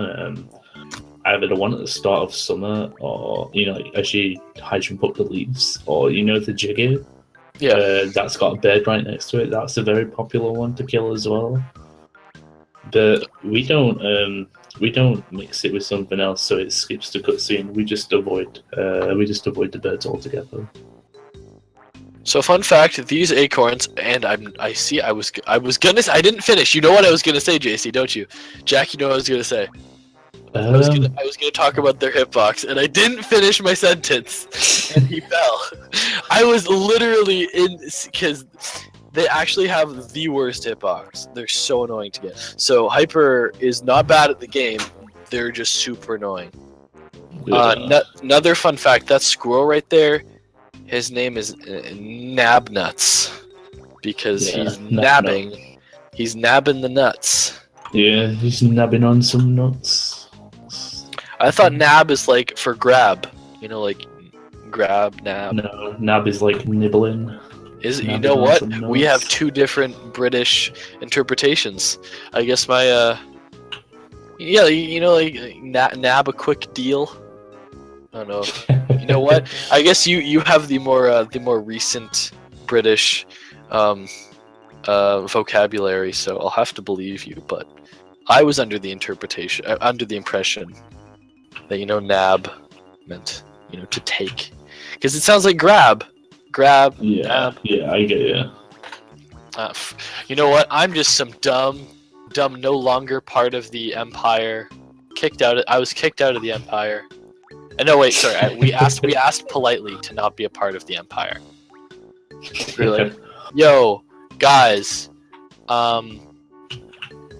either the one at the start of summer, or as you high jump up the leaves, or the jiggy. Yeah. That's got a bed right next to it. That's a very popular one to kill as well. But we don't mix it with something else, so it skips the cutscene. We just avoid the birds altogether. So fun fact: these acorns, and I didn't finish. You know what I was gonna say, JC, don't you? Jack, you know what I was gonna say. I was gonna talk about their hitbox, and I didn't finish my sentence, and he fell. I was literally because they actually have the worst hitbox. They're so annoying to get. So Hyper is not bad at the game. They're just super annoying. Yeah. Another fun fact: that squirrel right there, his name is Nabnuts, because he's nabbing. He's nabbing the nuts. Yeah, he's nabbing on some nuts. I thought nab is like for grab, like grab, nab. No, nab is like nibbling. You know what? We have two different British interpretations. I guess my nab a quick deal. I don't know. You know what? I guess you have the more recent British vocabulary, so I'll have to believe you. But I was under the impression that nab meant to take, because it sounds like grab, nab. Yeah, I get you. You know what? I'm just some dumb, no longer part of the Empire. I was kicked out of the Empire. No, wait, sorry. We asked politely to not be a part of the Empire. We're like, yo, guys,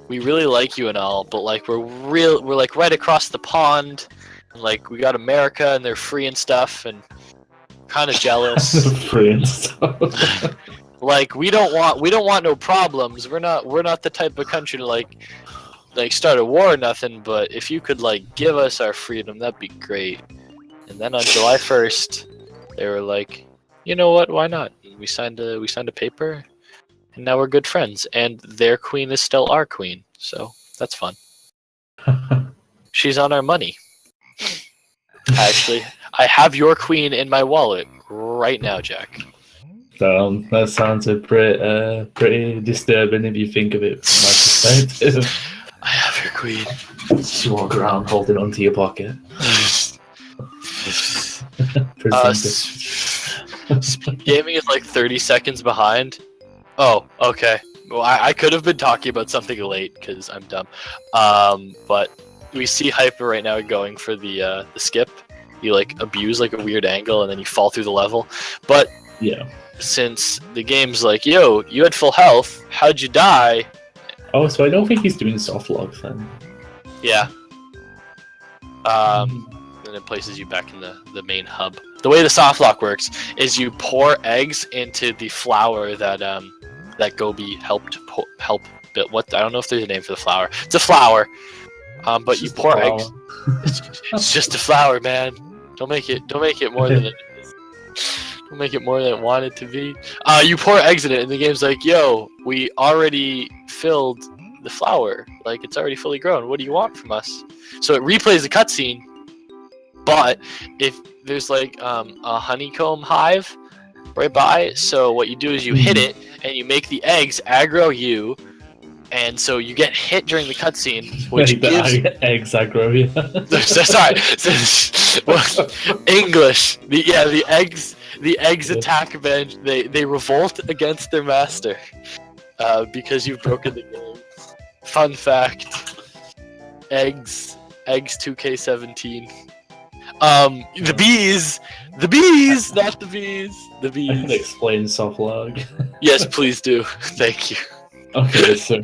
we really like you and all, but like we're like right across the pond, and like we got America and they're free and stuff, and kind of jealous. Free and stuff. Like we don't want no problems. We're not the type of country to like start a war or nothing. But if you could like give us our freedom, that'd be great. And then on July 1st, They were like, you know what? Why not? We signed a paper, and now we're good friends. And their queen is still our queen, so that's fun. She's on our money. Actually, I have your queen in my wallet right now, Jack. That sounds pretty disturbing if you think of it from my perspective. I have your queen. You walk around holding onto your pocket. Speed gaming is like 30 seconds behind. Oh, okay. Well, I could have been talking about something late because I'm dumb. But we see Hyper right now going for the skip. You like abuse like a weird angle and then you fall through the level. But yeah, since the game's like, yo, you had full health, how'd you die? Oh, so I don't think he's doing soft lock then. Yeah. And it places you back in the main hub. The way the soft lock works is you pour eggs into the flour that that Gobi helped build. What, I don't know if there's a name for the flour. It's a flour. But you pour eggs. It's just a flour, man. Don't make it more than it is. Don't make it more than it wanted to be. You pour eggs in it, and the game's like, yo, we already filled the flour. Like, it's already fully grown. What do you want from us? So it replays the cutscene, but if there's like a honeycomb hive right by, so what you do is you hit it, and you make the eggs aggro you, and so you get hit during the cutscene, which gives eggs aggro you. Sorry, English. The eggs attack Banjo. They revolt against their master because you've broken the game. Fun fact: eggs 2K17. The bees, not the bees. The bees. I can explain soft log. Yes, please do. Thank you. Okay, so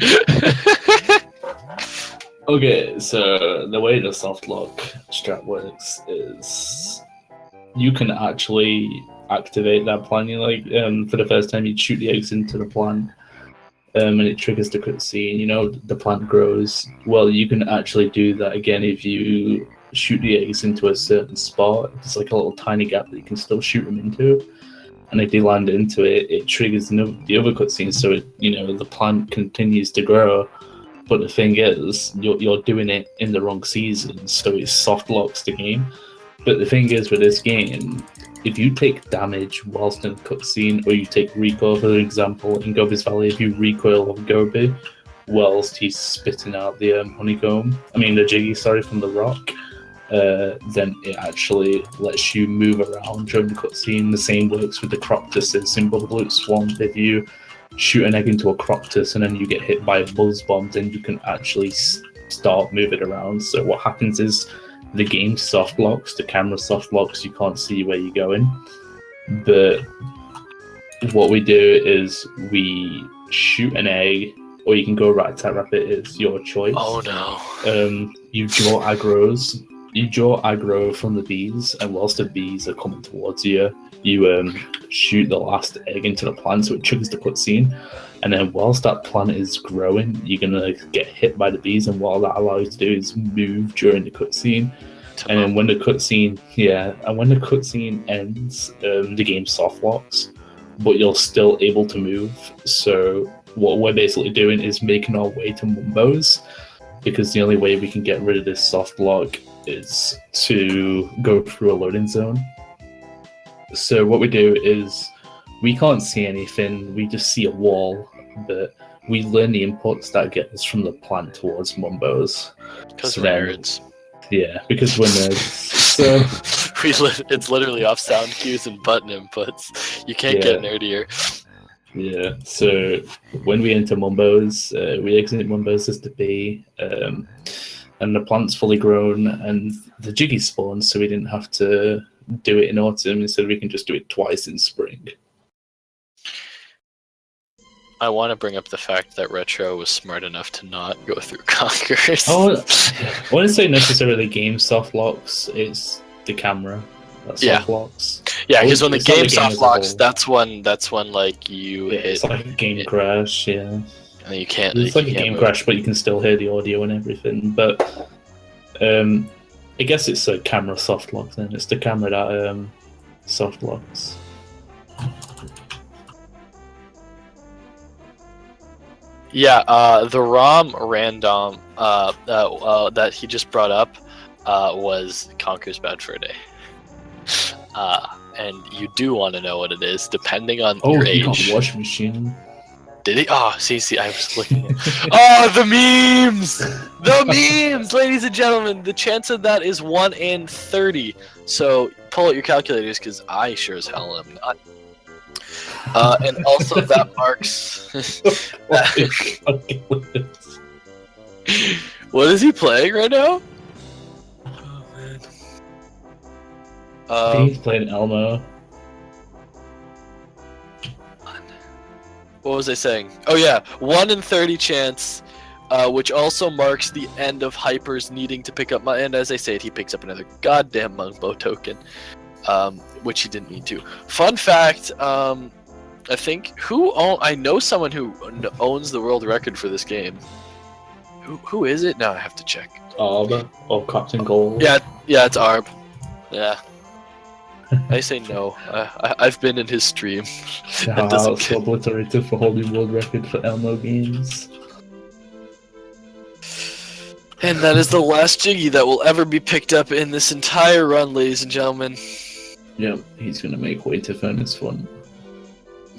the way the soft lock strat works is you can actually activate that plan. You like for the first time you shoot the eggs into the plant, and it triggers the cutscene. You know, the plant grows. Well, you can actually do that again if you shoot the eggs into a certain spot. It's like a little tiny gap that you can still shoot them into. And if they land into it, it triggers the other cutscene, so the plant continues to grow. But the thing is, you're doing it in the wrong season, so it soft locks the game. But the thing is with this game, if you take damage whilst in a cutscene, or you take recoil, for example, in Gobi's Valley, if you recoil off Gobi whilst he's spitting out the the Jiggy, from the rock, then it actually lets you move around during the cutscene. The same works with the Croctuses in Bubblegloop Swamp. If you shoot an egg into a Croctus and then you get hit by a Buzz Bomb, then you can actually start moving around. So what happens is the game soft locks, the camera soft locks, you can't see where you're going. But what we do is we shoot an egg, or you can go right tap rapid, it's your choice. Oh no. You draw aggros. You draw aggro from the bees, and whilst the bees are coming towards you, you shoot the last egg into the plant, so it triggers the cutscene. And then whilst that plant is growing, you're gonna get hit by the bees, and what that allows you to do is move during the cutscene. And then when the cutscene ends, the game soft locks, but you're still able to move. So what we're basically doing is making our way to Mumbo's, because the only way we can get rid of this soft lock is to go through a loading zone. So what we do is we can't see anything, we just see a wall, but we learn the inputs that get us from the plant towards Mumbo's. Because we're nerds. Yeah, because we're nerds. So it's literally off sound cues and button inputs. You can't get nerdier. Yeah, so when we enter Mumbo's, we exit Mumbo's as the bee, and the plant's fully grown, and the Jiggy spawns, so we didn't have to do it in autumn. Instead, we can just do it twice in spring. I want to bring up the fact that Retro was smart enough to not go through Conquerors. Oh, I wouldn't say necessarily game soft locks, it's the camera that soft locks. Yeah, because when the game soft locks, that's when like you hit. It's like a game crash, yeah. And you can't. It's like a game crash, but you can still hear the audio and everything. But I guess it's a camera soft lock then. It's the camera that soft locks. Yeah, the ROM random that he just brought up was Conker's Bad Fur Day. And you do want to know what it is, depending on your he got age. washing machine. Did he? Oh, see, I was looking at Oh, the memes! The memes, ladies and gentlemen! The chance of that is 1 in 30. So pull out your calculators, because I sure as hell am not. And also that marks... What is he playing right now? Oh, man. He's playing Elmo. What was I saying? Oh yeah, 1 in 30 chance, which also marks the end of Hyper's needing to pick up and as I said, he picks up another goddamn Mungbo token, which he didn't need to. Fun fact, I think I know someone who owns the world record for this game. Who is it? Now I have to check. Arb or Captain Gold. Yeah, it's Arb. Yeah. I say no. I've been in his stream. It's obliterated for holding world record for Elmo games. And that is the last Jiggy that will ever be picked up in this entire run, ladies and gentlemen. Yep, he's gonna make way to Furnace Fun.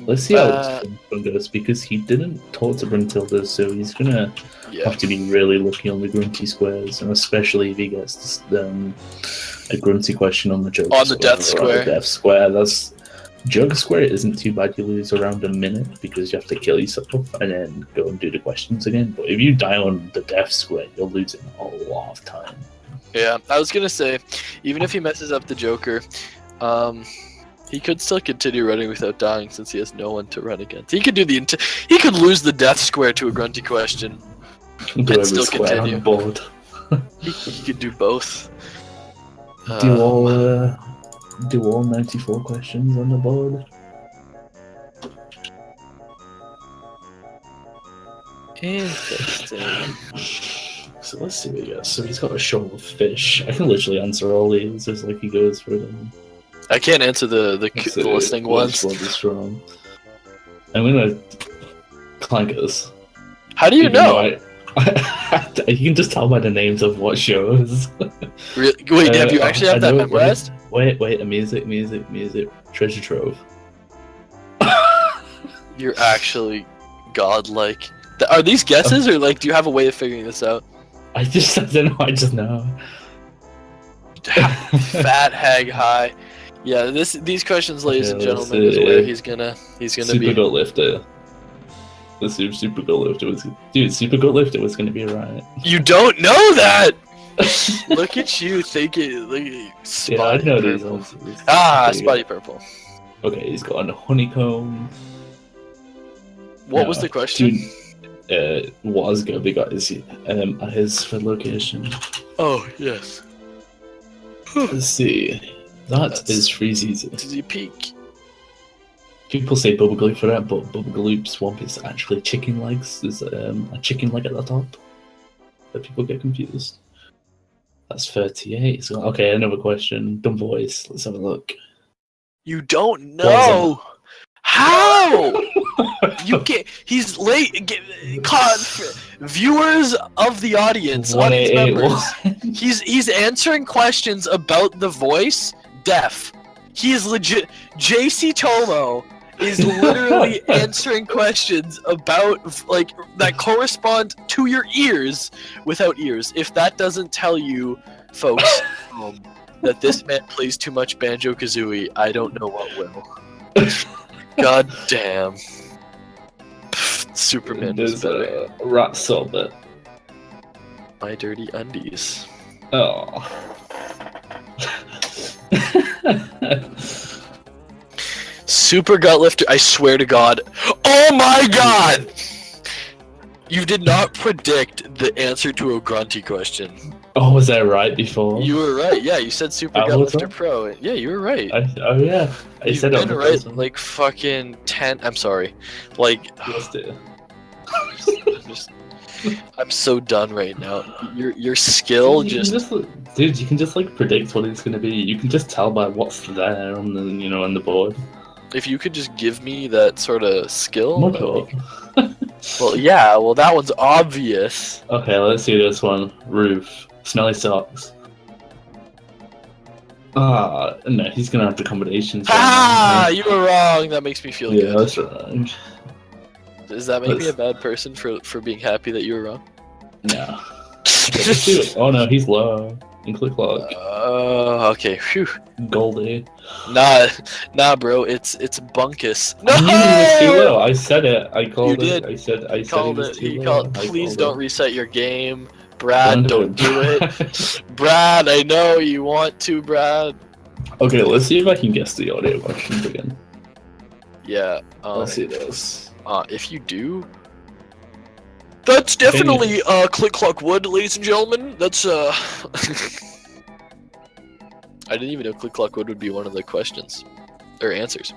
Let's see how this one goes, because he didn't talk to Bruntilda, so he's gonna have to be really lucky on the grunty squares, and especially if he gets a grunty question on the joke on the death square. The death square. That's jug square isn't too bad. You lose around a minute because you have to kill yourself and then go and do the questions again. But if you die on the death square, you're losing a lot of time. Yeah, I was gonna say, even if he messes up the Joker, he could still continue running without dying since he has no one to run against. He could do he could lose the death square to a grunty question and still continue. On the board. he could do both. Do all 94 questions on the board. Interesting. So let's see what he gets. So he's got a shovel of fish. I can literally answer all these as like he goes through them. I can't answer the listening ones. One is wrong. I'm gonna clankers. How do you know? You can just tell by the names of what shows. Really? Wait, have you actually have that memorized? Wait, a music, treasure trove. You're actually godlike. Are these guesses, or like, do you have a way of figuring this out? I don't know, I just know. Fat hag high. Yeah, these questions, ladies and gentlemen, is where he's gonna Super be. Goat Lifter. The Super Goat Lifter was... Dude, Super Goat Lifter was gonna be right. You don't know that! Look at you thinking... Yeah, I know these ones. Spotty Purple. Okay, he's got a honeycomb. What was the question? What has got big at his location? Oh, yes. Let's see. That's Freezy's. Dizzy Peak. People say Bubblegloop for that, but Bubblegloop Swamp is actually chicken legs. There's a chicken leg at the top. But people get confused. That's 38. So, okay, another question. Dumb voice. Let's have a look. You don't know. How? You get. He's late. Viewers of the audience, audience members. He's answering questions about the voice. Deaf. He is legit. JC Tomo is literally answering questions about like that correspond to your ears without ears. If that doesn't tell you, folks, that this man plays too much Banjo-Kazooie, I don't know what will. God damn. Superman is better. Rat Solbit. My dirty undies. Oh. Super Gut Lifter, I swear to God. Oh my God! You did not predict the answer to a grunty question. Oh, was that right before? You were right, yeah, you said Super Gut Lifter Pro. Yeah, you were right. Yeah. I said You've been right like fucking 10, I'm sorry. Like... I'm so done right now. Your skill You can just dude, you can just like predict what it's gonna be. You can just tell by what's there on the on the board. if you could just give me that sort of skill. Mud That would be... hut. Well, yeah. Well, that one's obvious. Okay, let's see this one. Roof. Smelly socks. Ah, no, he's gonna have the combinations. Ah, you were wrong. That makes me feel Yeah, good. that's wrong. Does that make me a bad person for being happy that you were wrong? No. Okay, let's do it. Oh no, he's low. In click lock. Okay. Phew. Goldie. Nah, bro. It's Bunkus. No! I knew he was too low. I said it. I called You it. did. I said he Called was it. too He low. called. I Please called don't it. reset your game, Brad. Don't do it, Brad. I know you want to, Brad. Okay, let's see if I can guess the audio questions again. Yeah. Let's see this. If you do, that's definitely click clock wood, ladies and gentlemen. That's I didn't even know click clock wood would be one of the questions or answers.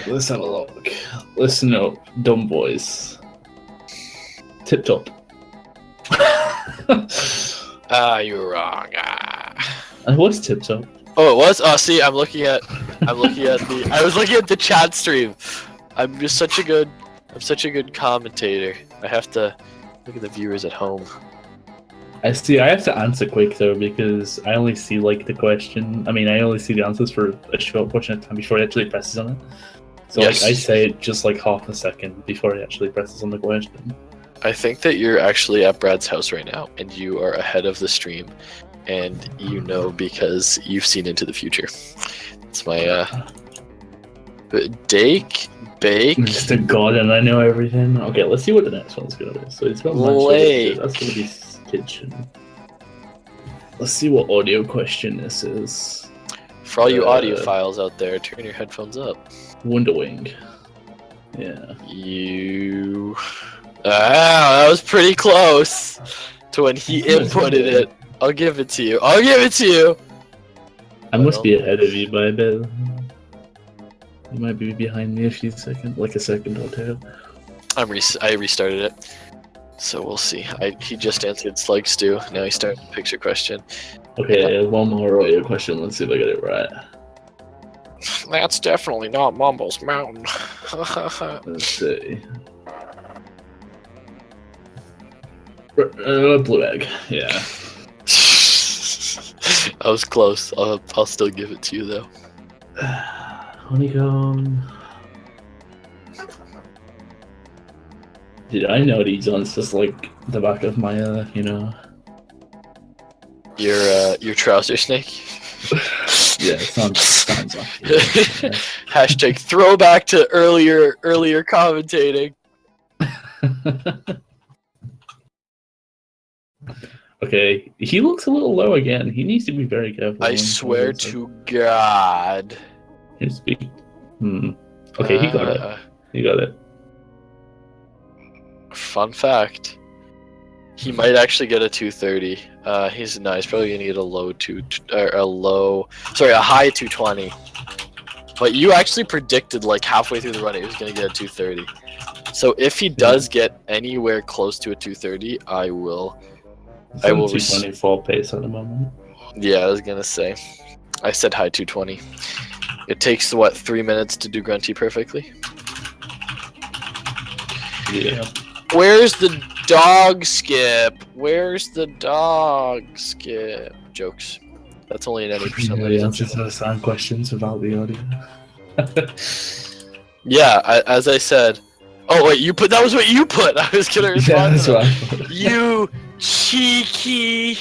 Let's have a look. Listen up, dumb boys. Tip top. You were wrong. I was tip top. Oh, it was. Oh, see, I'm looking at I was looking at the chat stream. I'm such a good commentator. I have to look at the viewers at home. I see. I have to answer quick though because I only see like the question. I mean, I only see the answers for a short portion of time before he actually presses on it. So Yes. like I say it just like half a second before he actually presses on the question. I think that you're actually at Brad's house right now, and you are ahead of the stream, and you know because you've seen into the future. It's my bake. Mr. God, and I know everything. Okay, let's see what the next one's gonna be. So it's got Late. That's gonna be kitchen. Let's see what audio question this is. For all you audiophiles out there, turn your headphones up. Wonder Wing. Yeah. You. That was pretty close to when he inputted it. I'll give it to you. I must be ahead of you by a bit. You might be behind me a few seconds, like a second or two. I restarted it, so we'll see. He just answered Slug Stew. Now he started the picture question. Okay, one more audio question. Let's see if I get it right. That's definitely not Mumbles Mountain. Let's see. Blue egg. Yeah. I was close. I'll still give it to you though. Honeycomb. Dude, I know these ones just like the back of my, Your trouser snake. Yeah, it sounds like Hashtag throwback to earlier commentating. Okay, he looks a little low again. He needs to be very careful. I swear to God. His speed. Okay, he got it. He got it. Fun fact. He might actually get a 230. He's probably gonna get a high 220. But you actually predicted like halfway through the run he was gonna get a 230. So if he does get anywhere close to a 230, I will 224 pace at the moment. Yeah, I was gonna say. I said high 220. It takes what 3 minutes to do Grunty perfectly. Yeah. Where's the dog skip? Jokes. That's only an 80%. The answers to the sound questions without the audio. Yeah, as I said. Oh wait, that was what you put. I was gonna respond. Yeah, that's what I thought. You cheeky.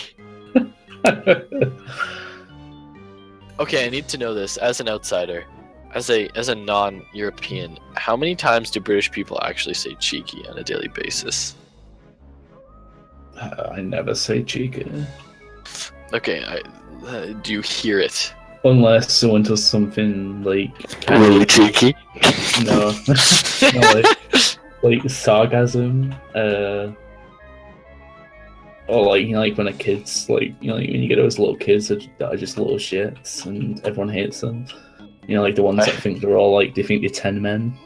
Okay, I need to know this as an outsider, as a non-European. How many times do British people actually say cheeky on a daily basis? I never say cheeky. Okay, do you hear it? Unless someone does something like Really cheeky? no, no like sarcasm, or like when a kid's like when you get those little kids that are just little shits and everyone hates them. Like the ones that think they're all like they think they're 10 men.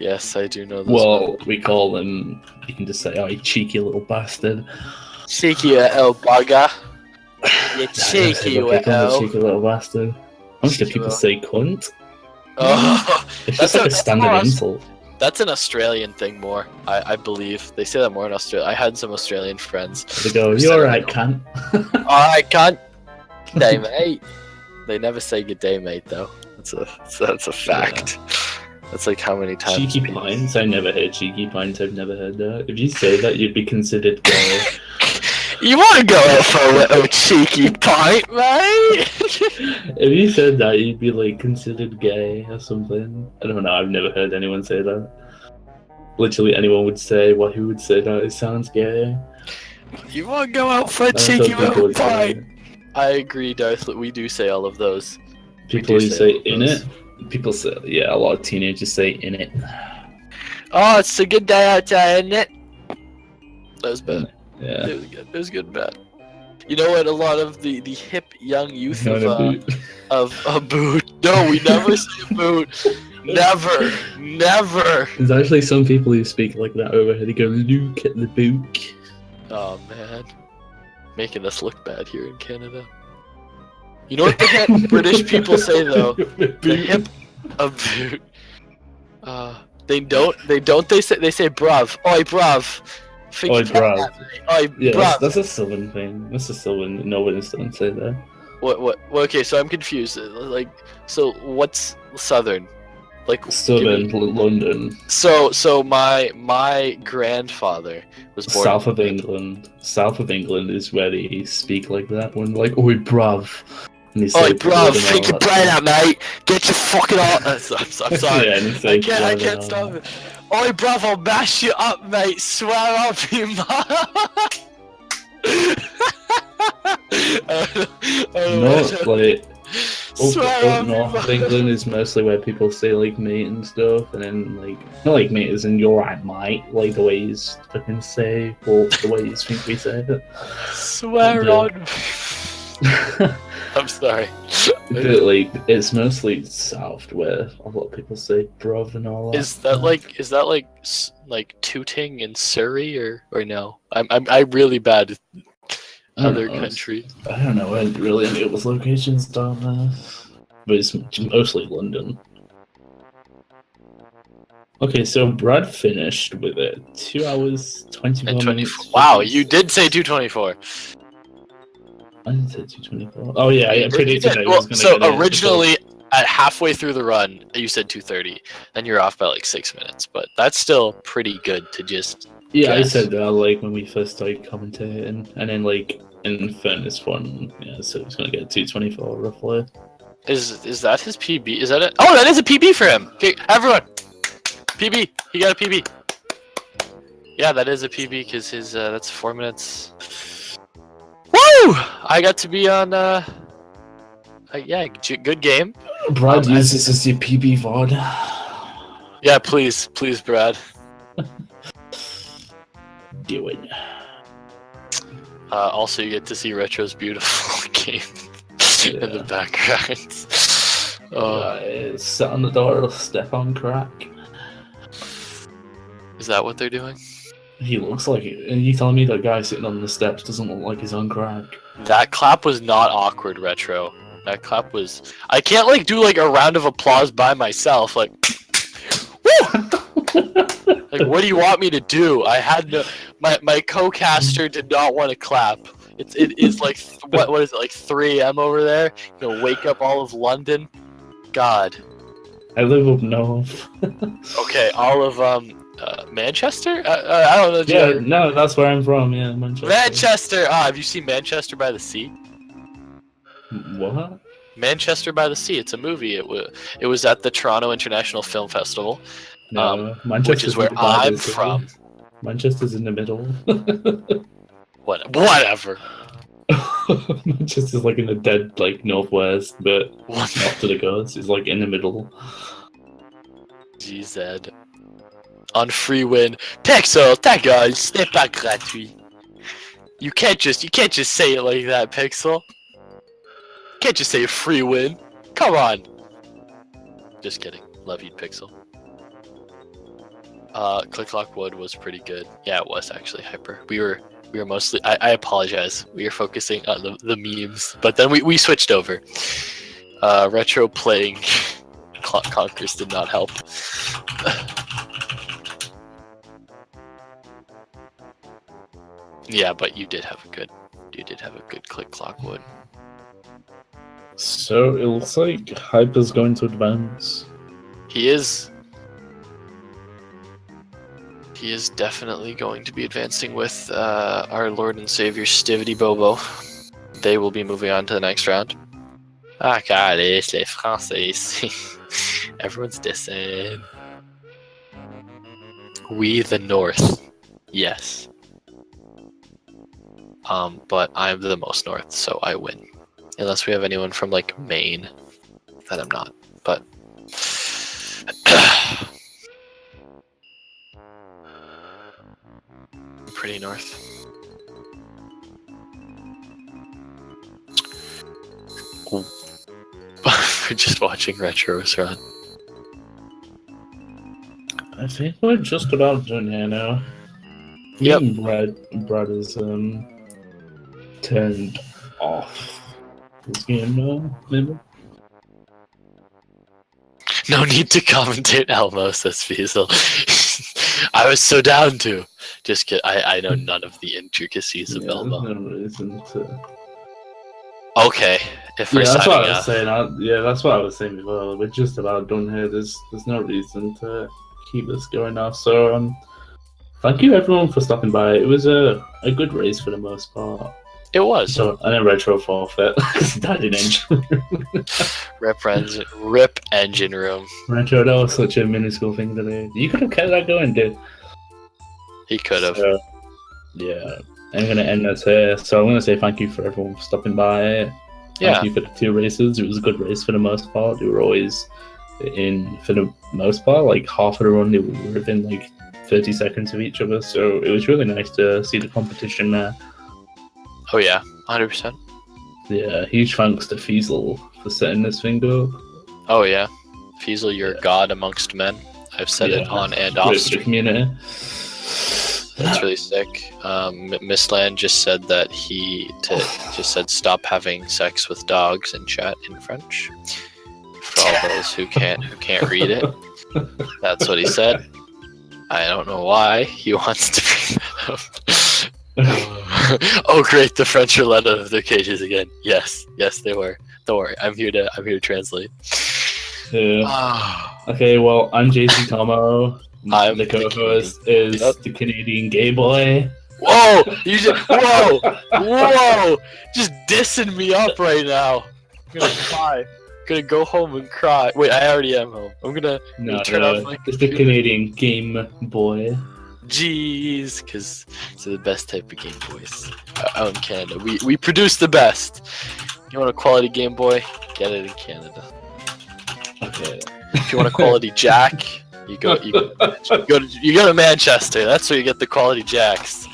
Yes, I do know those. Well, we call them. You can just say, "Oh, you cheeky little bastard." Cheeky little bugger. You cheeky Okay, call me little. cheeky little bastard. Most Cheeky people little. say cunt. Oh, It's just like a standard more insult. That's an Australian thing more, I believe. They say that more in Australia. I had some Australian friends. They go, who "You're said it alright, like, cunt." Alright, cunt. Good day, mate. They never say good day, mate, though. That's a fact. That's like how many times. Cheeky pints. I never heard cheeky pints. I've never heard that. If you say that, you'd be considered gay. You want to go out for a little cheeky pint, mate? If you said that, you'd be like considered gay or something. I don't know. I've never heard anyone say that. Literally, anyone would say what who would say that. It sounds gay. You want to go out for a That's cheeky what people little would say. pint? I agree, Darth. We do say all of those. People who say all of in those. it. People say, yeah, a lot of teenagers say in it. Oh, it's a good day out there, isn't it? That was bad. Yeah. It was good. It was good and bad. You know what? A lot of the hip young youth Not a boot. of a boot. No, we never say a boot. Never, never. There's actually some people who speak like that over here. They go, "Look at the book." Oh man, making us look bad here in Canada. You know what the British people say though? The hip a boot. They say bruv. Oi bruv. Oi, bruv. Oi Yeah, bruv. that's a southern thing. That's a southern. No one don't say that. What? Well, okay, so I'm confused. Like, so what's southern? Like Southern London, So my grandfather was born south of England. South of England is where they speak like that. When like, "Oi, bruv." And they say Oi, bruv, and all think your that brain stuff. out, mate. Get your fucking arse. I'm sorry. Yeah, and they say I blood can't and stop all it. Oi, bruv, I'll mash you up, mate. Swear up, you man. that. No, like Swear up up, north you of man. England is mostly where people say like mate and stuff, and then like not like mate as in "you're right, mate," like the way you fucking say, or the way you think we say it. Swear Yeah. on. I'm sorry. But like it's mostly south where a lot of people say bruv and all that. Is that like tooting in Surrey or no? I'm really bad with I don't other know, countries. I don't know where really any of those locations down there, but it's mostly London. Okay, so Brad finished with it 2 hours 24 And minutes. 24. Wow, you did say 224. I didn't say 224. Oh yeah, I predicted that. Well, so originally at halfway through the run, you said 230. Then you're off by like 6 minutes, but that's still pretty good to just. Yeah, I guess. said that like when we first started commentating, and then like in fairness one, yeah, so it's gonna get 224 roughly. Is that his PB? Is that it? Oh, that is a PB for him. Okay, everyone, PB. He got a PB. Yeah, that is a PB because his that's 4 minutes. Woo! I got to be on. Yeah, good game. Brad uses as your PB VOD. Yeah, please, Brad. Do it. Also, you get to see Retro's beautiful game in the background. Sit on the door, step on crack. Is that what they're doing? He looks like it. And you telling me that guy sitting on the steps doesn't look like he's on crack? That clap was not awkward, Retro. That clap was. I can't like do like a round of applause by myself. Like, woo! Like, what do you want me to do? I had no. My co-caster did not want to clap. It is like what is it like 3 a.m. over there? You know, wake up all of London. God. I live up north. Okay, all of Manchester. I don't know. Yeah, no, that's where I'm from. Yeah, Manchester. Manchester. Ah, have you seen Manchester by the Sea? What? Manchester by the Sea. It's a movie. It was at the Toronto International Film Festival. No, Which is where I'm from. Manchester's in the middle. Whatever. Manchester's like in the dead, like northwest, but What? not to the coast. It's like in the middle. GZ. On free win. Pixel, ta gueule, ce n'est pas gratuit. You can't just say it like that, Pixel. Can't just say a free win. Come on. Just kidding. Love you, Pixel. Click Lockwood was pretty good. Yeah, it was actually hyper. We were mostly. I apologize. We were focusing on the memes, but then we switched over. Retro playing Conquers did not help. Yeah, but you did have a good Click Lockwood. So it looks like Hyper's going to advance. He is definitely going to be advancing with our Lord and Savior Stivity Bobo. They will be moving on to the next round. Ah, calés, les Français. Everyone's dissing. We the North. Yes. But I'm the most North, so I win. Unless we have anyone from, like, Maine. That I'm not, but... pretty North. We're just watching Retros run. I think we're just about done here now. Yep. Brad is turned off this game now, maybe. No need to commentate Elmo, says Fiesel. I was so down to. Just kidding. I know none of the intricacies of Elmo. There's no reason to. Okay, if we're that's what signing I was off. saying. That's what I was saying before. We're just about done here. There's no reason to keep this going now. So thank you everyone for stopping by. It was a good race for the most part. It was. So and then Retro forfeit because he died in engine room. Rip engine room. Retro, that was such a minuscule thing to do. You could have kept that going, dude. He could have. So, yeah, I'm gonna end this here. So I'm gonna say thank you for everyone for stopping by. Thank you for the 2 races. It was a good race for the most part. They were always in, for the most part, like half of the run, they were within like 30 seconds of each other. So it was really nice to see the competition there. Oh yeah, 100%. Yeah, huge thanks to Fiesel for setting this thing up. Oh yeah, Fiesel, you're God amongst men. I've said it on and off stream. Community. That's really sick. Miss Land just said that just said stop having sex with dogs in chat in French. For all those who can't read it, that's what he said. I don't know why he wants to bring that up. Oh great, the French are let out of their cages again. Yes, they were. Don't worry, I'm here to translate. Yeah. Okay, well, I'm JC Tomo. I'm the co-host is the Canadian gay boy. Whoa! Whoa! Just dissing me up right now. I'm gonna cry. I'm gonna go home and cry. Wait, I already am home. I'm gonna turn off my It's the Canadian Game Boy. Jeez, because it's the best type of Game Boys out in Canada. We produce the best. You want a quality Game Boy? Get it in Canada. Okay. If you want a quality Jack, you go to Manchester. That's where you get the quality Jacks.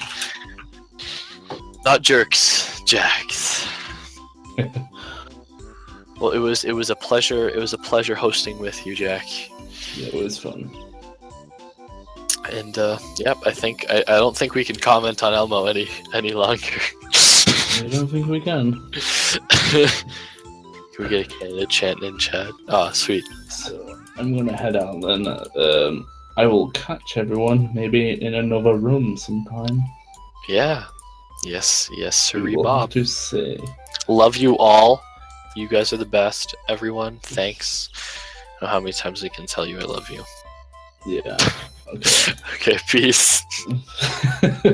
Not jerks, Jacks. Well, it was a pleasure. It was a pleasure hosting with you, Jack. Yeah, it was fun. And yep, I don't think we can comment on Elmo any longer. I don't think we can. Can we get a Canada chant in chat? Oh, sweet. So I'm gonna head out then. I will catch everyone maybe in another room sometime. Yeah. Yes, sirree, What Bob. to say? Love you all. You guys are the best. Everyone, thanks. I don't know how many times I can tell you I love you. Yeah. Okay. Okay, peace. Yeah.